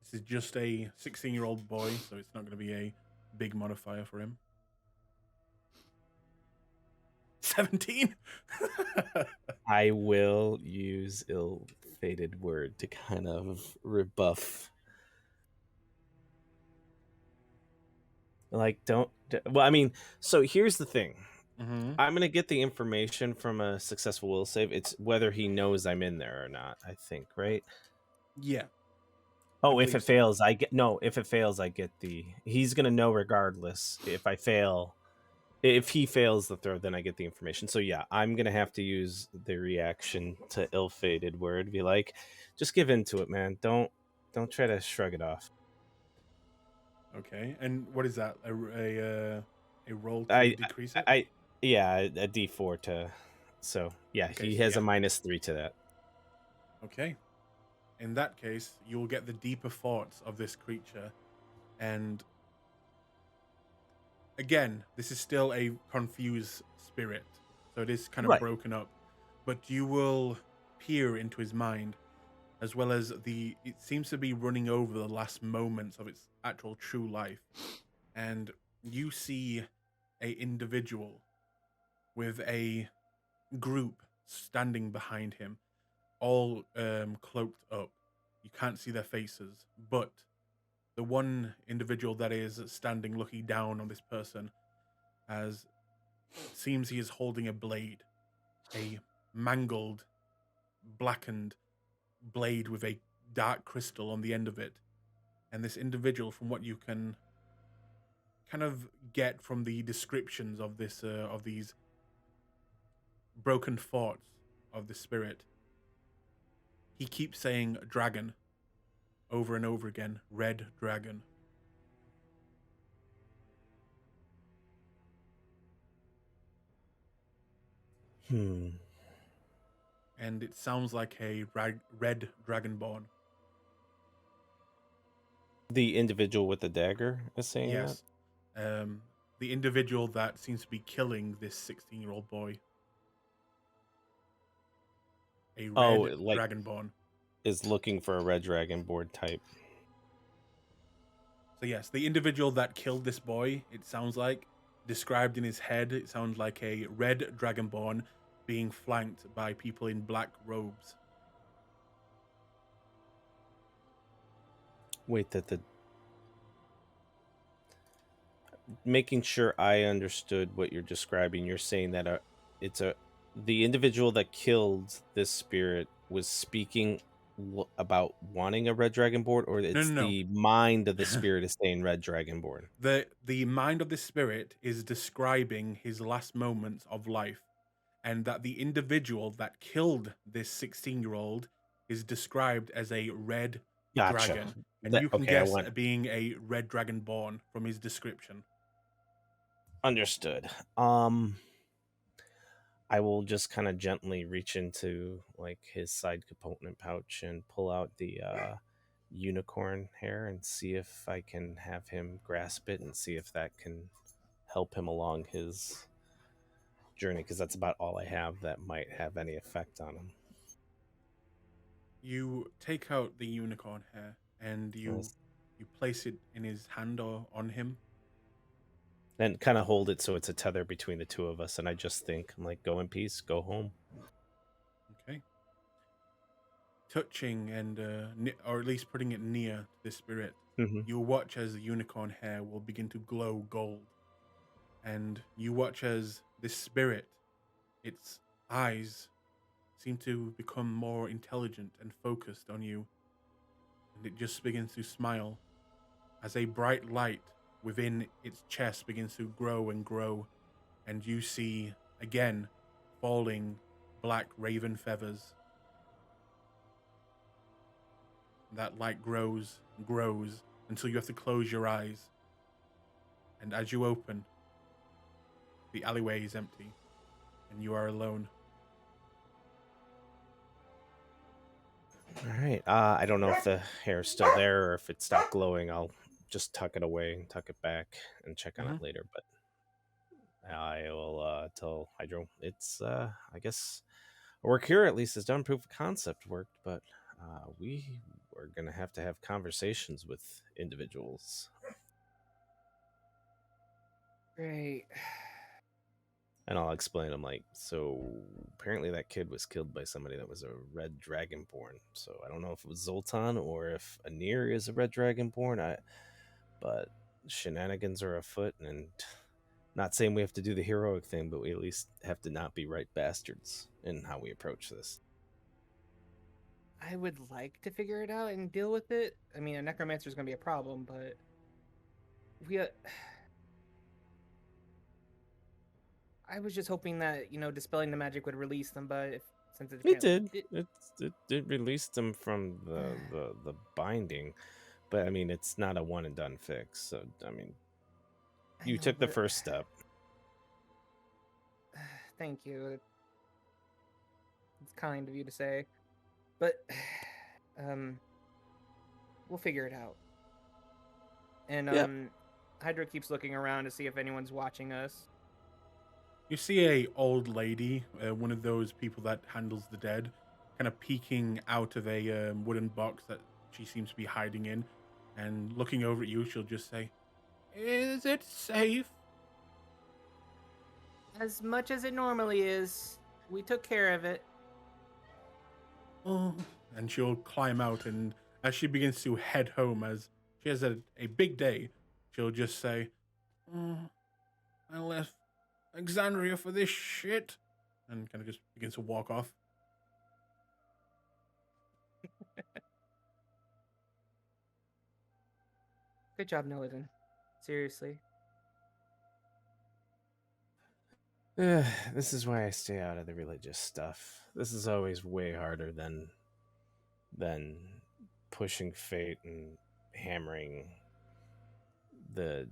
This is just a 16-year-old boy, so it's not going to be a big modifier for him. 17? I will use ill-fated word to kind of rebuff. Like, well, I mean, so here's the thing. Mm-hmm. I'm going to get the information from a successful will save. It's whether he knows I'm in there or not, I think, right? Yeah. Oh, I if it believe so. fails, if it fails, I get he's going to know regardless. If I fail, if he fails the throw, then I get the information. So yeah, I'm going to have to use the reaction to ill-fated word. Be like, just give in to it, man. Don't try to shrug it off. Okay. And what is that? A roll to decrease it? Yeah, a D4 to. So yeah, Okay, he so has yeah. a -3 to that. Okay. In that case, you will get the deeper thoughts of this creature. And again, this is still a confused spirit. So it is kind of Right. broken up. But you will peer into his mind, as well as it seems to be running over the last moments of its actual true life. And you see a individual with a group standing behind him, all cloaked up. You can't see their faces, but the one individual that is standing looking down on this person seems he is holding a blade, a mangled, blackened blade with a dark crystal on the end of it. And this individual, from what you can kind of get from the descriptions of this of these broken thoughts of the spirit, he keeps saying dragon over and over again. Red dragon. And it sounds like a red dragonborn. The individual with the dagger is saying Yes. The individual that seems to be killing this 16-year-old boy. A red dragonborn. Is looking for a red dragon board type. So yes, the individual that killed this boy, it sounds like, described in his head, it sounds like a red dragonborn being flanked by people in black robes. Wait, making sure I understood what you're describing. You're saying that the individual that killed this spirit was speaking about wanting a red dragonborn, or it's no. the mind of the spirit is saying red dragonborn? The mind of the spirit is describing his last moments of life, and that the individual that killed this 16-year-old is described as a red Gotcha. dragon, and you can Okay, I guess want being a red dragonborn from his description. understood. I will just kind of gently reach into like his side component pouch and pull out the unicorn hair and see if I can have him grasp it and see if that can help him along his journey, because that's about all I have that might have any effect on him. You take out the unicorn hair and you place it in his hand or on him. And kind of hold it so it's a tether between the two of us, and I just think, I'm like, go in peace, go home. Okay. Touching and, or at least putting it near the spirit, you watch as the unicorn hair will begin to glow gold. And you watch as this spirit, its eyes seem to become more intelligent and focused on you. And it just begins to smile as a bright light within its chest begins to grow and grow. And you see, again, falling black raven feathers. That light grows and grows until you have to close your eyes. And as you open, the alleyway is empty, and you are alone. All right. I don't know if the hair's still there or if it stopped glowing. I'll just tuck it away and tuck it back and check on it later. But I will tell Hydro it's, I guess, our work here at least is done. Proof of concept worked, but we are going to have conversations with individuals. Great. And I'll explain. I'm like, so apparently that kid was killed by somebody that was a red dragonborn. So I don't know if it was Zoltan or if Anir is a red dragonborn. But shenanigans are afoot, and not saying we have to do the heroic thing, but we at least have to not be right bastards in how we approach this. I would like to figure it out and deal with it. I mean, a necromancer is going to be a problem, but I was just hoping that, dispelling the magic would release them, but since It did. It released them from the binding, but I mean, it's not a one and done fix. So I mean, you took the first step. Thank you. It's kind of you to say, but we'll figure it out. And Hydra keeps looking around to see if anyone's watching us. You see a old lady, one of those people that handles the dead, kind of peeking out of a wooden box that she seems to be hiding in, and looking over at you, she'll just say, "Is it safe?" As much as it normally is. We took care of it. Oh. And she'll climb out, and as she begins to head home, as she has a big day, she'll just say, I left Alexandria for this shit, and kind of just begins to walk off. Good job, Noladin. Seriously. This is why I stay out of the religious stuff. This is always way harder than pushing fate and hammering the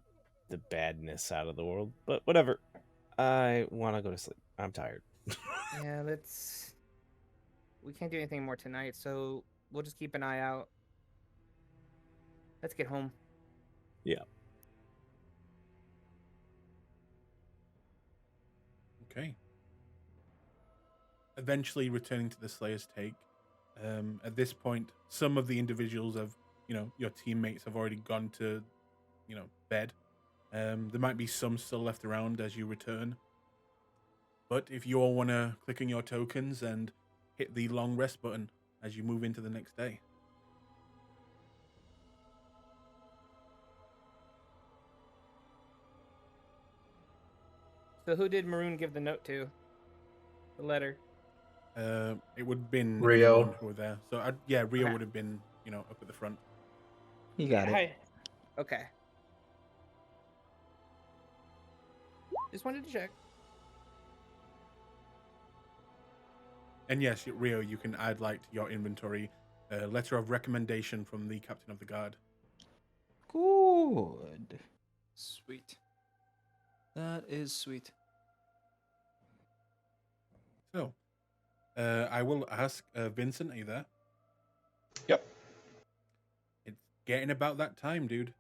badness out of the world. But whatever. I want to go to sleep. I'm tired. Yeah, we can't do anything more tonight, so we'll just keep an eye out. Let's get home. Yeah. Okay. Eventually returning to the Slayer's Take. At this point, some of the individuals of, your teammates have already gone to, bed. There might be some still left around as you return. But if you all want to click on your tokens and hit the long rest button as you move into the next day. So who did Maroon give the note to? The letter? It would have been Rio. everyone who were there. So yeah, Rio Okay. would have been, up at the front. You got it. Hi. Okay. Just wanted to check. And yes, Rio, you can add to your inventory a letter of recommendation from the captain of the guard. Good. Sweet. That is sweet. So, I will ask Vincent, are you there? Yep. It's getting about that time, dude.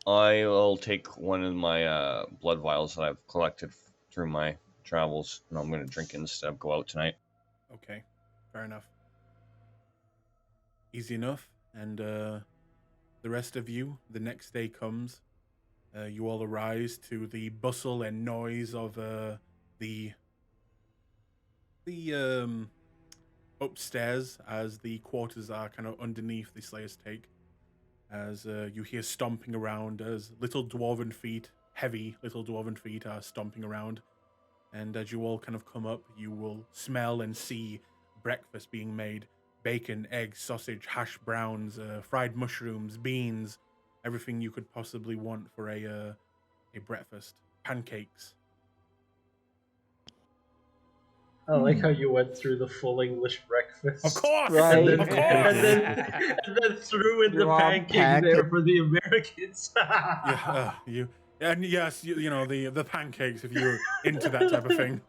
I'll take one of my blood vials that I've collected through my travels, and I'm going to drink it instead of go out tonight. Okay, fair enough. Easy enough. And the rest of you, the next day comes. You all arise to the bustle and noise of the upstairs, as the quarters are kind of underneath the Slayer's Take. As you hear stomping around, as little dwarven feet, heavy little dwarven feet, are stomping around. And as you all kind of come up, you will smell and see breakfast being made. Bacon, eggs, sausage, hash browns, fried mushrooms, beans, everything you could possibly want for a breakfast. Pancakes. I like how you went through the full English breakfast. Of course! Right. And then, Of course! and then threw in the You're all pancake packed. there for the Americans. Yeah, and yes, you know the pancakes if you're into that type of thing.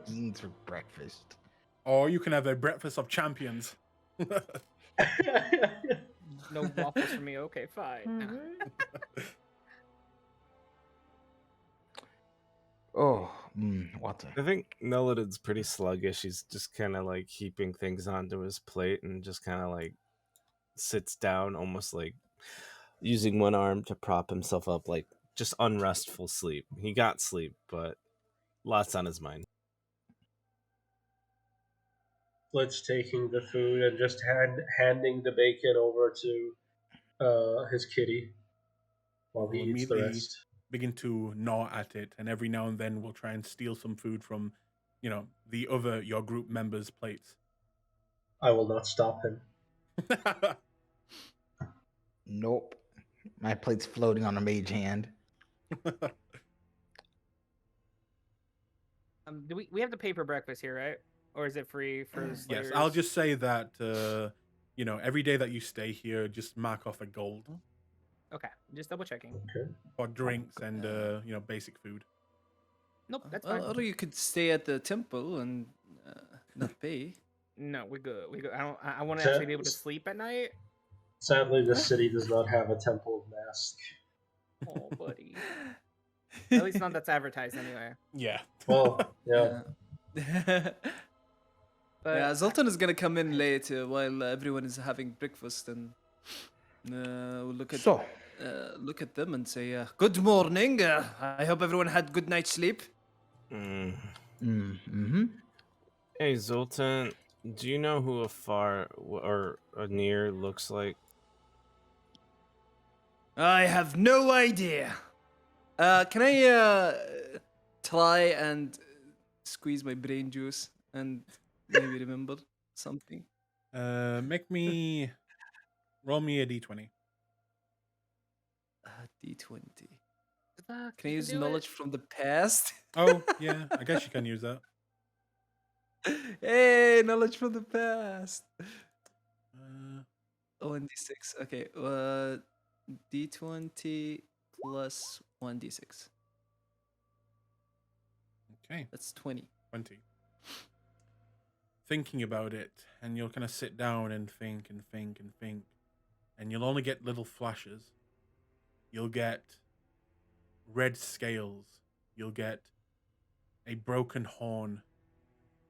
Beans for breakfast. Or you can have a breakfast of champions. No waffles for me. Okay, fine. Oh, water. I think Nelidon's pretty sluggish. He's just kind of heaping things onto his plate and just kind of sits down, almost using one arm to prop himself up, just unrestful sleep. He got sleep, but lots on his mind. Flit's taking the food and just handing the bacon over to his kitty while he We'll eats the immediately rest. begin to gnaw at it, and every now and then we'll try and steal some food from, the other your group members' plates. I will not stop him. Nope. My plate's floating on a mage hand. Do we have to pay for breakfast here, right? Or is it free for the Yes, Slayers? I'll just say that every day that you stay here, just mark off a gold Okay, just double checking. Okay. for drinks and basic food. Nope, that's fine. Or you could stay at the temple and not pay. No, we're good. We good. I want to That- actually be able to sleep at night. Sadly, this city does not have a temple of mask. Oh, buddy. At least not that's advertised anyway. Yeah. Well, yeah. But Yeah, Zoltan is gonna come in late while everyone is having breakfast, and we'll look at them and say, "Good morning. I hope everyone had good night's sleep." Mm-hmm. Hey, Zoltan, do you know who a far or a near looks like? I have no idea. Can I try and squeeze my brain juice and maybe remember something? Roll me a d20. D20. Can Can I use knowledge from the past? Oh yeah, I guess you can use that. Hey, knowledge from the past. Uh, Oh, and D6. Okay. D20 plus 1d6. okay, That's 20. 20. Thinking about it, and you'll kind of sit down and think and think and think, and you'll only get little flashes. You'll get red scales. You'll get a broken horn.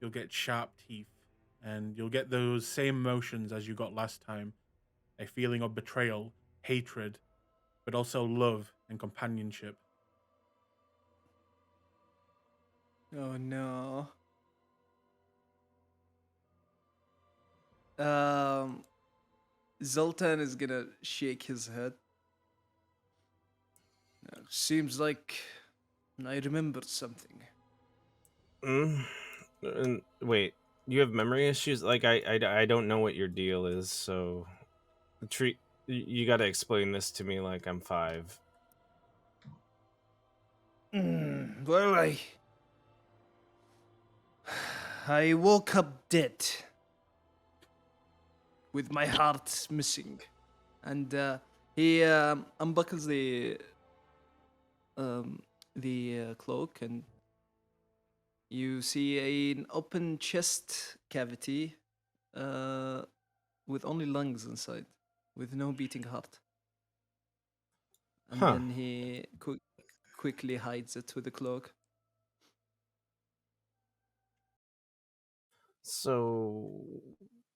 You'll get sharp teeth, and you'll get those same emotions as you got last time. A feeling of betrayal, hatred, but also love and companionship. Oh no. Zoltan is gonna shake his head. Seems like I remembered something. And wait, you have memory issues? Like I don't know what your deal is, so you got to explain this to me like I'm 5. Well, I woke up dead with my heart missing, and he unbuckles the cloak, and you see an open chest cavity with only lungs inside, with no beating heart. And Huh. then he quickly hides it with the cloak. So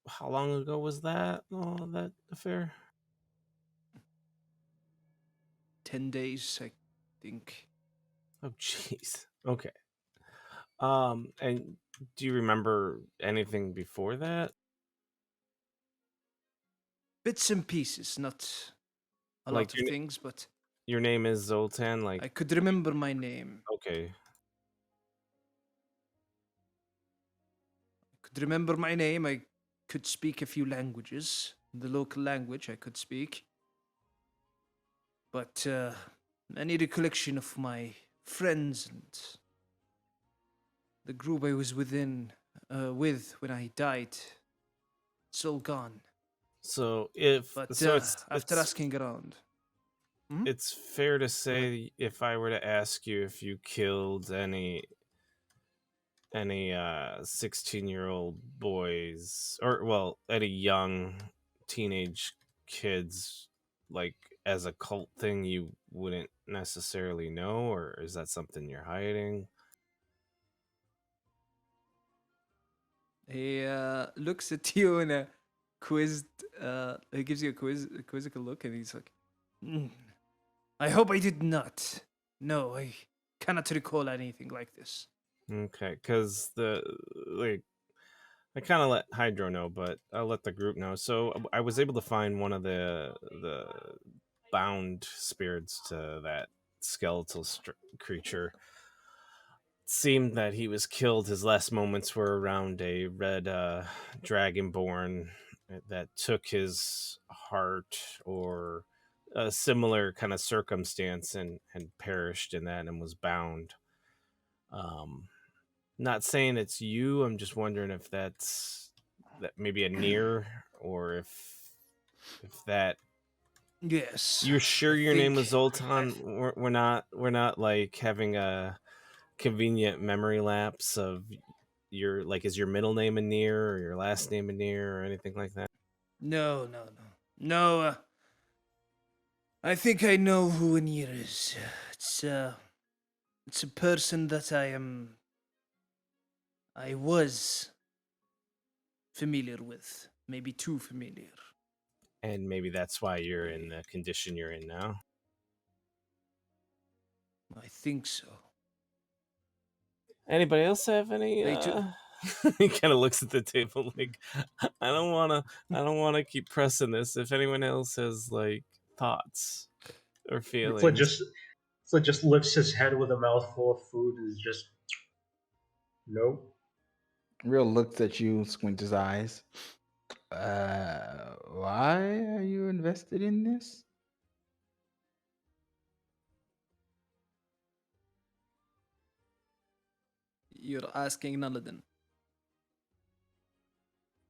how long ago was that? Oh, that affair? 10 days, I think. Oh, jeez. Okay. And do you remember anything before that? Bits and pieces, not a Like lot of things, but your name is Zoltan? Like, I could remember my name. okay. Could remember my name. I could speak a few languages. The local language I could speak. But any recollection of my friends and the group I was with when I died, it's all gone. So But it's after asking around, it's fair to say if I were to ask you if you killed any 16-year-old boys, or well, any young teenage kids, like as a cult thing, you wouldn't necessarily know, or is that something you're hiding? he looks at you in a quizzed. He gives you a quizzical look, and he's like, "I hope I did not. No, I cannot recall anything like this." Okay, because I kind of let Hydro know, but I'll let the group know. So I was able to find one of the bound spirits to that skeletal creature. It seemed that he was killed. His last moments were around a red dragonborn that took his heart, or a similar kind of circumstance, and perished in that and was bound. Not saying it's you. I'm just wondering if that's that maybe a near, or if that. Yes. You're sure I your name was think Zoltan? We're not like having a convenient memory lapse of your, like, is your middle name a near, or your last name a near, or anything like that? No. I think I know who Anir is. It's a person that I was familiar with, maybe too familiar. And maybe that's why you're in the condition you're in now. I think so. Anybody else have any? He kind of looks at the table like, I don't wanna keep pressing this. If anyone else has like thoughts or feelings. Flint just lifts his head with a mouthful of food and is just, nope. Real looks at you, squints his eyes. Why are you invested in this? You're asking Nulliden.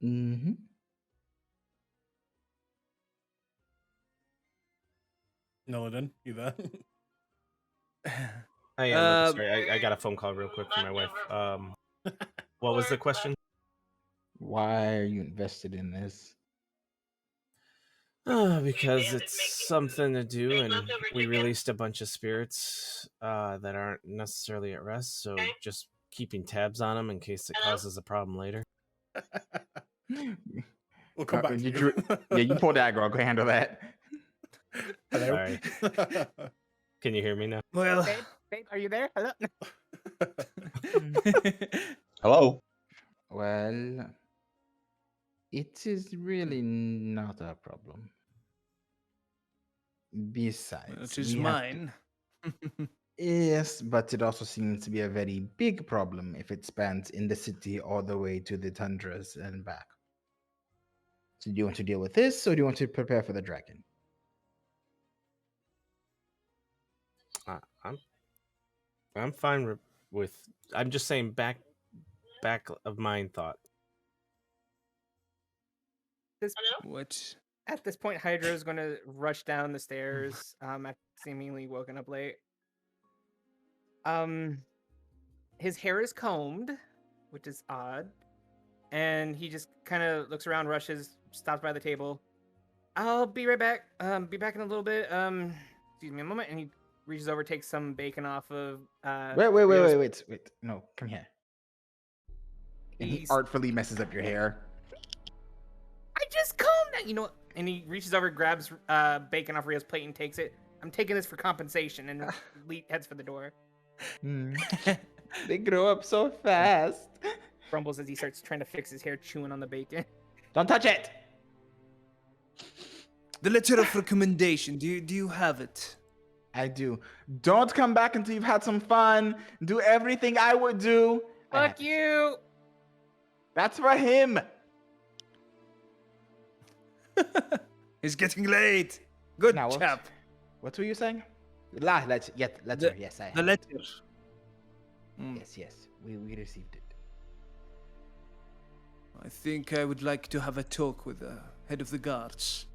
Mm-hmm. Noladin, you there? I am sorry. I got a phone call real quick from my wife. What was the question? Why are you invested in this? Because it's something to do, and we released a bunch of spirits that aren't necessarily at rest, so just keeping tabs on them in case it causes a problem later. We'll come back to you. Yeah, you pull that, girl. Go handle that. Hello. Sorry. Can you hear me now? Well, Babe, are you there? Hello. Hello. Well, it is really not a problem. Besides, which is we have to- mine. Yes, but it also seems to be a very big problem if it spans in the city all the way to the tundras and back. So do you want to deal with this, or do you want to prepare for the dragon? I'm fine with. I'm just saying back of mind thought. This, What? at this point, Hydro's going to rush down the stairs, after seemingly woken up late. His hair is combed, which is odd. And he just kind of looks around, rushes, stops by the table. I'll be right back. Be back in a little bit. Excuse me a moment. And he reaches over, takes some bacon off of. Wait. No, come here. And he He's- artfully messes up your hair. I just combed that, you know. And he reaches over, grabs bacon off Rio's plate, and takes it. I'm taking this for compensation, and heads for the door. They grow up so fast. Grumbles as he starts trying to fix his hair, chewing on the bacon. Don't touch it. The letter of recommendation. Do you have it? I do. Don't come back until you've had some fun. Do everything I would do. Fuck you! That's for him. It's getting late. Good Now, chap. What were you saying? Letter. Yes, I have. The letter. Yes. We received it. I think I would like to have a talk with the head of the guards.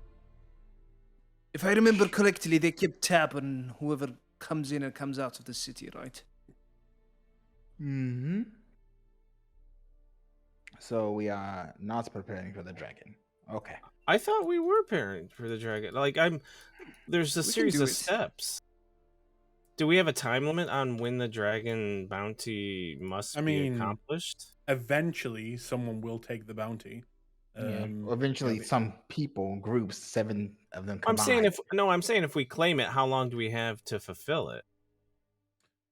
If I remember correctly, they keep tab on whoever comes in and comes out of the city, right? Mm-hmm. So we are not preparing for the dragon. Okay. I thought we were preparing for the dragon. There's a We can series do of it. steps. Do we have a time limit on when the dragon bounty must be accomplished? Eventually, someone will take the bounty. Eventually, some people, groups, 7 of them combined. I'm saying if we claim it, how long do we have to fulfill it?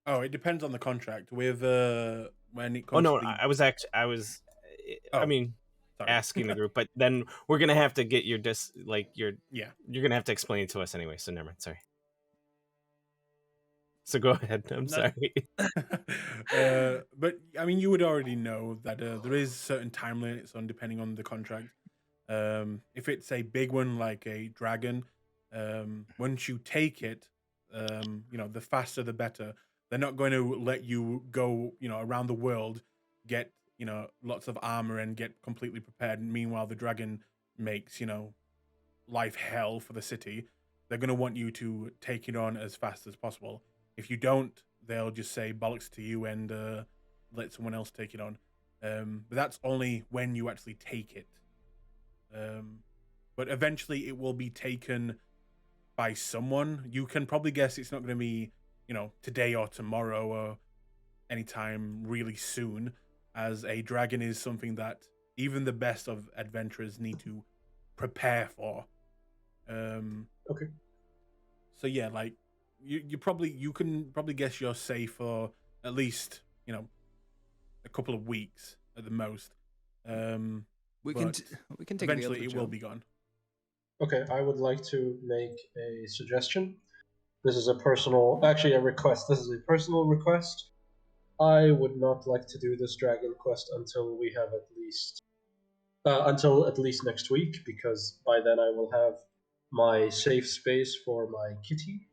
Oh, it depends on the contract. With when it comes. Oh no, to the... I was asking the group, but then we're gonna have to get your you're gonna have to explain it to us anyway. So never mind. Sorry. So go ahead. I'm sorry. But I mean, you would already know that there is certain time limits on depending on the contract. If it's a big one like a dragon, once you take it, the faster the better. They're not going to let you go, around the world, get lots of armor and get completely prepared. Meanwhile, the dragon makes life hell for the city. They're going to want you to take it on as fast as possible. If you don't, they'll just say bollocks to you and let someone else take it on. But that's only when you actually take it. But eventually it will be taken by someone. You can probably guess it's not going to be, today or tomorrow or anytime really soon, as a dragon is something that even the best of adventurers need to prepare for. Okay. So yeah, you can probably guess you're safe for at least a couple of weeks at the most. We can take eventually the it will be gone. Okay, I would like to make a suggestion. This is a request. This is a personal request. I would not like to do this dragon quest until we have until at least next week, because by then I will have my safe space for my kitty,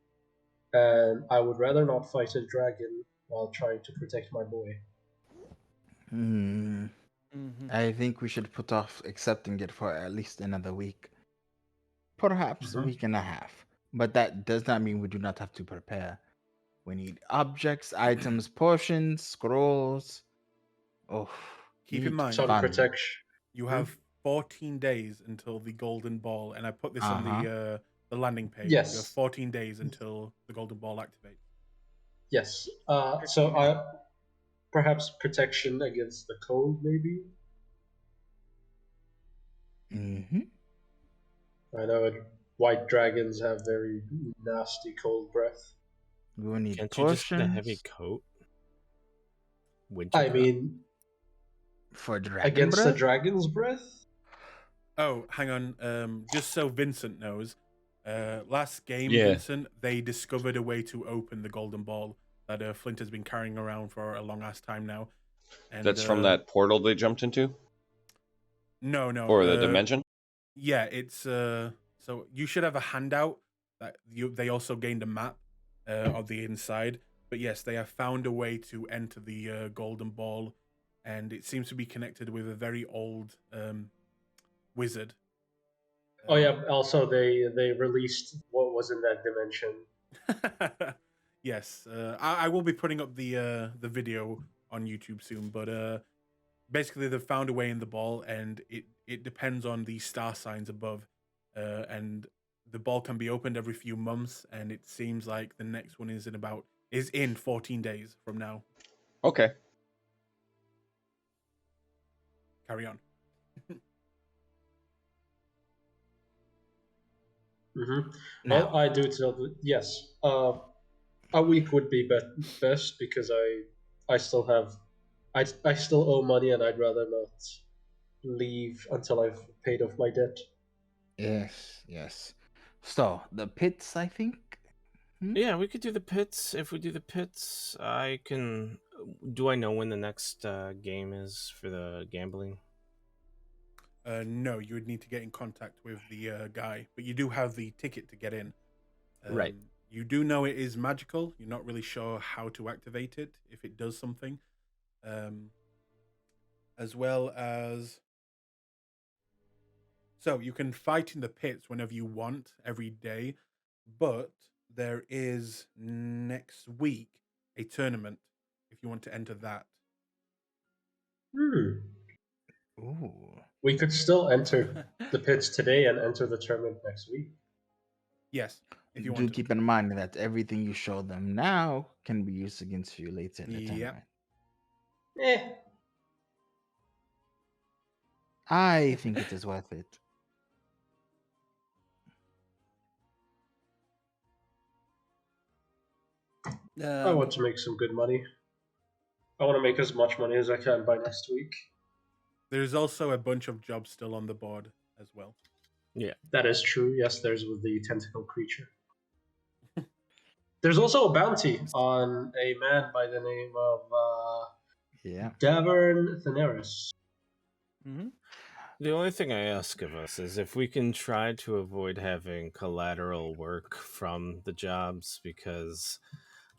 and I would rather not fight a dragon while trying to protect my boy. I think we should put off accepting it for at least another week. Perhaps a week and a half. But that does not mean we do not have to prepare. We need objects, items, potions, scrolls. Oh, Keep in mind, Sun protection. You have 14 days until the golden ball, and I put this on the landing page. Yes. You have 14 days until the golden ball activates. Yes. So perhaps protection against the cold, maybe. I know white dragons have very nasty cold breath. We will need Can't potions. you just get a heavy coat? I mean, for dragon against breath? the dragon's breath? Oh, hang on. Just so Vincent knows, Last game, Yeah. Vincent, they discovered a way to open the golden ball that Flint has been carrying around for a long ass time now. And That's from that portal they jumped into? No, no. Or the dimension? Yeah, it's so you should have a handout that they also gained a map of the inside. But yes, they have found a way to enter the golden ball, and it seems to be connected with a very old wizard. Oh yeah. Also, they released what was in that dimension. Yes, I will be putting up the video on YouTube soon. But basically, they've found a way in the ball, and it depends on the star signs above, and the ball can be opened every few months, and it seems like the next one is in 14 days from now. Okay. Carry on. Mm-hmm. Now, Well, I do tell yes. A week would be best because I still have I still owe money and I'd rather not leave until I've paid off my debt. yes. So the pits, I think. Yeah, we could do the pits. If we do the pits, I can. Do I know when the next game is for the gambling? No, you would need to get in contact with the guy, but you do have the ticket to get in. Right. You do know it is magical. You're not really sure how to activate it, if it does something. As well as... So you can fight in the pits whenever you want, every day. But there is next week a tournament, if you want to enter that. Ooh. We could still enter the pits today and enter the tournament next week. Yes, if you Do want to. keep in mind that everything you show them now can be used against you later in the Yep. tournament. Eh. I think it is worth it. I want to make some good money. I want to make as much money as I can by next week. There's also a bunch of jobs still on the board as well. Yeah. That is true. Yes, there's with the tentacle creature. There's also a bounty on a man by the name of Davern Thaneris. Mm-hmm. The only thing I ask of us is if we can try to avoid having collateral work from the jobs, because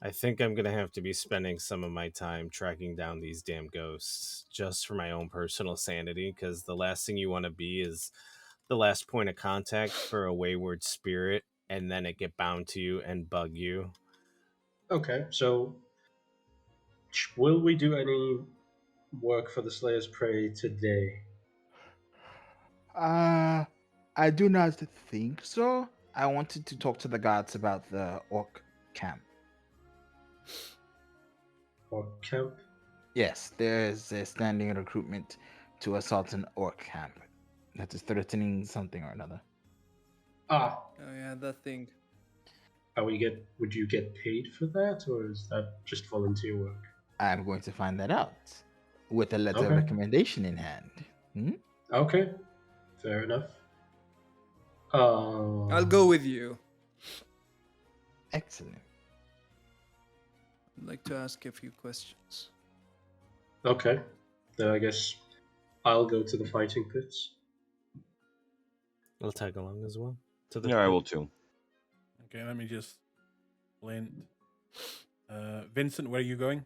I think I'm going to have to be spending some of my time tracking down these damn ghosts just for my own personal sanity, because the last thing you want to be is the last point of contact for a wayward spirit and then it get bound to you and bug you. Okay, so will we do any work for the Slayer's Prey today? I do not think so. I wanted to talk to the guards about the orc camp. Orc camp? Yes, there's a standing recruitment to assault an orc camp that is threatening something or another. Ah. Oh yeah, that thing. Would you get paid for that, or is that just volunteer work? I'm going to find that out with a letter of Okay. recommendation in hand. Okay, fair enough. I'll go with you. Excellent. I'd like to ask a few questions. Okay, then I guess I'll go to the fighting pits. I'll tag along as well. To the Yeah, I pit. will too. Okay, let me just... Flint. Vincent, where are you going?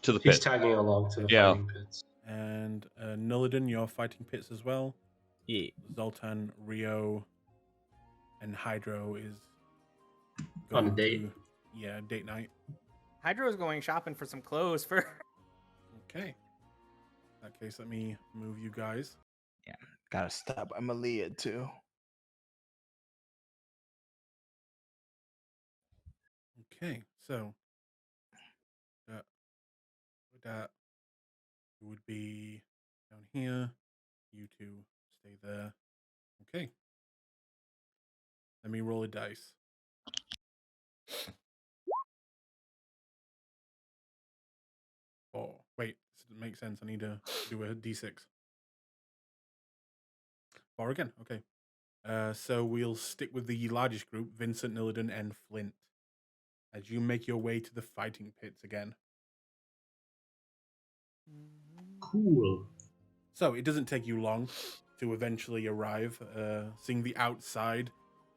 To the He's pit. tagging along to the Yeah. fighting pits. And Nillidan, you're fighting pits as well. Yeah. Zoltan, Rio, and Hydro is On a going date. to date night. Hydro's going shopping for some clothes for. Okay. In that case, let me move you guys. Gotta stop Emilia too. Okay, so that would be down here. You two stay there. Okay. Let me roll a dice. Oh, wait. This doesn't make sense. I need to do a d6. 4 again. Okay. So we'll stick with the largest group, Vincent, Nillidan, and Flint, as you make your way to the fighting pits again. Cool. So it doesn't take you long to eventually arrive, seeing the outside.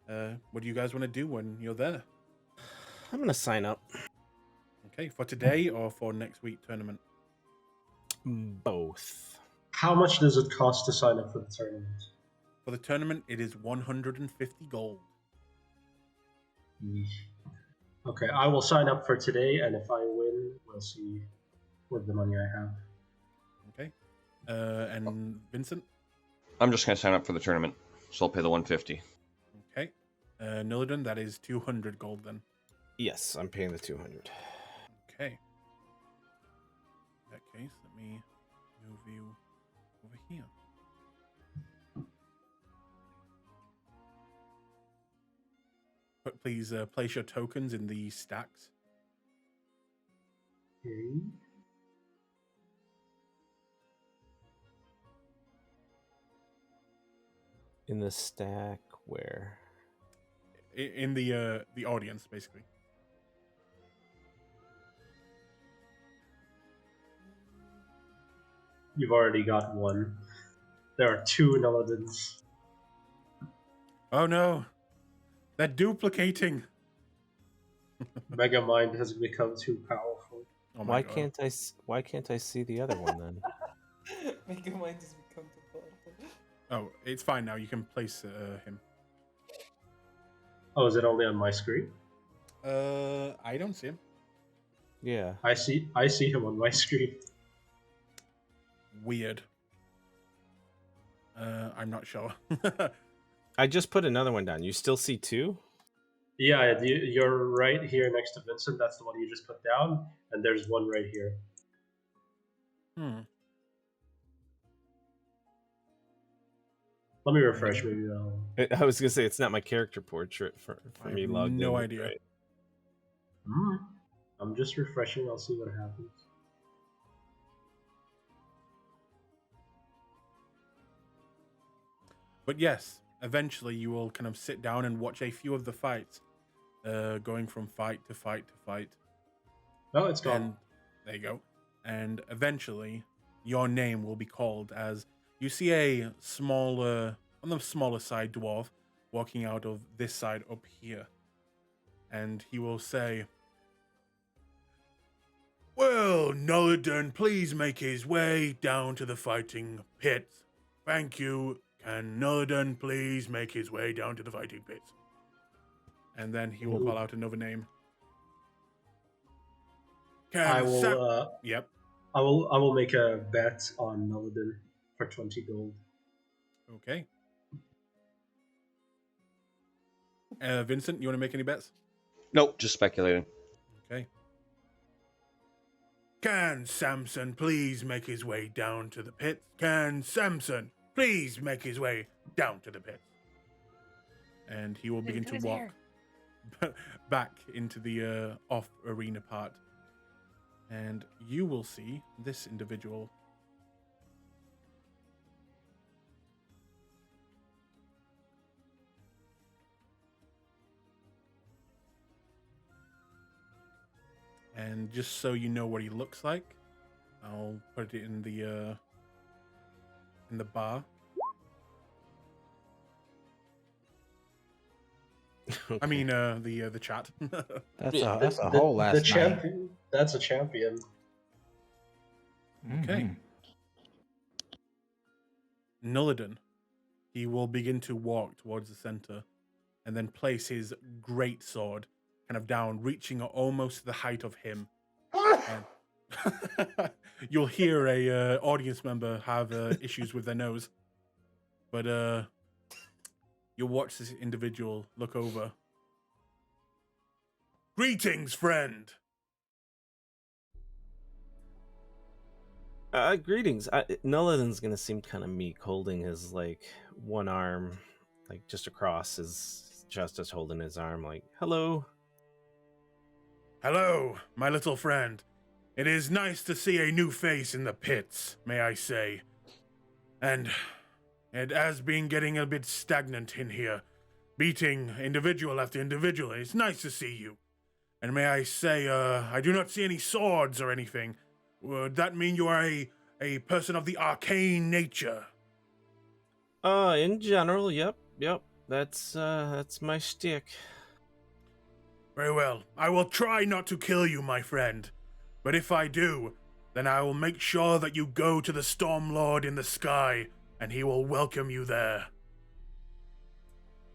What do you guys want to do when you're there? I'm gonna sign up. Okay, for today or for next week tournament? Both. How much does it cost to sign up for the tournament? For the tournament, it is 150 gold. Yeesh. Okay, I will sign up for today, and if I win, we'll see with the money I have. Okay. And Vincent? I'm just gonna sign up for the tournament, so I'll pay the 150. Okay. Nillidan, that is 200 gold then. Yes, I'm paying the 200. Okay. In that case, let me move you over here. But please place your tokens in the stacks. Okay. In the stack where? In the audience, basically. You've already got one. There are 2 Nilladins. Oh no! They're duplicating! Megamind has become too powerful. Oh my Why God. can't I see the other one then? Megamind has become too powerful. Oh, it's fine now. You can place him. Oh, is it only on my screen? I don't see him. Yeah. I see him on my screen. Weird. I'm not sure. I just put another one down. You still see 2? Yeah, you're right here next to Vincent. That's the one you just put down, and there's one right here. Let me refresh. Maybe I was gonna say it's not my character portrait for I me have logged in. no but idea. right. I'm just refreshing. I'll see what happens. But yes, eventually you will kind of sit down and watch a few of the fights, going from fight to fight to fight. Oh, it's gone. And there you go. And eventually, your name will be called as you see a smaller, on the smaller side dwarf walking out of this side up here. And he will say, "Well, Nollidan, please make his way down to the fighting pits. Thank you. Can Nollidan please make his way down to the fighting pits?" And then he will call out another name. I will. Yep. I will make a bet on Nollidan for 20 gold. Okay. Vincent, you want to make any bets? Nope, just speculating. Okay. Can Samson please make his way down to the pits? Can Samson please make his way down to the pits? And he will begin to walk back into the off-arena part. And you will see this individual. And just so you know what he looks like, I'll put it in the bar. Okay. I mean, the chat. That's a whole last The night. champion. That's a champion. Okay. Nullidan. He will begin to walk towards the center and then place his great sword kind of down, reaching almost the height of him. And you'll hear a audience member have issues with their nose. But you'll watch this individual look over. "Greetings, friend." Greetings. Nullidan's gonna seem kind of meek, holding his like one arm, like just across his chest, just holding his arm, like hello. "Hello, my little friend. It is nice to see a new face in the pits, may I say. And It has been getting a bit stagnant in here, beating individual after individual. It's nice to see you. And may I say, I do not see any swords or anything. Would that mean you are a person of the arcane nature? In general, yep. That's my shtick. Very well. I will try not to kill you, my friend. But if I do, then I will make sure that you go to the Storm Lord in the sky, and he will welcome you there.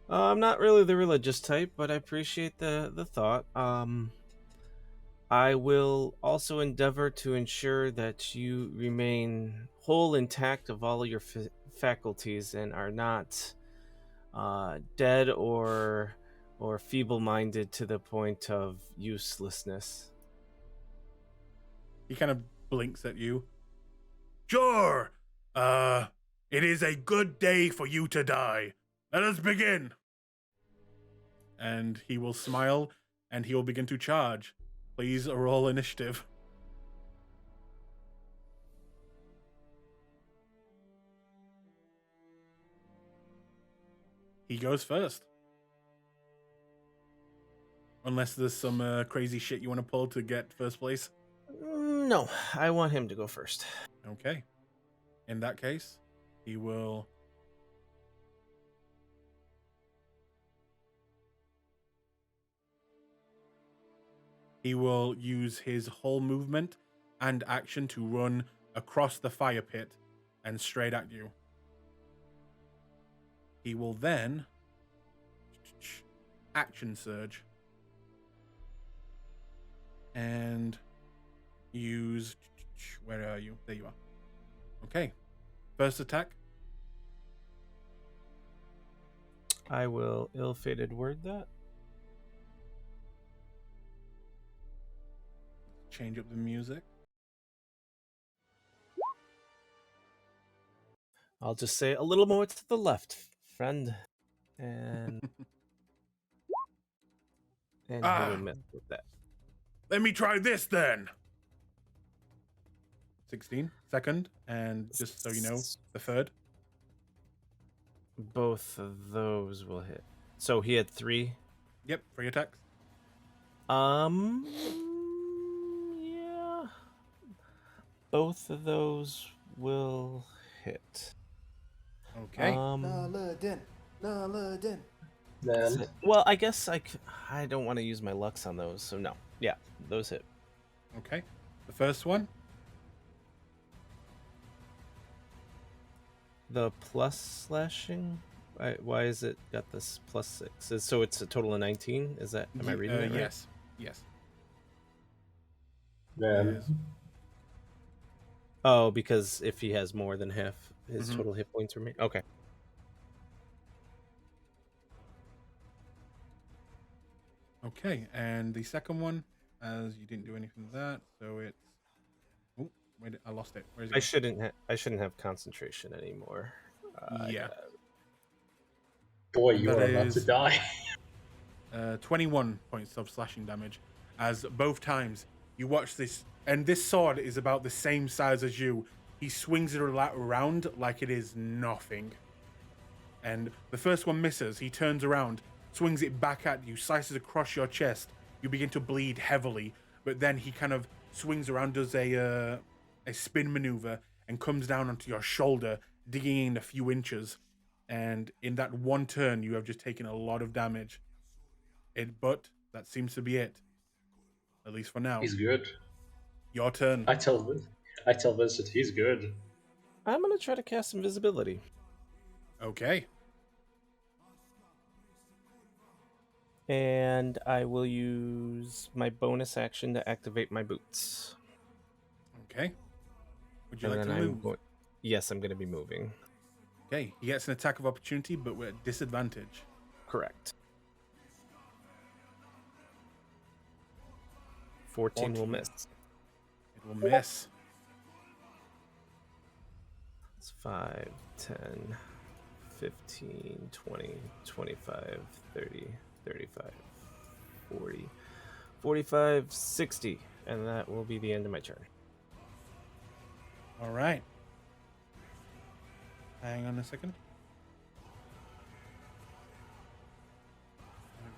I'm not really the religious type, but I appreciate the thought. I will also endeavor to ensure that you remain whole, intact of all of your faculties and are not dead or feeble-minded to the point of uselessness. He kind of blinks at you. Sure. It is a good day for you to die. Let us begin. And he will smile, and he will begin to charge. Please roll initiative. He goes first. Unless there's some crazy shit you want to pull to get first place. No, I want him to go first. Okay. In that case, he will... He will use his whole movement and action to run across the fire pit and straight at you. He will then action surge and use... Where are you? There you are. Okay. First attack. I will ill-fated word that. Change up the music. I'll just say a little more to the left, friend. And he will miss with that. Let me try this then. 16, second, and just so you know, the third. Both of those will hit. So he had 3. Yep, 3 attacks. Yeah. Both of those will hit. Okay. Then Well, I guess I don't want to use my Lux on those, so no. Yeah, those hit. Okay. The first one. The plus slashing? Why is it got this +6? So it's a total of 19? Is that, am I reading that right? Yes. Yes. then Oh, because if he has more than half his total hit points remain. Okay. Okay, and the second one, as you didn't do anything with that, so it's... Oh, wait, I lost it. Where's it? I shouldn't have concentration anymore. Yeah. boy, And you that are about to is- die. 21 points of slashing damage, as both times you watch this, and this sword is about the same size as you. He swings it around like it is nothing. And the first one misses. He turns around, swings it back at you, slices across your chest. You begin to bleed heavily, but then he kind of swings around, does a spin maneuver, and comes down onto your shoulder, digging in a few inches. And in that one turn, you have just taken a lot of damage. But that seems to be it, at least for now. He's good. Your turn. I tell Vincent he's good. I'm gonna try to cast invisibility. Okay. And I will use my bonus action to activate my boots. Okay. Would you And like to then move? Yes, I'm gonna be moving. Okay. He gets an attack of opportunity, but we're at disadvantage. Correct. 14 will miss. It will miss. It's 5, 10, 15, 20, 25, 30, 35, 40, 45, 60. And that will be the end of my turn. All right. Hang on a second.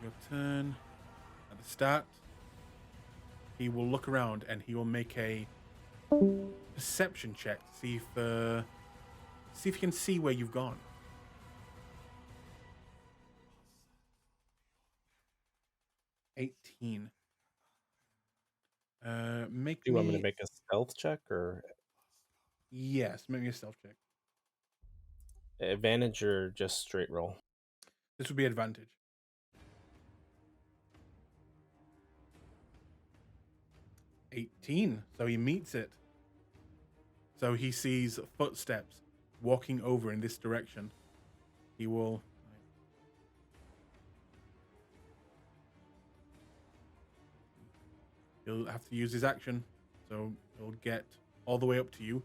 your turn. At the start, he will look around and he will make a perception check to see if you can see where you've gone. 18. Make Do you want me me to make a stealth check or yes, make me a stealth check. advantage or just straight roll? This would be advantage. 18. So he meets it. So he sees footsteps walking over in this direction. He will. He'll have to use his action. So he'll get all the way up to you.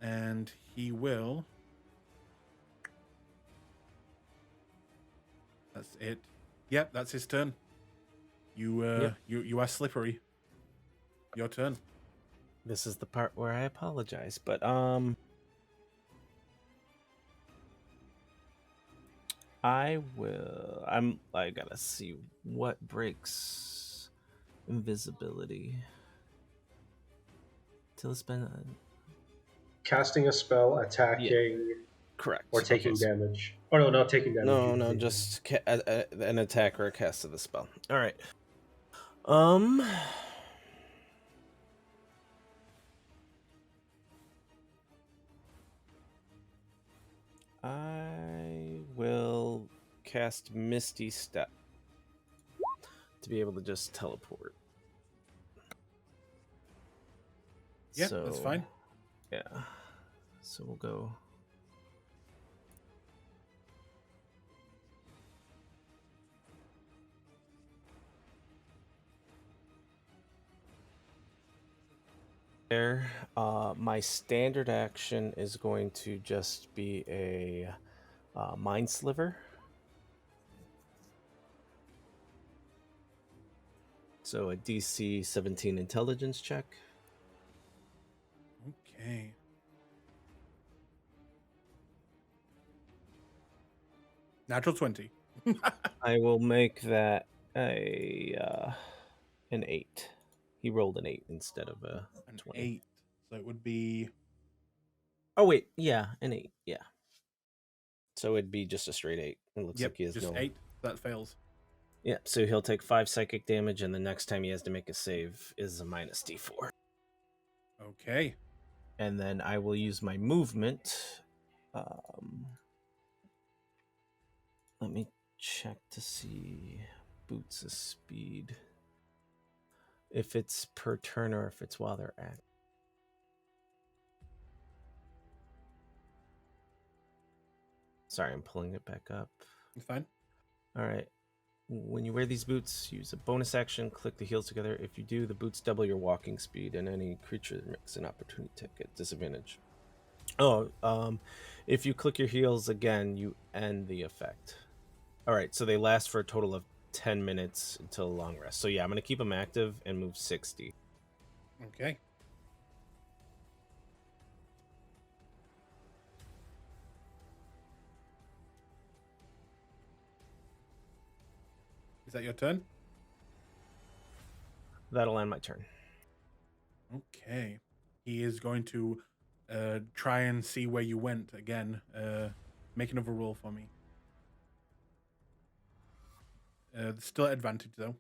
And he will. That's it. Yep, that's his turn. You are slippery. Your turn. This is the part where I apologize, but I gotta see what breaks invisibility. Till spend Casting a spell, attacking, correct or taking Okay, so- damage. Oh no, not taking damage. No, you no, take just an attack or a cast of the spell. All right. I will cast Misty Step to be able to just teleport. Yeah, that's fine. Yeah. So we'll go. There. My standard action is going to just be a Mind Sliver. So a DC 17 intelligence check. Okay. Natural 20. I will make that an 8. He rolled an 8 instead of a An 20. 8. So it would be. Oh wait, yeah, an 8. Yeah. So it'd be just a straight 8. It looks Yep, like he has just no 8. That fails. Yeah, so he'll take 5 psychic damage, and the next time he has to make a save is a minus D4. Okay. And then I will use my movement. Let me check to see boots of speed. If it's per turn or if it's while they're at. Sorry, I'm pulling it back up. It's fine. All right. When you wear these boots, use a bonus action, click the heels together. If you do, the boots double your walking speed, and any creature that makes an opportunity attack at disadvantage. If you click your heels again, you end the effect. All right, so they last for a total of 10 minutes until a long rest. So yeah, I'm going to keep them active and move 60. Okay. Is that your turn? That'll end my turn. Okay. He is going to try and see where you went again. Make another roll for me. Still at advantage, though.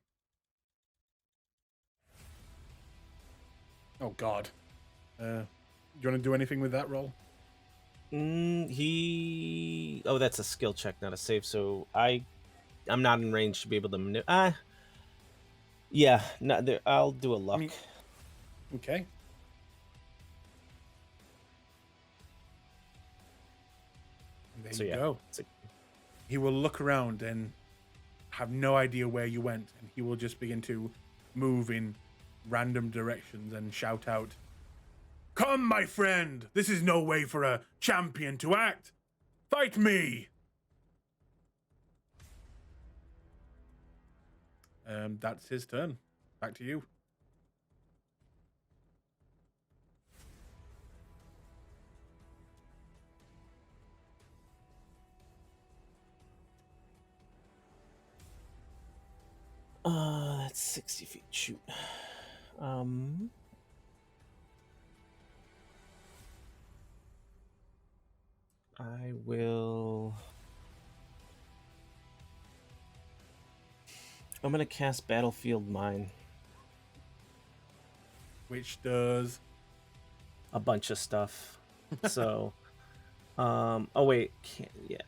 Oh, God. Do you want to do anything with that roll? Oh, that's a skill check, not a save. So I'm not in range to be able to yeah, no, I'll do a luck. Okay. There you go. He will look around and have no idea where you went, and he will just begin to move in random directions and shout out, "Come, my friend! This is no way for a champion to act! Fight me!" That's his turn. Back to you. That's 60 feet. Shoot. I will. I'm gonna cast Battlefield Mine. Which does A bunch of stuff. So, oh wait, yeah.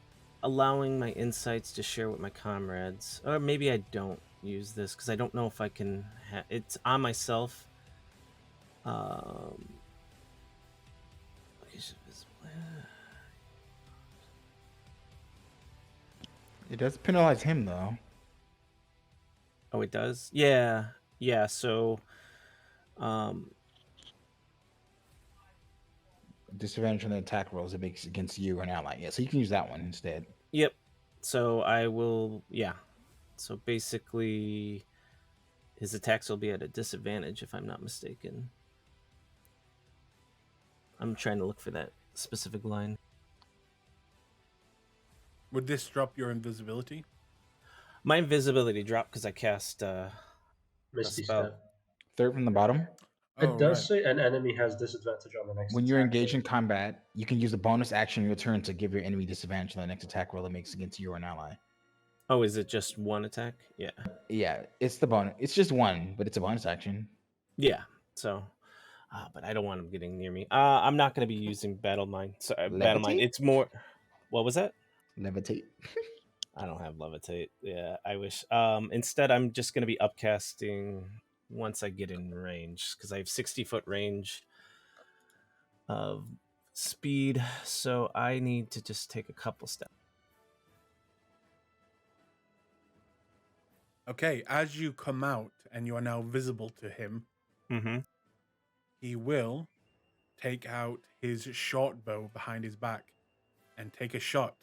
Allowing my insights to share with my comrades. Or maybe I don't use this because I don't know if I can. It's on myself. It does penalize him though. Oh, it does? Yeah. Yeah, so Disadvantage on the attack rolls it makes against you or an ally. Yeah, so you can use that one instead. yep. So I will, yeah. So basically his attacks will be at a disadvantage if I'm not mistaken. I'm trying to look for that specific line. would this drop your invisibility? My invisibility dropped because I cast Misty spell. Step. Third from the bottom. Oh, It does right. say an enemy has disadvantage on the next When you're attack engaged in roll. combat, you can use a bonus action in your turn to give your enemy disadvantage on the next attack roll it makes against you or an ally. Oh, is it just one attack? Yeah. Yeah, it's the bonus. It's just one, but it's a bonus action. Yeah. So but I don't want him getting near me. I'm not going to be using Battle Mine. So Battle Mine. Levitate? It's more. What was that? Levitate. I don't have Levitate. Yeah, I wish. Instead, I'm just going to be upcasting once I get in range because I have 60-foot range of speed. So I need to just take a couple steps. Okay, as you come out and you are now visible to him, Mm-hmm. he will take out his short bow behind his back and take a shot.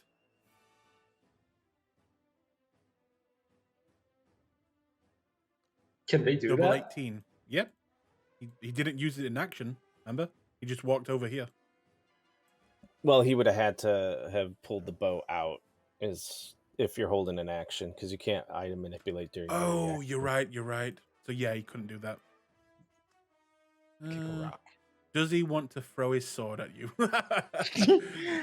Can they do Double that? 18. Yep. He didn't use it in action, remember? He just walked over here. Well, he would have had to have pulled the bow out is if you're holding an action because you can't item manipulate during your Oh, reaction. you're right. So yeah, he couldn't do that. Kick a rock. Does he want to throw his sword at you?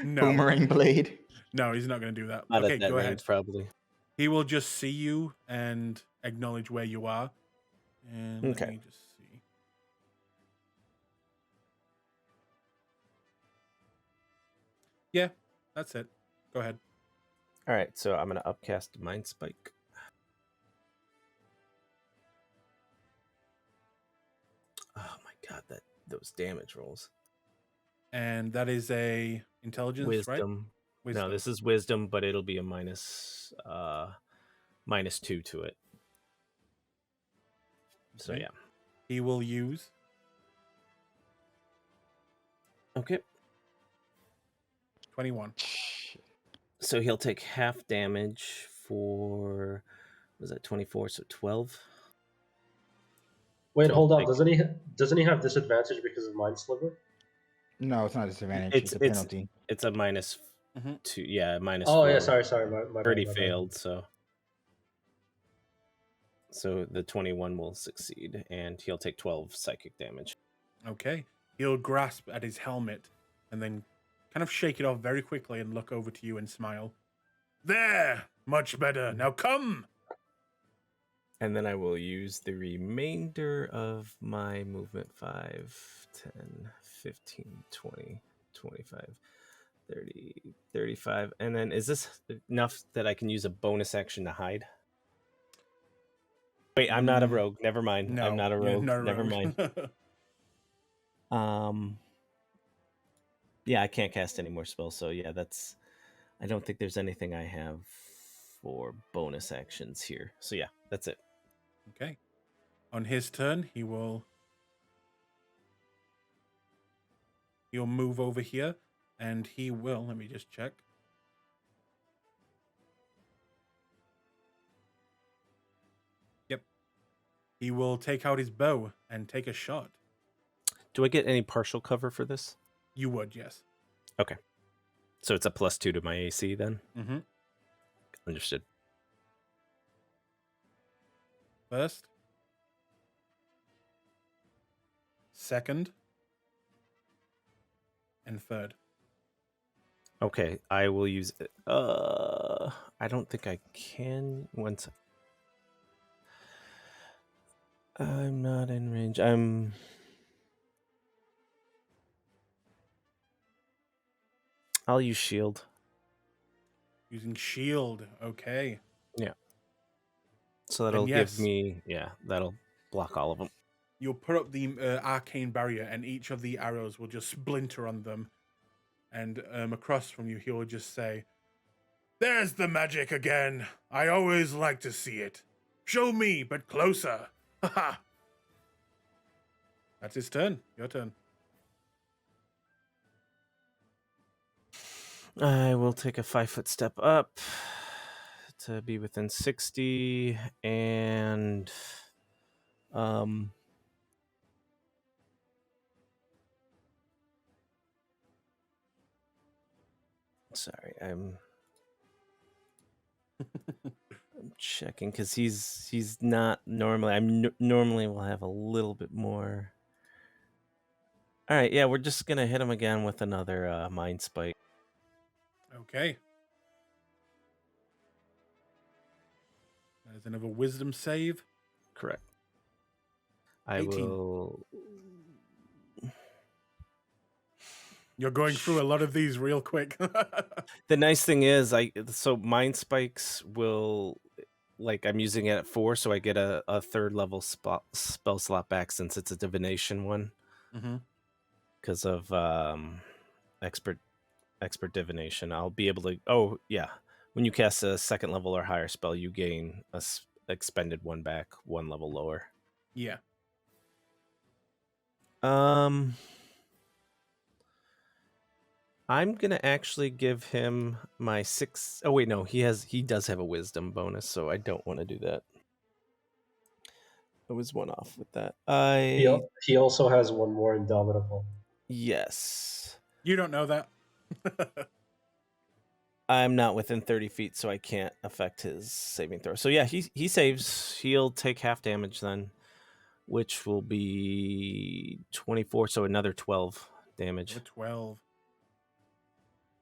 No. Boomerang blade. No, he's not going to do that. Not Okay, at that go range, ahead. probably. He will just see you and acknowledge where you are. And let Okay. me just see. Yeah, that's it. Go ahead. All right, so I'm going to upcast Mind Spike. Oh my god, those damage rolls. And that is a intelligence, right? Wisdom. No, this is wisdom, but it'll be a -2 to it. So Okay. yeah. He will use. Okay. 21. So he'll take half damage for, was that 24? So 12. Wait, 12 hold on. psychic. Doesn't he have disadvantage because of Mind Sliver? No, it's not a disadvantage. It's a penalty. It's a -2. Yeah, -4. Oh yeah, sorry. My Already bad. failed, so the 21 will succeed, and he'll take 12 psychic damage. Okay. He'll grasp at his helmet and then kind of shake it off very quickly and look over to you and smile. There! Much better. Now come! And then I will use the remainder of my movement 5, 10, 15, 20, 25, 30, 35. And then is this enough that I can use a bonus action to hide? Wait, I'm not a rogue. Never mind. No, I'm not a you're rogue. not a Never rogue. mind. Yeah, I can't cast any more spells, so yeah, I don't think there's anything I have for bonus actions here. So yeah, that's it. Okay. On his turn, he'll move over here and he will, let me just check. Yep. He will take out his bow and take a shot. Do I get any partial cover for this? You would, yes. Okay. So it's a +2 to my AC then? Mm-hmm. Understood. first, second, and third. Okay, I will use it. I don't think I can. Once I'm not in range. I'll use shield. Using shield. Okay. So that'll yes. give me, that'll block all of them. You'll put up the arcane barrier, and each of the arrows will just splinter on them. And across from you, he'll just say, "There's the magic again. I always like to see it. Show me, but closer." Haha. That's his turn. Your turn. I will take a 5-foot step up to be within 60, and sorry, I'm checking because he's not normally. Normally will have a little bit more. All right, yeah, we're just gonna hit him again with another mind spike. Okay. There's another wisdom save. Correct. I 18. will. You're going through a lot of these real quick. The nice thing is, so mind spikes will, like, I'm using it at 4, so I get a third level spell slot back since it's a divination one. Mm-hmm. Because of expert divination, I'll be able to. Oh yeah, when you cast a second level or higher spell, you gain a expended one back, 1 level lower. Yeah. I'm gonna actually give him my 6. Oh wait, no, he does have a wisdom bonus, so I don't want to do that. I was one off with that. He also has one more indomitable. Yes. You don't know that. I'm not within 30 feet, so I can't affect his saving throw. So yeah, he saves. He'll take half damage then, which will be 24, so another 12 damage. Another 12.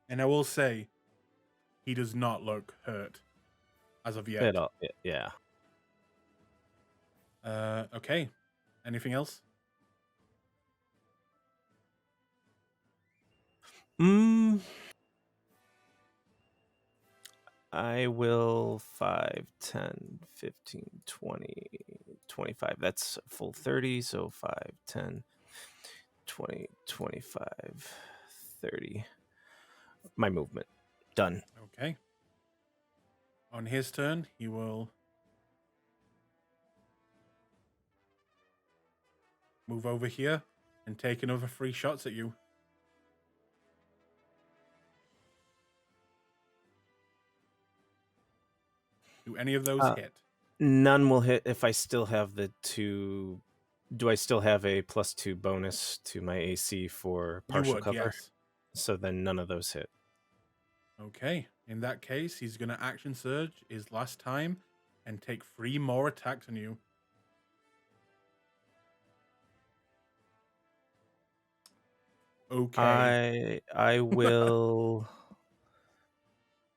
And I will say, he does not look hurt as of yet. At all. Yeah. Okay. Anything else? I will 5, 10, 15, 20, 25. That's full 30, so 5, 10, 20, 25, 30. My movement. Done. Okay. On his turn, he will move over here and take another 3 shots at you. Do any of those hit? None will hit if I still have the 2. Do I still have a +2 bonus to my AC for partial cover? Yes. So then none of those hit. Okay. In that case, he's going to action surge his last time and take 3 more attacks on you. Okay. I will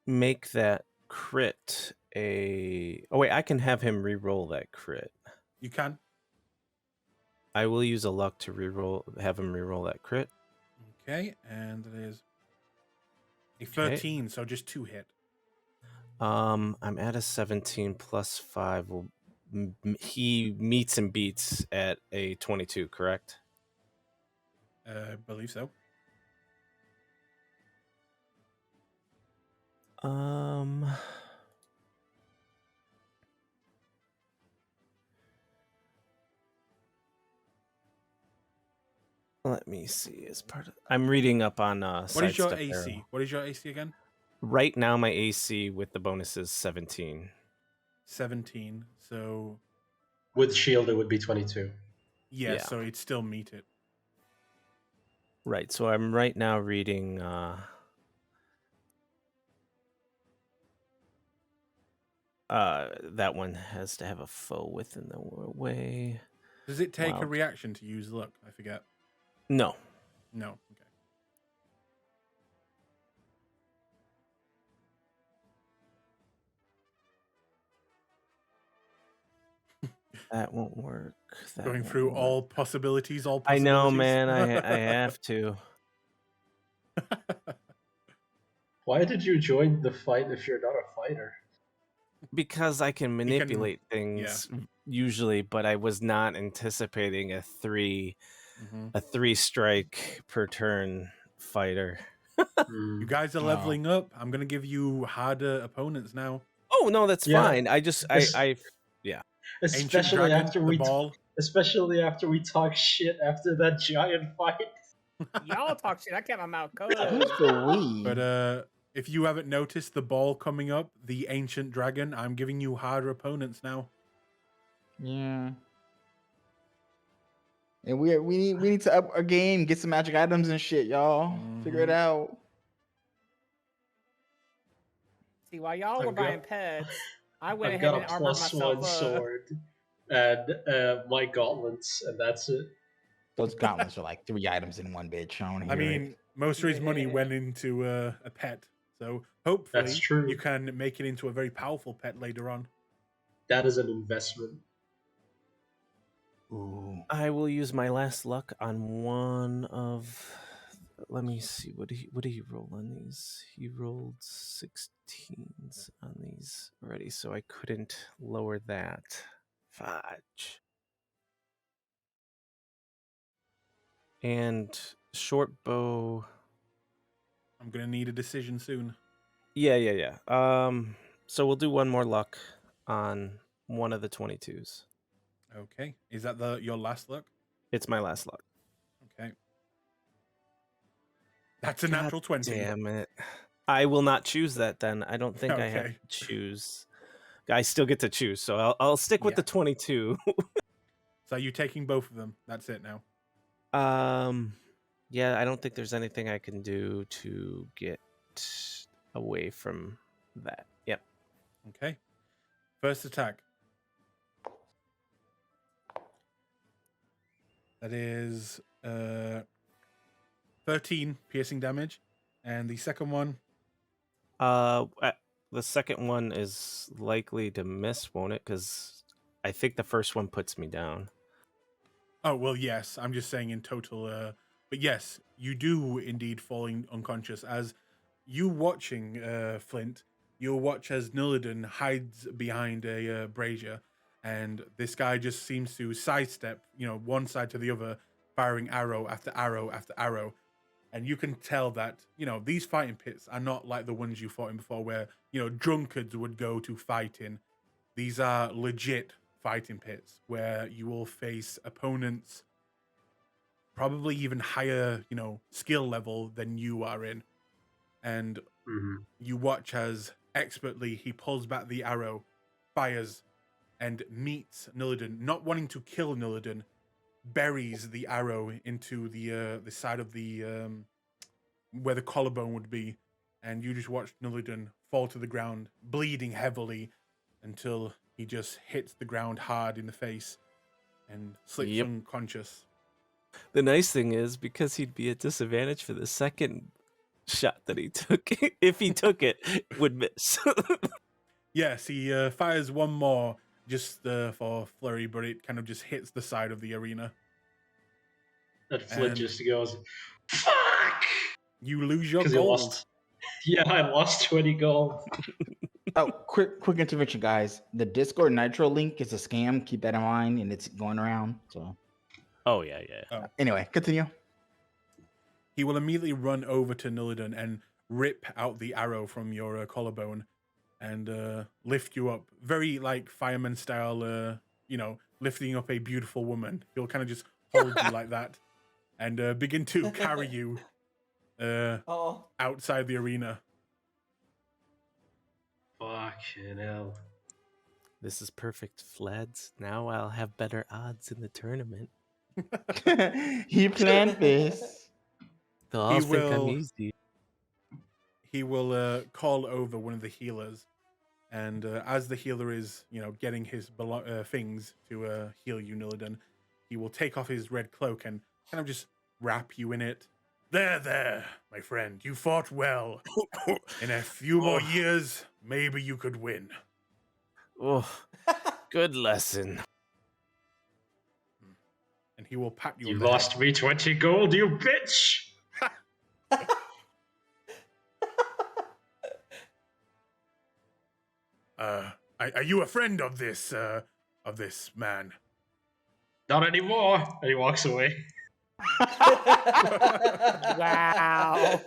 make that crit a. Oh wait, I can have him re-roll that crit. You can. I will use a luck to have him re-roll that crit. Okay, and it is a 13, so just 2 hit. I'm at a 17 plus 5. Well, he meets and beats at a 22, correct? I believe so. Let me see. As part of, I'm reading up on. What is your AC? Arrow. What is your AC again? Right now, my AC with the bonus is 17. 17. So with shield, it would be 22. Yeah, so it'd still meet it. Right. So I'm right now reading. That one has to have a foe within the way. Does it take a Wild. reaction to use luck? I forget. No. No. Okay. That won't work. That Going won't through work. all possibilities, all I possibilities. know, man. I have to. Why did you join the fight if you're not a fighter? Because I can manipulate things usually, but I was not anticipating a three strike per turn fighter. You guys are leveling up. I'm gonna give you harder opponents now. Oh no, that's Yeah. fine. I just yeah. Especially Dragon, after the we ball. especially after we talk shit after that giant fight. Y'all talk shit. I kept my mouth closed. Who's the we? But if you haven't noticed the ball coming up, the ancient dragon, I'm giving you harder opponents now. Yeah. And we need to up our game, get some magic items and shit, y'all. Figure it out. See, while y'all were I've buying got- pets, I went I've ahead got and a armored +1 myself up. sword and my gauntlets, and that's it. Those gauntlets are like 3 items in one, bitch. I don't I hear it. mean, most of his money went into a pet, so hopefully That's true. you can make it into a very powerful pet later on. That is an investment. Ooh. I will use my last luck on one of. Let me see. What did he roll on these? He rolled 16s on these already, so I couldn't lower that. Fudge. And short bow. I'm gonna need a decision soon. Yeah. So we'll do one more luck on one of the 22s. Okay, is that your last luck? It's my last luck. Okay, that's a natural 20. Damn it! I will not choose that then. I don't think I have Okay. to choose. I still get to choose, so I'll stick with the 22. So you taking both of them? That's it now. Yeah, I don't think there's anything I can do to get away from that. Yep. Okay. First attack. That is 13 piercing damage, and the second one. The second one is likely to miss, won't it? Because I think the first one puts me down. Oh well, yes. I'm just saying in total. But yes, you do indeed falling unconscious as you watching Flint. You'll watch as Nillidan hides behind a brazier, and this guy just seems to sidestep, one side to the other, firing arrow after arrow after arrow. And you can tell that, these fighting pits are not like the ones you fought in before where, drunkards would go to fight in. These are legit fighting pits where you will face opponents probably even higher, skill level than you are in. And you watch as expertly he pulls back the arrow, fires, and meets Nillidan, not wanting to kill Nillidan, buries the arrow into the side of the where the collarbone would be, and you just watch Nillidan fall to the ground, bleeding heavily, until he just hits the ground hard in the face and slips unconscious. The nice thing is, because he'd be at disadvantage for the second shot that he took, if he took it, would miss. Yes, he fires one more just for flurry, but it kind of just hits the side of the arena. And Flint And just goes, "Fuck!" You lose your 'Cause he gold. lost. Yeah, I lost 20 gold. Oh, quick intervention, guys. The Discord Nitro link is a scam. Keep that in mind, and it's going around. So. Oh yeah. Oh. Anyway, continue. He will immediately run over to Nillidan and rip out the arrow from your collarbone and lift you up. Very like fireman style, lifting up a beautiful woman. He'll kind of just hold you like that and begin to carry you outside the arena. Fucking hell. This is perfect, Flads. Now I'll have better odds in the tournament. He planned this. They'll all think I'm easy. He will call over one of the healers And as the healer is, getting his things to heal you, Nillidan, he will take off his red cloak and kind of just wrap you in it. There, my friend. You fought well. In a few more years, maybe you could win. Oh, good lesson. And he will pat you You on the lost me 20 gold, you bitch! head. Are you a friend of this man? Not anymore! And he walks away. Wow.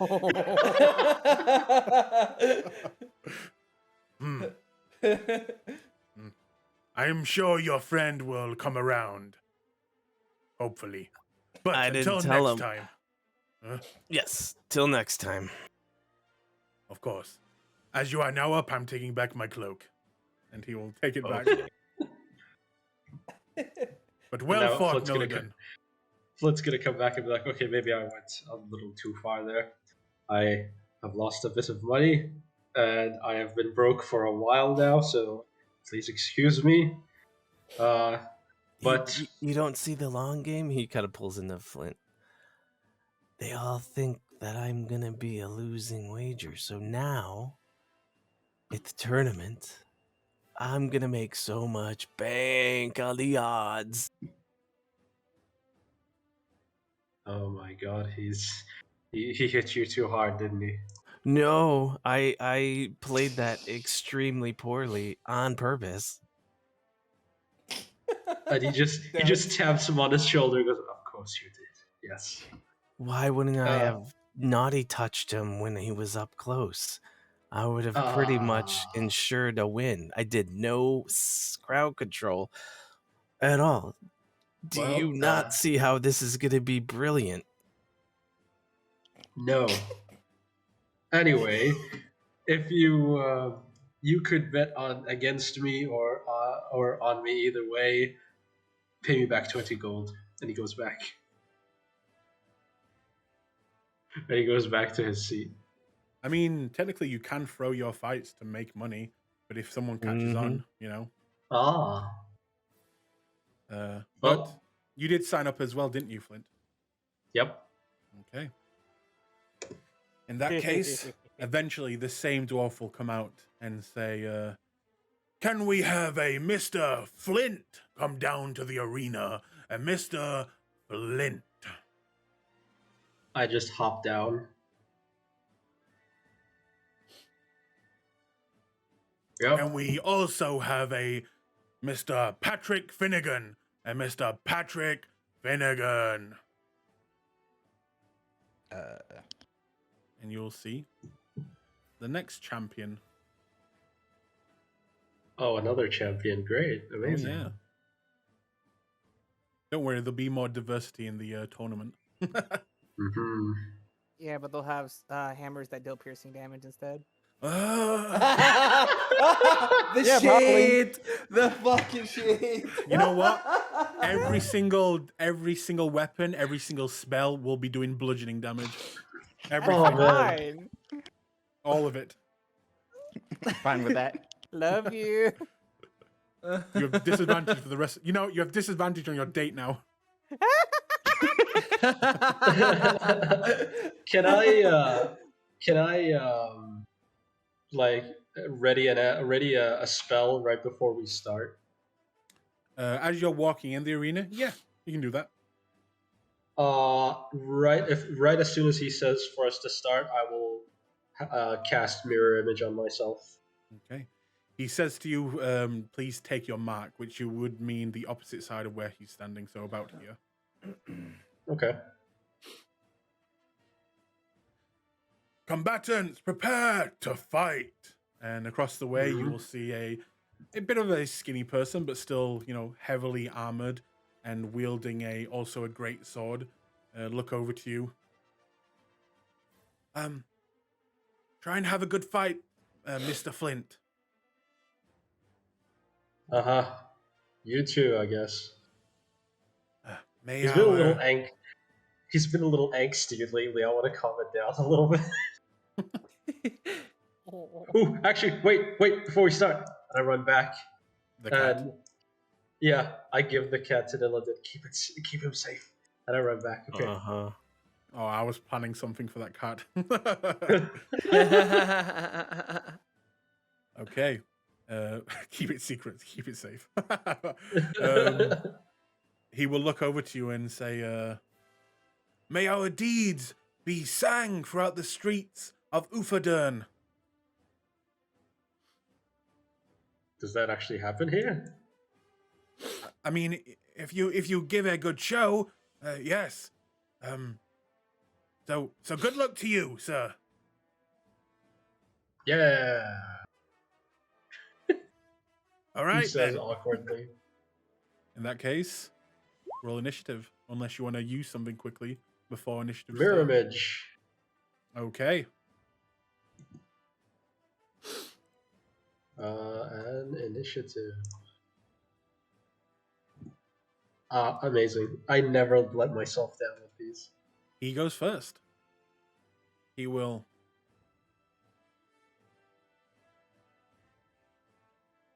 Hmm. I'm sure your friend will come around. Hopefully. But I until didn't tell next him. time. Huh? Yes, till next time. Of course. As you are now up, I'm taking back my cloak. And he will take it back. But well Now fought, Flint's Nillidan. Flint's gonna come back and be like, okay, maybe I went a little too far there. I have lost a bit of money, and I have been broke for a while now, so please excuse me. But You don't see the long game? He kind of pulls into Flint. They all think that I'm gonna be a losing wager, so now, at the tournament, I'm gonna make so much bank on the odds. oh my god, he hit you too hard, didn't he? No, I played that extremely poorly on purpose. And he just taps him on his shoulder and goes, of course you did. Yes. Why wouldn't I have naughty touched him when he was up close? I would have pretty much ensured a win. I did no crowd control at all. Do Well, you not see how this is going to be brilliant? No. Anyway, if you could bet on against me or on me either way, pay me back 20 gold. And he goes back. And he goes back to his seat. I mean, technically you can throw your fights to make money, but if someone catches on, Ah. But Well, you did sign up as well, didn't you, Flint? yep. Okay. In that case, eventually the same dwarf will come out and say, can we have a Mr. Flint come down to the arena? A Mr. Flint. I just hop down. Yep. Can we also have a Mr. Patrick Finnegan? A Mr. Patrick Finnegan. And you'll see the next champion. Oh, another champion. Great. Amazing. Oh, yeah. Don't worry, there'll be more diversity in the tournament. Mm-hmm. Yeah, but they'll have hammers that deal piercing damage instead. The Yeah, shit! The fucking shit! You know what? Every single weapon, every single spell will be doing bludgeoning damage. Everything. Oh, man. Fine. All of it. Fine with that. Love you. You have disadvantage for the rest. You have disadvantage on your date now. Can I like ready a spell right before we start? As you're walking in the arena, yeah, you can do that. Right as soon as he says for us to start, I will cast mirror image on myself. Okay. He says to you, please take your mark, which would mean the opposite side of where he's standing, so about here. Okay. Combatants, prepare to fight. And across the way, you will see a bit of a skinny person, but still, heavily armored and wielding also a great sword. Look over to you. Try and have a good fight, Mr. Flint. Uh-huh. You too, I guess. May He's been a little angsty lately. I want to calm it down a little bit. Ooh, actually, wait, before we start. And I run back. The cat. And yeah, I give the cat to Niladin. Keep him safe. And I run back. Okay. Uh-huh. Oh, I was planning something for that cat. Okay. Keep it secret. Keep it safe. He will look over to you and say, "May our deeds be sang throughout the streets of Ufadern." Does that actually happen here? I mean, if you give a good show, yes. So good luck to you, sir. Yeah. All He right says then. awkwardly. In that case, roll initiative, unless you want to use something quickly before initiative Mirror starts. image. Okay. And initiative. Amazing. I never let myself down with these. He goes first. He will.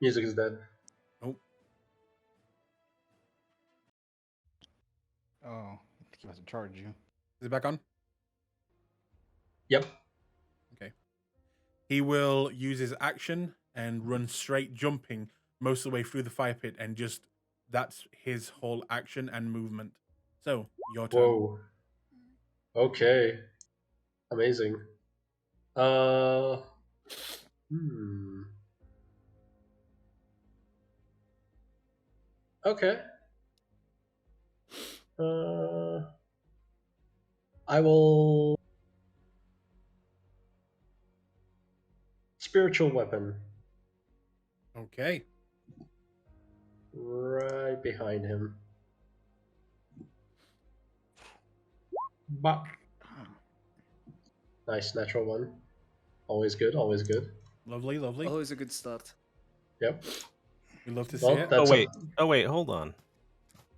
Music is dead. Oh, Oh, I think he has to charge you. is it back on? Yep. Okay. He will use his action and run straight, jumping most of the way through the fire pit, and just that's his whole action and movement. So your turn. Whoa. Okay. Amazing. Okay. I will. Spiritual weapon. Okay. Right behind him. Bop. Nice natural one. Always good, always good. Lovely, lovely. Always a good start. Yep. We love to see Well, it. that's Oh wait, hold on.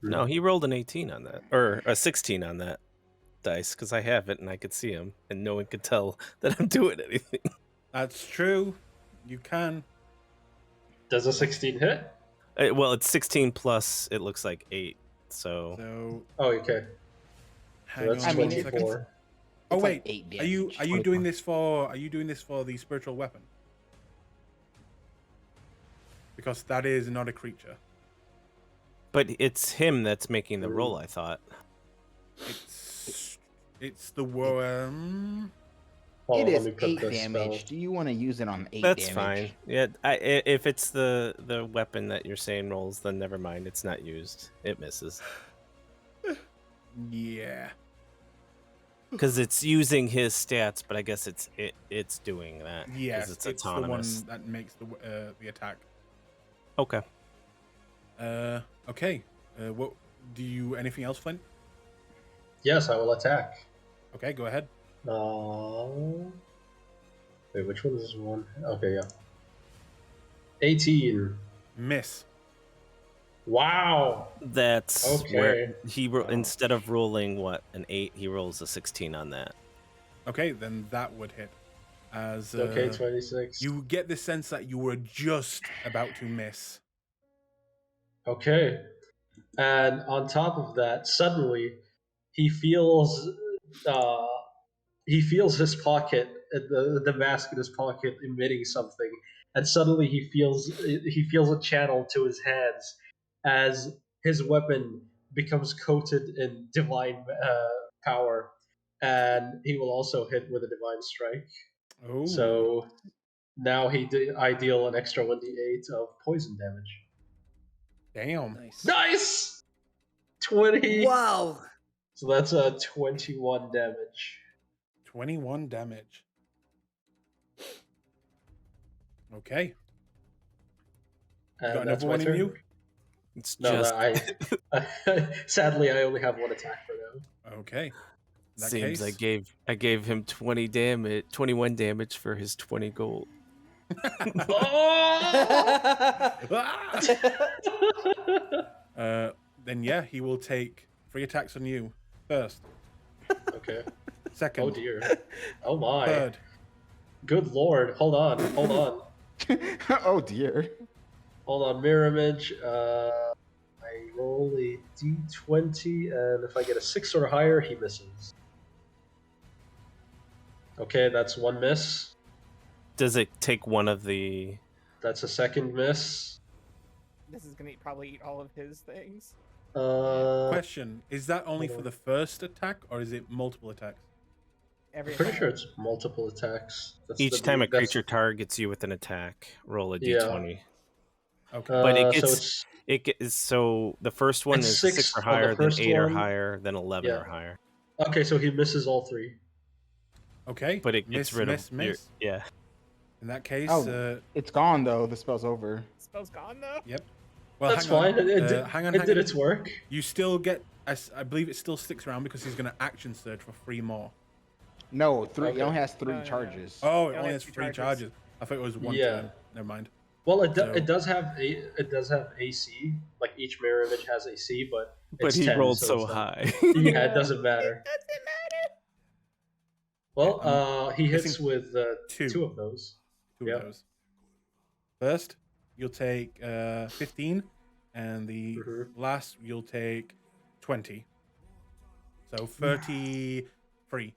No, he rolled an 18 on that, or a 16 on that dice, because I have it and I could see him, and no one could tell that I'm doing anything. That's true. You can. Does a 16 hit? Well, it's 16 plus. It looks like 8. So. So. Oh, okay. Hang So that's on 24. 1 Oh It's wait. like 8 Are you damage. doing this for? Are you doing this for the spiritual weapon? Because that is not a creature. But it's him that's making the roll, I thought. It's the worm. Hold It on, let is me put 8 this damage. spell. Do you want to use it on 8 That's damage? fine. Yeah, if it's the weapon that you're saying rolls, then never mind. It's not used. It misses. Yeah. Because it's using his stats, but I guess it's doing that. 'cause Yes, it's it's the autonomous. one that makes the attack. Okay. Okay. What do you? Anything else, Flint? Yes, I will attack. Okay, go ahead. Wait, which one is this one? Okay, yeah. 18. Miss. Wow. That's Okay. where he instead of rolling an 8, he rolls a 16 on that. Okay, then that would hit. As Okay, 26. you get the sense that you were just about to miss. Okay. And on top of that, suddenly he feels his pocket, the mask in his pocket emitting something, and suddenly he feels a channel to his hands as his weapon becomes coated in divine power, and he will also hit with a divine strike. Oh. So now I deal an extra 1d8 of poison damage. Damn. Nice! 20. Wow. So that's a 21 damage. 21 damage. Okay. You got And that's another my one in turn. you? It's No, just sadly I only have one attack for now. Okay. In that seems case, I gave him 21 damage for his 20 gold. Then yeah, he will take 3 attacks on you. First. Okay. Second. Oh dear. Oh my. Third. Good lord. Hold on. Oh dear. Hold on. Mirror image. I roll a d20, and if I get a 6 or higher, he misses. Okay, that's one miss. Does it take one of the? That's a second miss. This is gonna probably eat all of his things. Question: is that only for the first attack, or is it multiple attacks? Every I'm pretty time. sure it's multiple attacks. That's Each the time a that's- creature targets you with an attack, roll a Yeah. d20. Okay. But it so gets it's it gets so the first one It's is 6 6 or on the higher, then first 8 or one. higher, then 11 Yeah. or higher. okay. So he misses all 3. Okay. But it gets rid of your, miss. yeah. In that case, Oh, it's gone though. The spell's over. Spell's gone though. yep. Well, That's hang on. fine. Hang on. It did its work. You still get. I believe it still sticks around because he's going to action surge for 3 more. No, 3. Okay. It only has 3 No. charges. Oh, it It only only has has 3 2 charges. I thought it was 1 Yeah. turn. Never mind. Well, So- it does have AC. Like each mirror image has AC, but But it's he 10, rolled so so it's not- high. Yeah, it doesn't matter. Doesn't matter. Well, he hits missing with 2. 2 of those. 2 Yeah. of those. First, you'll take 15, and the last you'll take 20. So 33.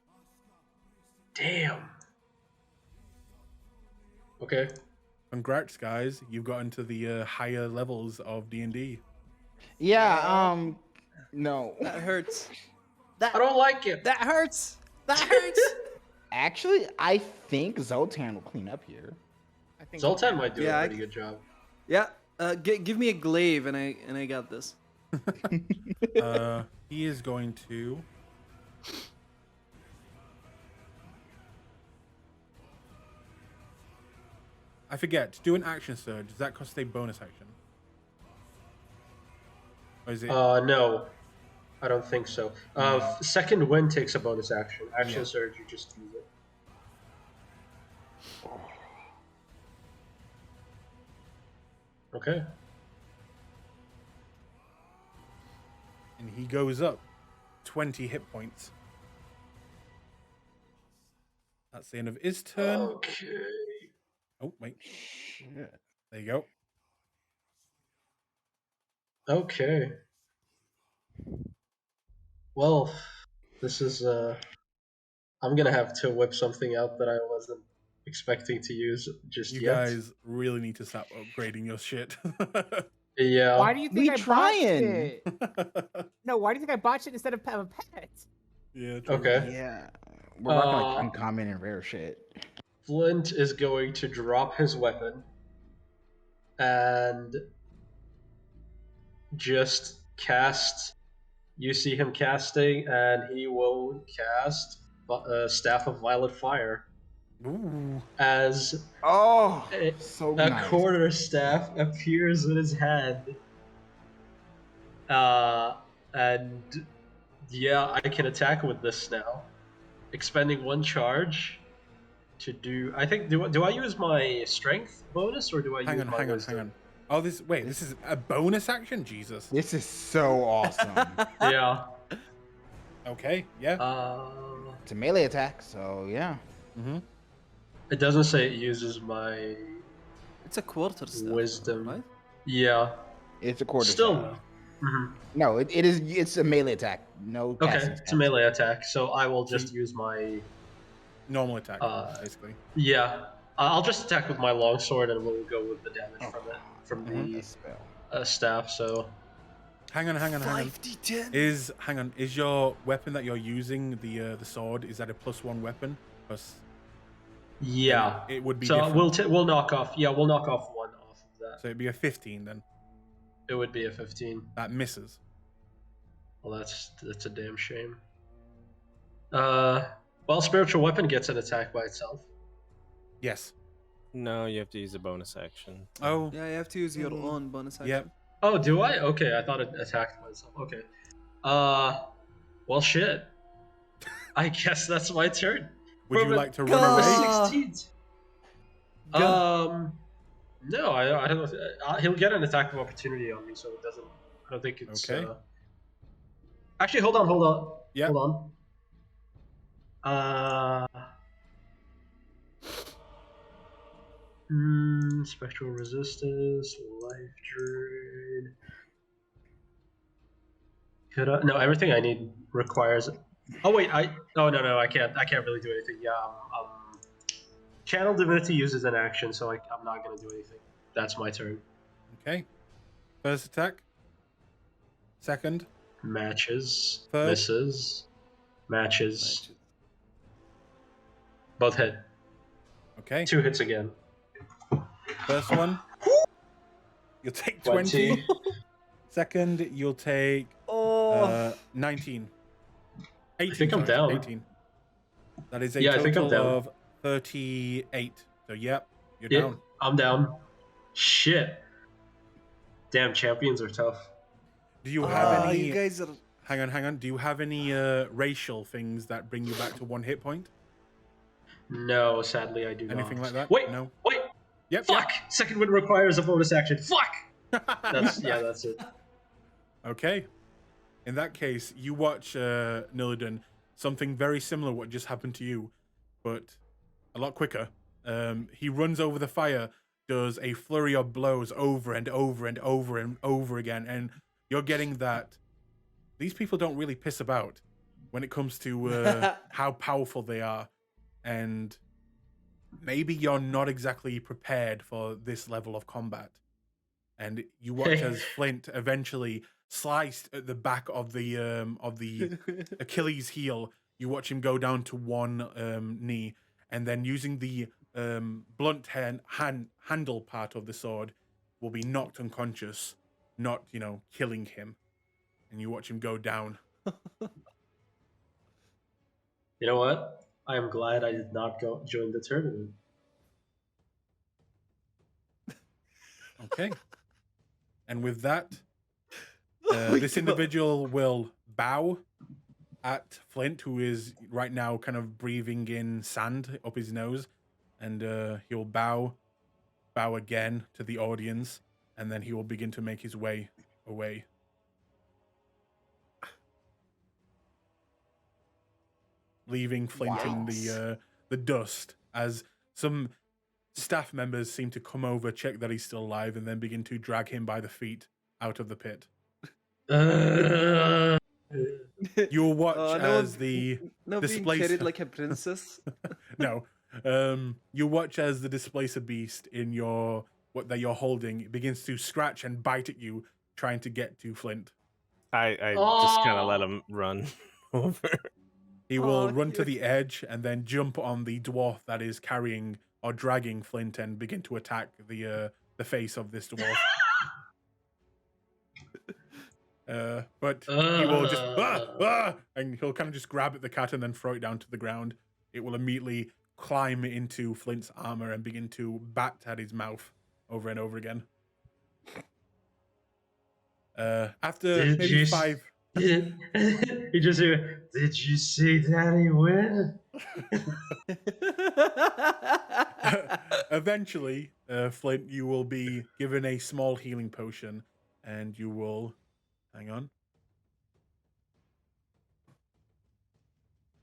Damn. Okay. Congrats, guys! You've got into the higher levels of D&D. Yeah. No. That hurts. I don't like it. That hurts. That hurts. Actually, I think Zoltan will clean up here. I think Zoltan might do Yeah, a pretty good job. Yeah. Give me a glaive, and I got this. He is going to. I forget. To do an action surge, does that cost a bonus action? Or is it? No, I don't think so. Second wind takes a bonus action. Action Yeah. surge, you just use it. Okay. And he goes up 20 hit points. That's the end of his turn. Okay. Oh, wait. There you go. Okay. Well, this is I'm gonna have to whip something out that I wasn't expecting to use just You yet. guys really need to stop upgrading your shit. Yeah. Why do you think We I botched trying. it? No, why do you think I botched it instead of have a pet? Yeah. True. Okay. Yeah. We're rocking like uncommon and rare shit. Flint is going to drop his weapon and just cast. You see him casting, and he will cast Staff of Violet Fire Ooh. as Oh, a, so a nice. quarter staff appears in his hand. And yeah, I can attack with this now, expending 1 charge to do. I think do I use my strength bonus or do I use my wisdom? Hang on. Oh, this is a bonus action? Jesus. This is so awesome. Yeah. Okay, yeah. It's a melee attack, so yeah. Mm-hmm. It doesn't say it uses my It's a quarter staff, wisdom. right? Yeah. It's a quarter. Still. staff. Mhm. No, it's a melee attack. No. Okay, casting it's a stats. melee attack, so I will just use my. Normal attack, basically. Yeah, I'll just attack with my longsword, and we'll go with the damage from A the spell. staff. So. Hang on. 5d10. Is your weapon that you're using, the sword, is that a +1 weapon? Plus, Yeah. it would be So different. we'll knock off. Yeah, we'll knock off 1 off of that. So it'd be a 15 then. It would be a 15. That misses. Well, that's a damn shame. Well, spiritual weapon gets an attack by itself. Yes. No, you have to use a bonus action. Oh. Yeah, you have to use your own bonus action. Yep. Oh, do I? Okay, I thought it attacked myself. Okay. Well, shit. I guess that's my turn. Would From you a- like to from run a away? 16. No, I don't. He'll get an attack of opportunity on me, so it doesn't. I don't think it's. Okay. Actually, hold on. Yeah. Hold on. Spectral resistance, life drain. Could I? No, everything I need requires. Oh wait, no, I can't really do anything. Yeah, Channel Divinity uses an action, so I'm not gonna do anything. That's my turn. Okay. First attack. Second. Matches, Third. misses, matches. Both hit. Okay. 2 hits again. First one, you'll take 20. Second, you'll take 19. 18, I think I'm sorry, down. 18. That is a Yeah, I think I'm total down. of 38. So, yep, you're Yeah, down. I'm down. Shit. Damn, champions are tough. Do you have any... You guys are... Hang on. Do you have any racial things that bring you back to 1 hit point? No, sadly, I do not. Anything like that? Wait, No. wait. Yep. Fuck. Second wind requires a bonus action. Fuck. That's it. Okay. In that case, you watch Nillidan. Something very similar what just happened to you, but a lot quicker. He runs over the fire, does a flurry of blows over and over and over and over again, and you're getting that these people don't really piss about when it comes to how powerful they are, and maybe you're not exactly prepared for this level of combat. And you watch as Flint eventually sliced at the back of the Achilles heel. You watch him go down to 1 knee, and then using the blunt handle part of the sword will be knocked unconscious, not killing him. And you watch him go down. You know what? I am glad I did not join the tournament. Okay. And with that, this individual will bow at Flint, who is right now kind of breathing in sand up his nose. And he'll bow again to the audience. And then he will begin to make his way away. Leaving Flint in the dust as some staff members seem to come over, check that he's still alive, and then begin to drag him by the feet out of the pit. You'll watch as the being carried like a princess. No. You watch as the displacer beast in what you're holding begins to scratch and bite at you, trying to get to Flint. I just kind of let him run over. He will run to the edge and then jump on the dwarf that is carrying or dragging Flint and begin to attack the face of this dwarf. But he will just and he'll kind of just grab at the cat and then throw it down to the ground. It will immediately climb into Flint's armor and begin to bat at his mouth over and over again. After maybe 5. You just hear, did you see Daddy win? Eventually, Flint, you will be given a small healing potion, and you will, hang on,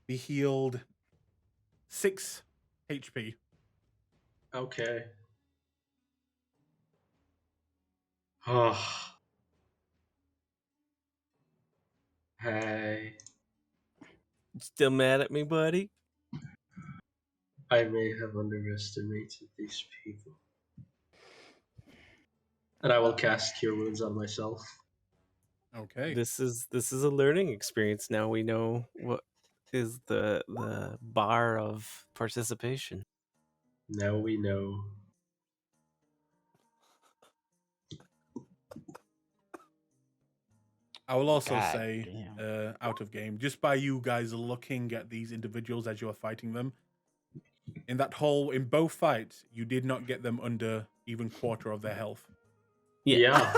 be healed 6 HP. Okay. Oh. Hey. Still mad at me, buddy? I may have underestimated these people. And I will cast Cure Wounds on myself. Okay. This is a learning experience. Now we know what is the bar of participation. Now we know. I will also say, out of game, just by you guys looking at these individuals as you are fighting them, in both fights, you did not get them under even quarter of their health. Yeah.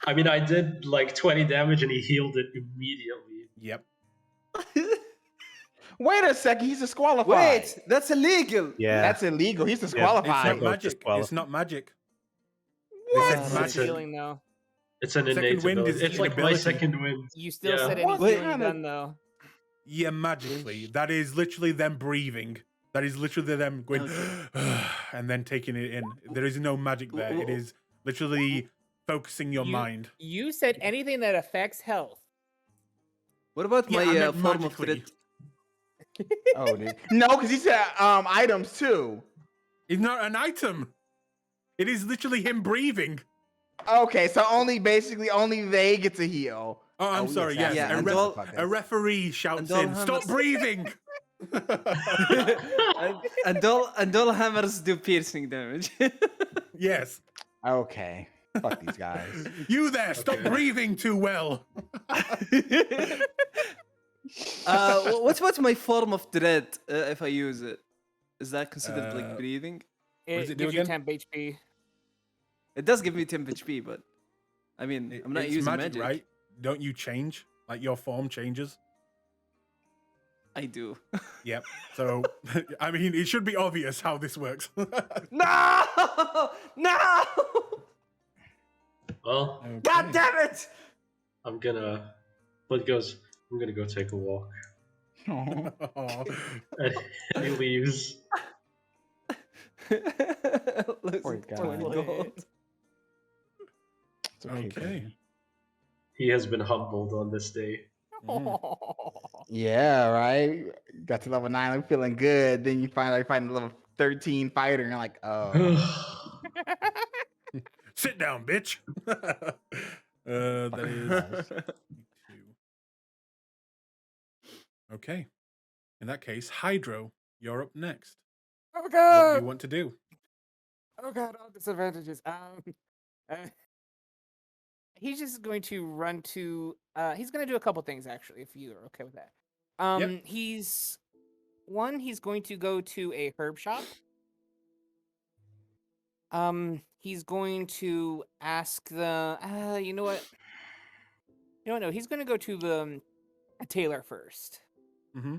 I mean, I did like 20 damage and he healed it immediately. Yep. Wait a second, he's disqualified. Wait, that's illegal. Yeah. That's illegal. He's disqualified. It's not magic. It's not magic. What? This is magic. Healing though. It's an Second innate wind ability. is It's like my ability. second wind. You still Yeah. said any What healing kind of- done though. Yeah, magically. That is literally them breathing. That is literally them going Okay. and then taking it in. There is no magic there. It is literally focusing your mind. You said anything that affects health. What about Yeah, I my meant form of magically. threat? Oh, dude. No, because he said items too. It's not an item. It is literally him breathing. Okay, so only they get to heal. Oh, I'm sorry. yes, Yes, Yeah, a referee shouts all in, "Stop hammers- breathing!" and all hammers do piercing damage. Yes. Okay. Fuck these guys. You there? Stop Okay. breathing too well. What's my form of dread if I use it? Is that considered like breathing? does it do gives you again? 10 HP. It does give me 10 HP, but I mean, I'm not It's using magic. right? Don't you change? Like your form changes? I do. Yep. So, I mean, it should be obvious how this works. No! No! Well, God damn it! I'm gonna. Blood goes. I'm gonna go take a walk. Aw. And he leaves. Losing Poor guy. 20 gold. It's Okay. baby. He has been humbled on this day. Yeah, right. Got to level 9, I'm feeling good. Then you find a level 13 fighter, and you're like, oh. Sit down, bitch. That is 2. Okay. In that case, Hydro, you're up next. Oh What god! do you want to do? Oh god, all disadvantages. He's just going to run to. He's going to do a couple things actually, if you are okay with that. Yep. He's going to go to a herb shop. He's going to ask the. You know what? No. He's going to go to the tailor first. Mm-hmm.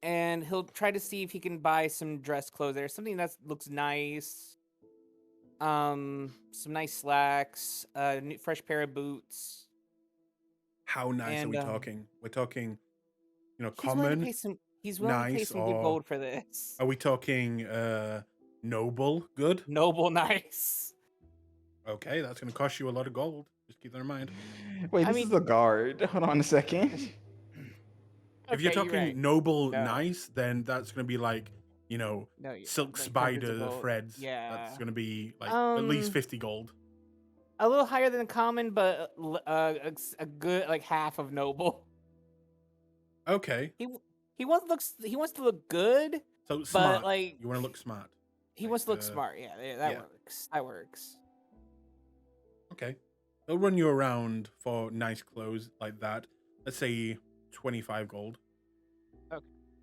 And he'll try to see if he can buy some dress clothes there, something that looks nice. Some nice slacks, fresh pair of boots. How nice And, are we talking? We're talking, He's willing to common. pay some. He's willing to pay nice, some good or- gold for this. Are we talking noble? Good. Noble, nice. Okay, that's going to cost you a lot of gold. Just keep that in mind. Wait, I this is mean- a guard. Hold on a second. If you're Okay, talking right. noble, No. nice, then that's going to be like, No, silk like hundreds of spider gold. threads. Yeah. That's going to be like at least Um, 50 gold. A little higher than common, but a good like half of noble. Okay. He wants to look good, So smart. but like You want to look smart. he wants to look uh, smart. Yeah, that yeah. works. That works. Okay. They'll run you around for nice clothes like that. Let's say 25 gold.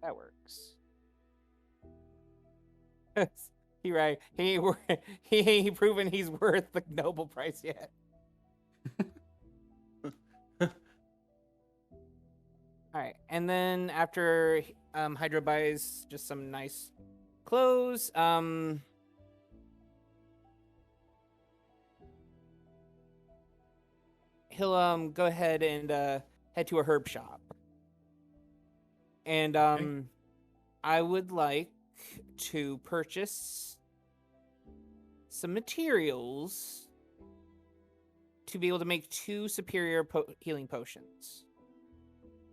That works. He right. He ain't proven he's worth the noble price yet. All right, and then after Hydro buys just some nice clothes, he'll go ahead and head to a herb shop. And I would like to purchase some materials to be able to make 2 superior healing potions.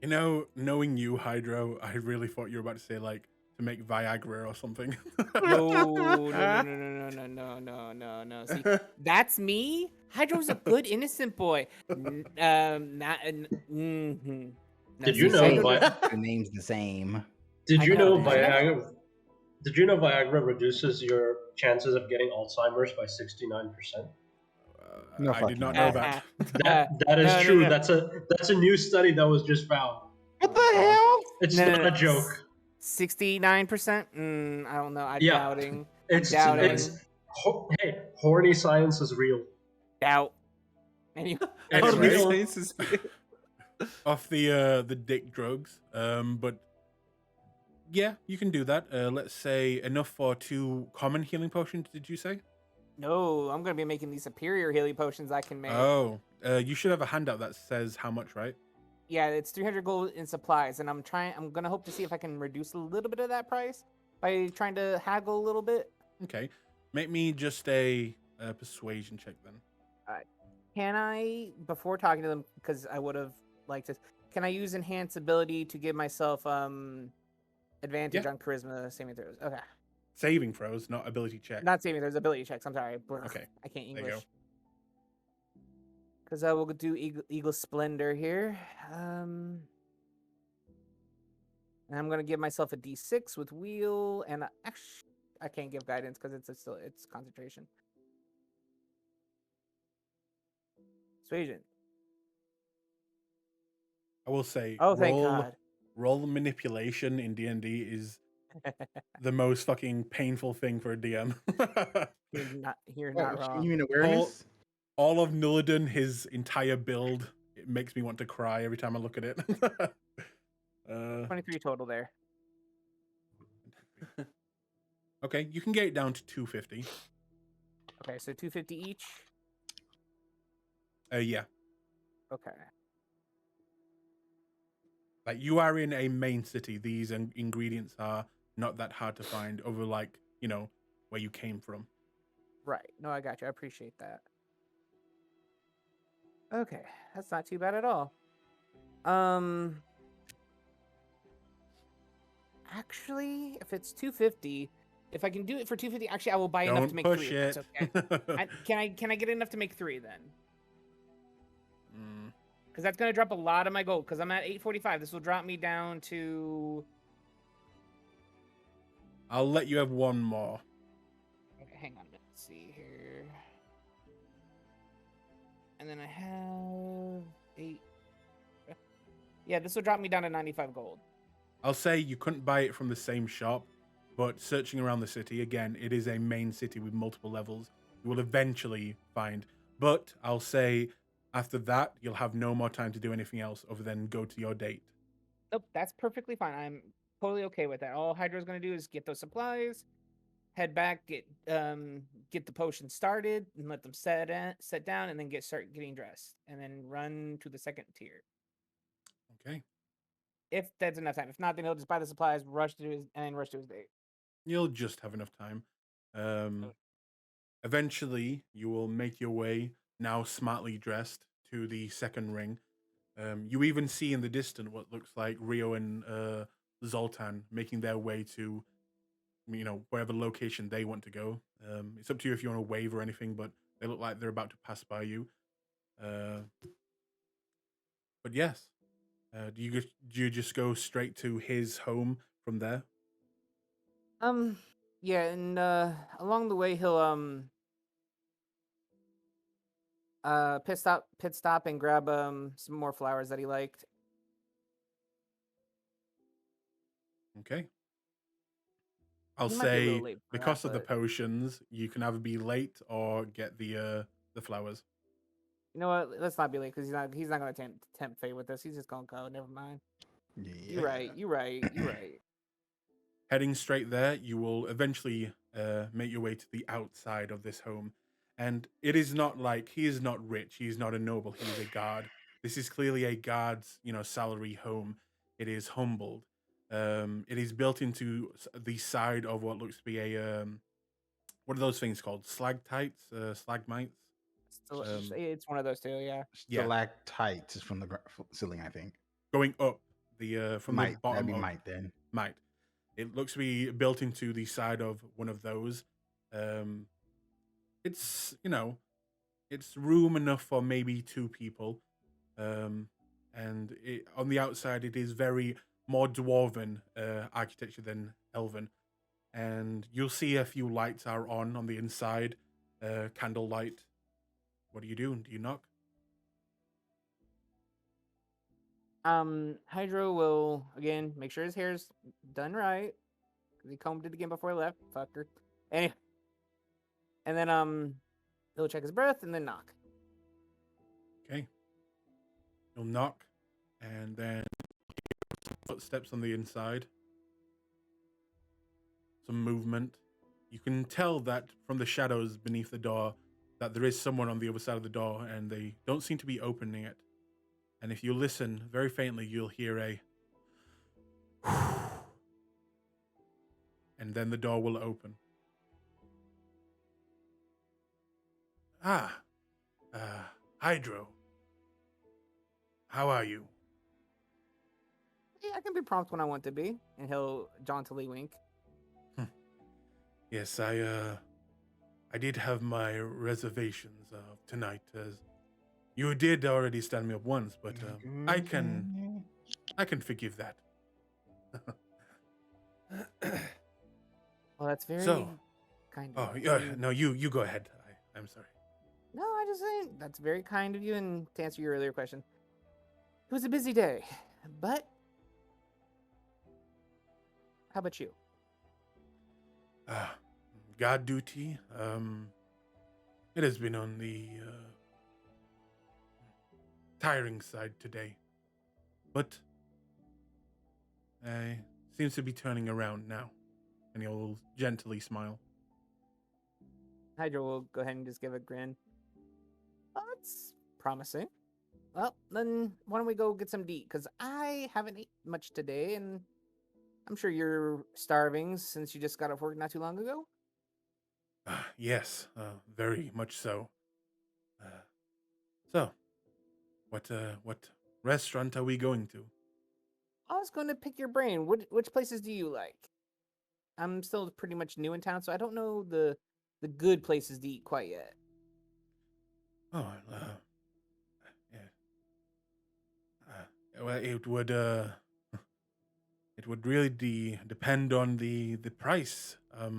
Knowing you, Hydro, I really thought you were about to say like to make Viagra or something. No. See, that's me. Hydro's a good, innocent boy. Did you know The name's the same. Did I you know, know I know. Viagra? Did you know Viagra reduces your chances of getting Alzheimer's by 69%? No I did fucking not way. know that. That is no, true. no. That's a new study that was just found. What the hell? It's No, no, not no. a joke. 69%? I don't know. I'm Yeah. doubting. It's doubting. hey, horny science is real. Doubt. Anyway, It's Anyway. real. Off the dick drugs. But yeah, you can do that. Let's say enough for 2 common healing potions, did you say? no, I'm gonna be making these superior healing potions I can make. Oh, you should have a handout that says how much, right? Yeah, it's 300 gold in supplies, and I'm gonna hope to see if I can reduce a little bit of that price by trying to haggle a little bit. Okay, make me just a persuasion check then. Can I, before talking to them, because I would have liked this, can I use enhance ability to give myself advantage Yeah. on charisma saving throws? Okay. Saving throws, not ability check. Not saving throws, ability checks. I'm sorry. Okay, I can't there you go. English. Because I will do Eagle Splendor here. And I'm gonna give myself a D6 with wheel, and actually, I can't give guidance because it's concentration. Persuasion. I will say, Oh, thank God. roll manipulation in D&D is the most fucking painful thing for a DM. You're not wrong. You mean awareness? All of Nullidan, his entire build, it makes me want to cry every time I look at it. 23 total there. Okay, you can get it down to 250. Okay, so 250 each. Yeah. Okay. Like, you are in a main city. These ingredients are not that hard to find over, like, you know, where you came from. Right. No, I got you. I appreciate that. Okay, that's not too bad at all. Actually, if it's 250, if I can do it for 250, actually, I will buy enough Don't to make push 3. it. If that's okay. Can I get enough to make 3 then? Because that's gonna drop a lot of my gold. Because I'm at 845. This will drop me down to. I'll let you have one more. Okay, hang on. Let's see here. And then I have 8. Yeah, this will drop me down to 95 gold. I'll say you couldn't buy it from the same shop, but searching around the city, again, it is a main city with multiple levels. You will eventually find. But I'll say after that, you'll have no more time to do anything else other than go to your date. Nope, that's perfectly fine. I'm totally okay with that. All Hydra's gonna do is get those supplies, head back, get the potion started, and let them set down, and then start getting dressed, and then run to the second tier. Okay. If that's enough time. If not, then he'll just buy the supplies, rush to his date. You'll just have enough time. Eventually, you will make your way, now smartly dressed, to the second ring. You even see in the distance what looks like Rio and Zoltan making their way to, you know, wherever location they want to go. It's up to you if you want to wave or anything, but they look like they're about to pass by you. But yes, do you just go straight to his home from there? Yeah, and along the way he'll pit stop and grab some more flowers that he liked. Okay. I'll He might be a little say late for because that, of the but potions, you can either be late or get the flowers. you know what? Let's not be late because he's not gonna tempt fate with us. He's just gonna go. Never mind. Yeah. You're right. You're right. You're right. Heading straight there, you will eventually make your way to the outside of this home. And it is not like, he is not rich, he's not a noble, he's a guard. This is clearly a guard's, you know, salary home. It is humbled. It is built into the side of what looks to be a what are those things called? Slagtites, slagmites. It's one of those two. Yeah. Stalactites is from the ceiling, I think. Going up the from the bottom That'd be up. might then. Might. It looks to be built into the side of one of those. It's, you know, it's room enough for maybe 2 people. And on the outside, it is very more dwarven architecture than elven. And you'll see a few lights are on the inside, candlelight. What do you do? Do you knock? Hydro will again make sure his hair's done right because he combed it again before he left. Fucker. Anyway, and then he'll check his breath and then knock. Okay. You'll knock, and then footsteps on the inside. Some movement. You can tell that from the shadows beneath the door that there is someone on the other side of the door, and they don't seem to be opening it. And if you listen very faintly, you'll hear a and then the door will open. Ah, Hydro. How are you? Yeah, I can be prompt when I want to be, and he'll jauntily wink. Yes, I did have my reservations tonight, as you did already stand me up once, but I can forgive that. Well, that's very So, kind oh of you. yeah, no, you go ahead. I'm sorry. No, I just saying that's very kind of you. And to answer your earlier question, it was a busy day, but how about you? God duty. It has been on the tiring side today, but seems to be turning around now, and he'll gently smile. Hydra will go ahead and just give a grin. Oh, that's promising. Well, then why don't we go get some to eat? Because I haven't eaten much today, and I'm sure you're starving since you just got off work not too long ago. Yes, very much so. So, what restaurant are we going to? I was going to pick your brain. Which places do you like? I'm still pretty much new in town, so I don't know the good places to eat quite yet. Oh, yeah. Well, it would really depend on the price,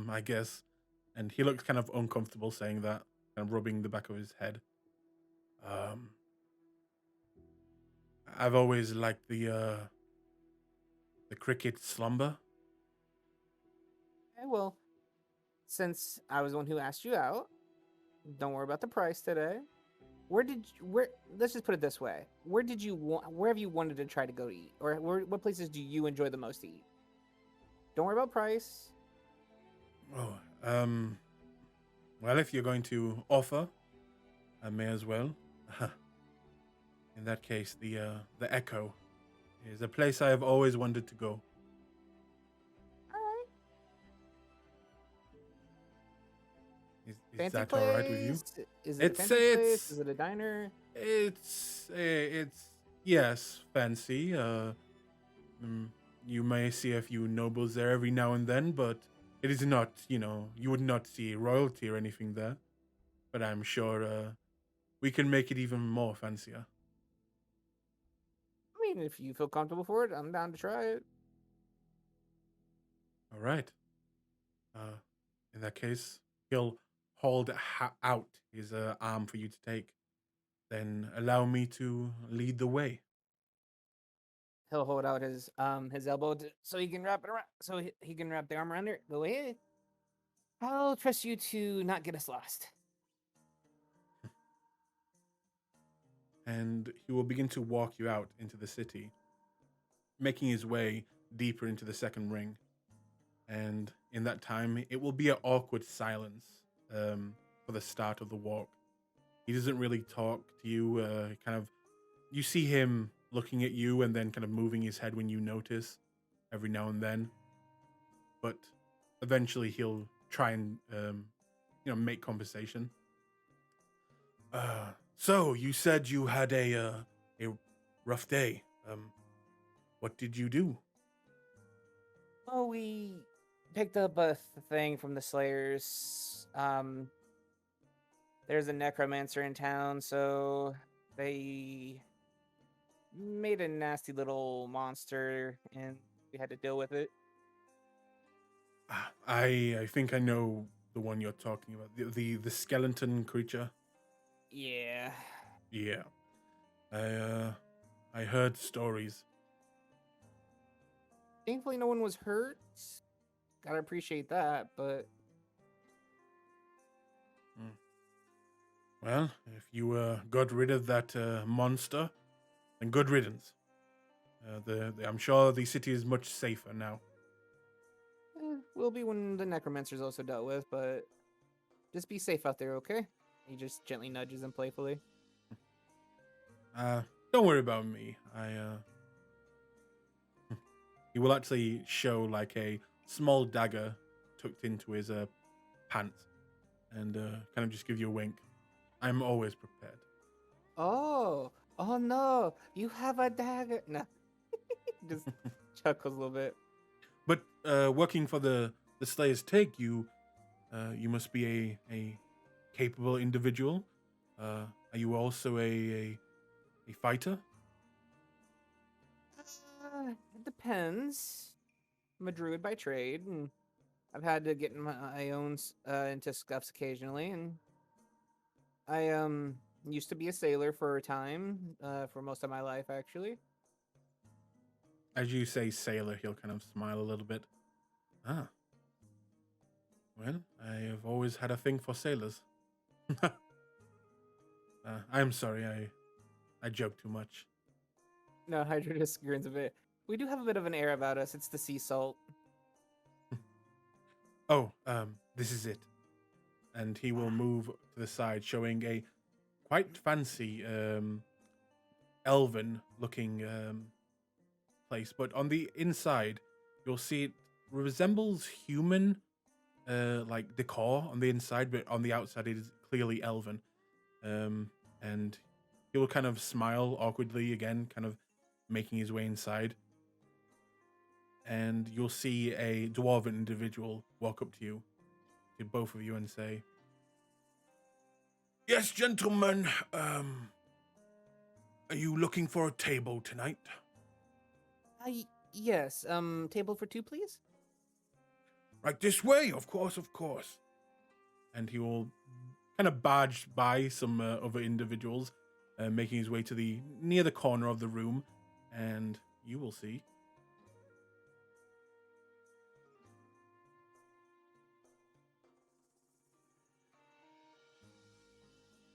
I guess. And he looks kind of uncomfortable saying that, kind of rubbing the back of his head. I've always liked the cricket slumber. Okay, well, since I was the one who asked you out, don't worry about the price today. Where let's just put it this way. Where have you wanted to try to go to eat? Or what places do you enjoy the most to eat? Don't worry about price. Oh, well, if you're going to offer, I may as well. In that case, the Echo is a place I have always wanted to go. Alright. Is Fancy that place? all right with you? Is it a fancy place? Is it a diner? It's yes, fancy. You may see a few nobles there every now and then, but it is not, you would not see royalty or anything there. But I'm sure we can make it even more fancier. I mean, if you feel comfortable for it, I'm down to try it. All right. In that case, he'll hold out his arm for you to take. Then allow me to lead the way. He'll hold out his elbow so he can wrap it around, so he can wrap the arm around her. Go ahead. I'll trust you to not get us lost. And he will begin to walk you out into the city, making his way deeper into the second ring. And in that time, it will be an awkward silence for the start of the walk. He doesn't really talk to you. You see him looking at you and then kind of moving his head when you notice every now and then. But eventually he'll try and, make conversation. So you said you had a rough day. What did you do? Oh, we picked up a thing from the Slayers. There's a necromancer in town, so they made a nasty little monster, and we had to deal with it. I think I know the one you're talking about. The skeleton creature. Yeah. Yeah. I heard stories. Thankfully, no one was hurt. Gotta appreciate that, but Well, if you got rid of that monster, then good riddance. I'm sure the city is much safer now. will be when the necromancer's also dealt with, but just be safe out there, okay? He just gently nudges him playfully. Don't worry about me. He will actually show like a small dagger tucked into his pants, and kind of just give you a wink. I'm always prepared. Oh, oh no, you have a dagger. No, just chuckles a little bit. But working for the Slayer's Take, you must be a capable individual. Are you also a fighter? It depends. I'm a druid by trade, and I've had to get in my own into scuffs occasionally, and I used to be a sailor for a time, for most of my life actually. As you say sailor, he'll kind of smile a little bit. Ah. Well, I have always had a thing for sailors. I'm sorry, I joke too much. No, Hydra just grins a bit. We do have a bit of an air about us. It's the sea salt. Oh, this is it. And he will move to the side, showing a quite fancy elven-looking place. But on the inside, you'll see it resembles human, like decor on the inside, but on the outside it is clearly elven. And he will kind of smile awkwardly again, kind of making his way inside. And you'll see a dwarven individual walk up to you, to both of you, and say, "Yes, gentlemen, are you looking for a table tonight?" Yes. Table for two, please. "Right this way, of course, of course." And he will kind of barge by some other individuals, making his way to near the corner of the room, and you will see.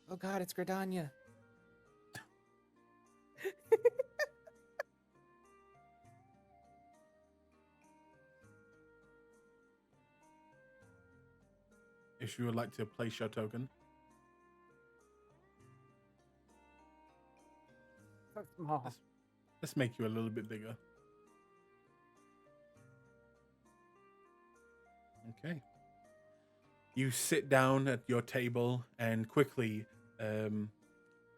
Oh God, it's Gradania. If you would like to place your token. Let's make you a little bit bigger. Okay. You sit down at your table and quickly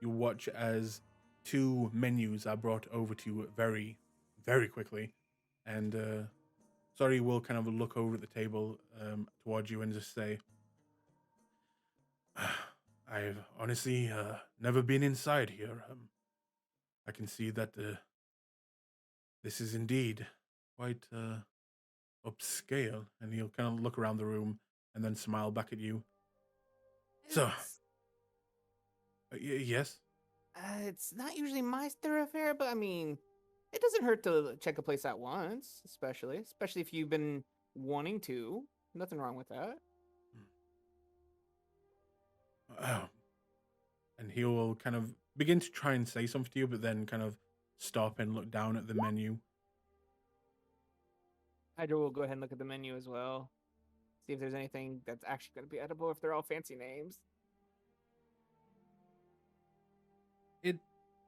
you watch as two menus are brought over to you very, very quickly. And Sorry will kind of look over at the table towards you and just say, "I've honestly never been inside here. I can see that this is indeed quite upscale." And he'll kind of look around the room and then smile back at you. So, yes? It's not usually my thoroughfare, but I mean, it doesn't hurt to check a place out once, especially if you've been wanting to. Nothing wrong with that. Oh. And he will kind of begin to try and say something to you, but then kind of stop and look down at the menu. Hydra will go ahead and look at the menu as well. See if there's anything that's actually going to be edible, if they're all fancy names.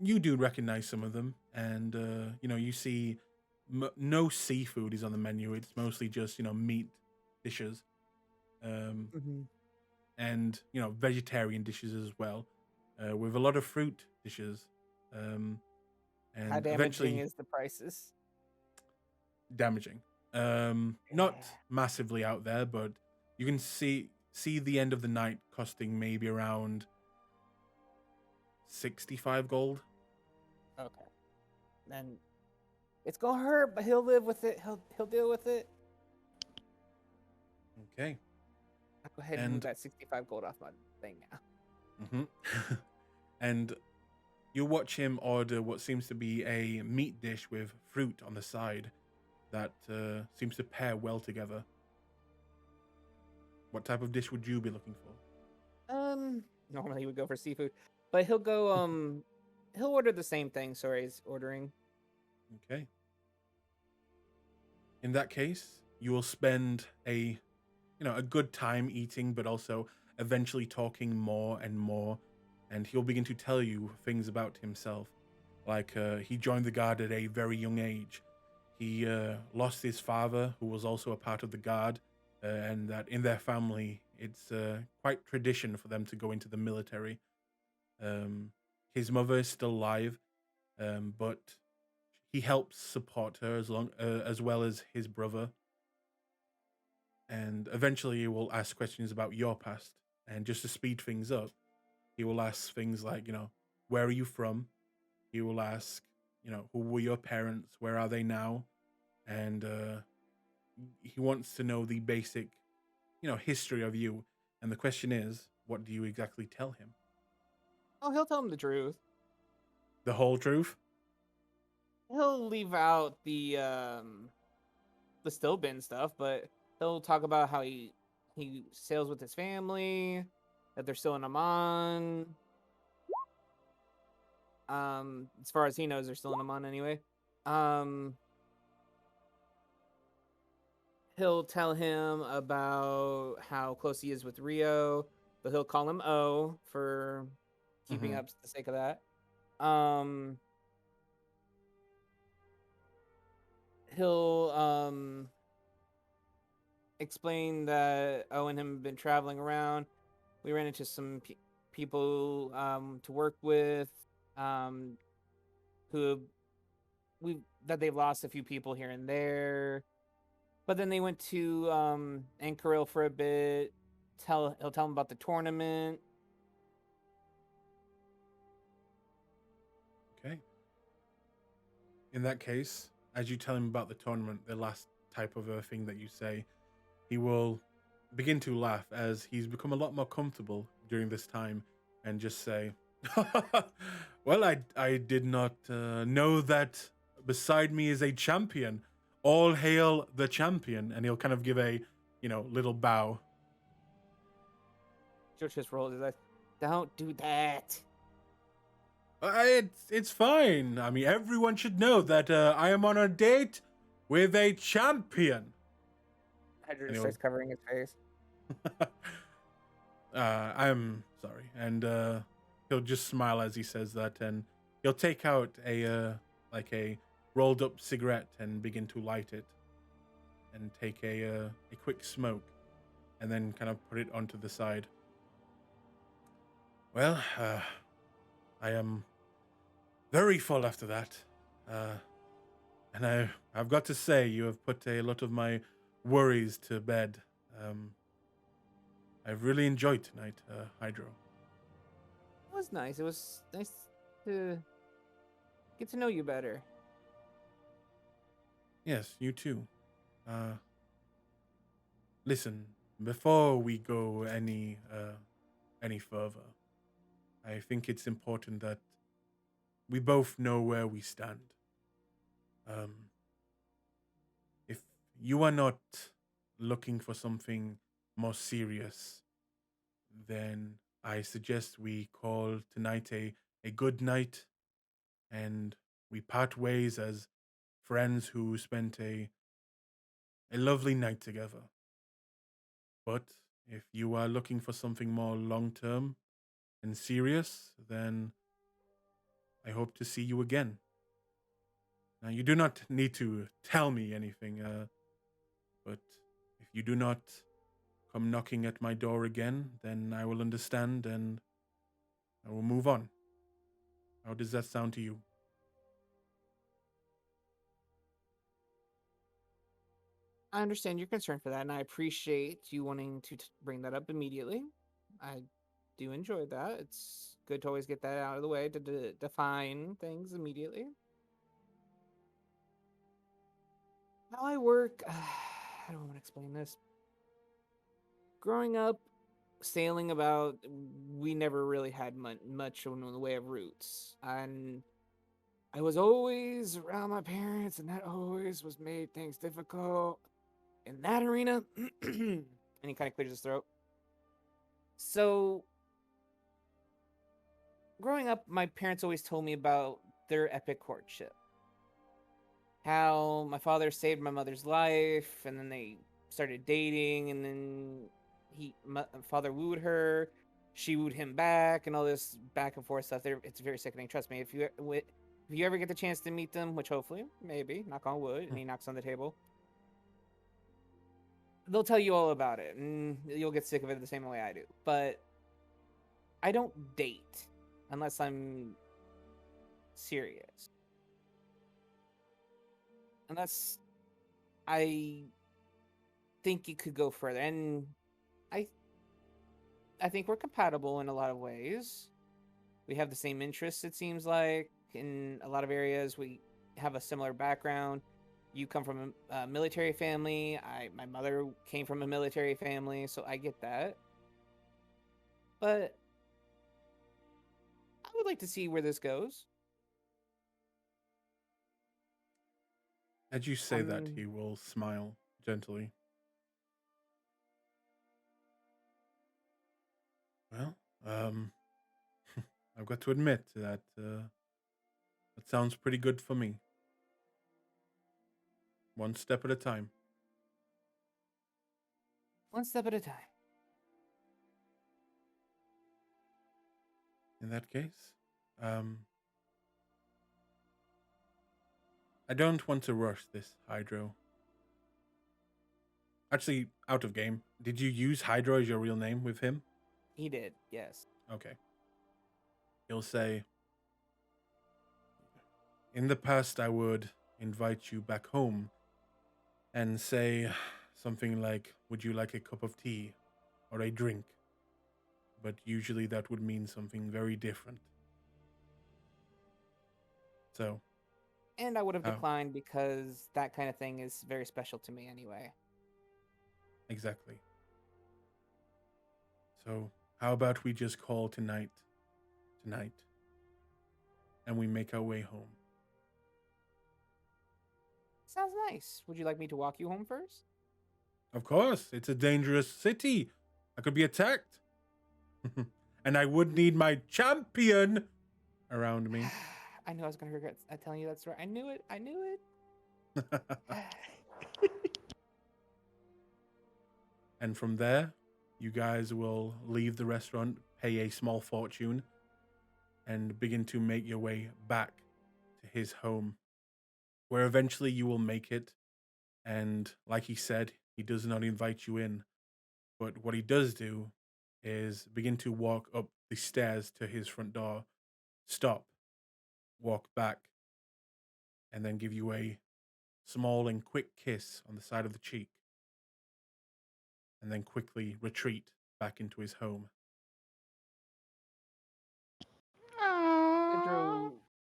You do recognize some of them, and you see no seafood is on the menu. It's mostly just meat dishes, and vegetarian dishes as well, with a lot of fruit dishes. And how damaging eventually is the prices? Damaging. Not massively out there, but you can see the end of the night costing maybe around 65 gold. Okay. Then it's gonna hurt, but he'll live with it. He'll deal with it. Okay. I'll go ahead and move that 65 gold off my thing now. And you watch him order what seems to be a meat dish with fruit on the side that seems to pair well together. What type of dish would you be looking for? Normally he would go for seafood, but he'll go he'll order the same thing Sorei's ordering. Okay. In that case, you will spend a good time eating, but also eventually talking more and more, and he'll begin to tell you things about himself. Like he joined the guard at a very young age. He lost his father, who was also a part of the guard, and that in their family, it's quite tradition for them to go into the military. Um, his mother is still alive, but he helps support her as well as his brother. And eventually, he will ask questions about your past. And just to speed things up, he will ask things like, where are you from? He will ask, who were your parents? Where are they now? And he wants to know the basic, history of you. And the question is, what do you exactly tell him? Oh, he'll tell him the truth. The whole truth? He'll leave out the still bin stuff, but he'll talk about how he sails with his family, that they're still in Amman. As far as he knows, they're still in Amman anyway. He'll tell him about how close he is with Rio, but he'll call him O for keeping up the sake of that. He'll explain that O and him have been traveling around. We ran into some people to work with who that they've lost a few people here and there. But then they went to Anchoril for a bit. He'll tell them about the tournament. Okay. In that case, as you tell him about the tournament, the last type of thing that you say, he will begin to laugh as he's become a lot more comfortable during this time and just say, well, I did not know that beside me is a champion. All hail the champion. And he'll kind of give a, little bow. George just rolled his eyes. Don't do that. It's fine. I mean, everyone should know that I am on a date with a champion. Hydra starts covering his face. I'm sorry. And he'll just smile as he says that, and he'll take out a rolled up cigarette and begin to light it and take a quick smoke and then kind of put it onto the side. Well, I am very full after that. And I've got to say, you have put a lot of my worries to bed. I've really enjoyed tonight, Hydro. It was nice. It was nice to get to know you better. Yes, you too. Listen, before we go any further, I think it's important that we both know where we stand. If you are not looking for something more serious, then I suggest we call tonight a good night and we part ways as friends who spent a lovely night together. But if you are looking for something more long term and serious, then I hope to see you again. Now, you do not need to tell me anything, but if you do not come knocking at my door again, then I will understand and I will move on. How does that sound to you? I understand your concern for that, and I appreciate you wanting to bring that up immediately. I do enjoy that. It's good to always get that out of the way to define things immediately. How I work, I don't want to explain this. Growing up, sailing about, we never really had much in the way of roots. And I was always around my parents, and that always was made things difficult in that arena. And he kind of clears his throat. So, growing up, my parents always told me about their epic courtship. How my father saved my mother's life, and then they started dating, and then my father wooed her, she wooed him back, and all this back and forth stuff. It's very sickening. Trust me, if you ever get the chance to meet them, which hopefully, maybe, knock on wood, and he knocks on the table, they'll tell you all about it, and you'll get sick of it the same way I do. But I don't date unless I'm serious. Unless I think you could go further. And I think we're compatible in a lot of ways. We have the same interests, it seems like. In a lot of areas, we have a similar background. You come from a military family. My mother came from a military family, so I get that. But I would like to see where this goes. As you say that, Um, he will smile gently. Well, I've got to admit that that sounds pretty good for me. One step at a time. One step at a time. In that case, I don't want to rush this, Hydro. Actually, out of game. Did you use Hydro as your real name with him? He did, yes. Okay. He'll say, in the past, I would invite you back home and say something like, would you like a cup of tea or a drink? But usually that would mean something very different. So, And I would have Oh. declined because that kind of thing is very special to me anyway. exactly. So, how about we just call tonight, and we make our way home? Sounds nice. Would you like me to walk you home first? Of course, it's a dangerous city. I could be attacked. And I would need my champion around me. I knew I was going to regret telling you that story. I knew it. I knew it. And from there, you guys will leave the restaurant, pay a small fortune, and begin to make your way back to his home, where eventually you will make it. And like he said, he does not invite you in. But what he does do is begin to walk up the stairs to his front door, stop, walk back, and then give you a small and quick kiss on the side of the cheek, and then quickly retreat back into his home.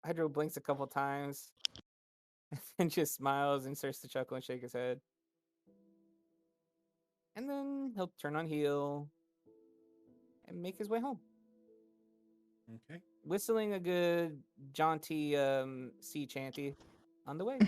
Hydro blinks a couple times and just smiles and starts to chuckle and shake his head. And then he'll turn on heel and make his way home, Okay. whistling a good jaunty sea chanty on the way.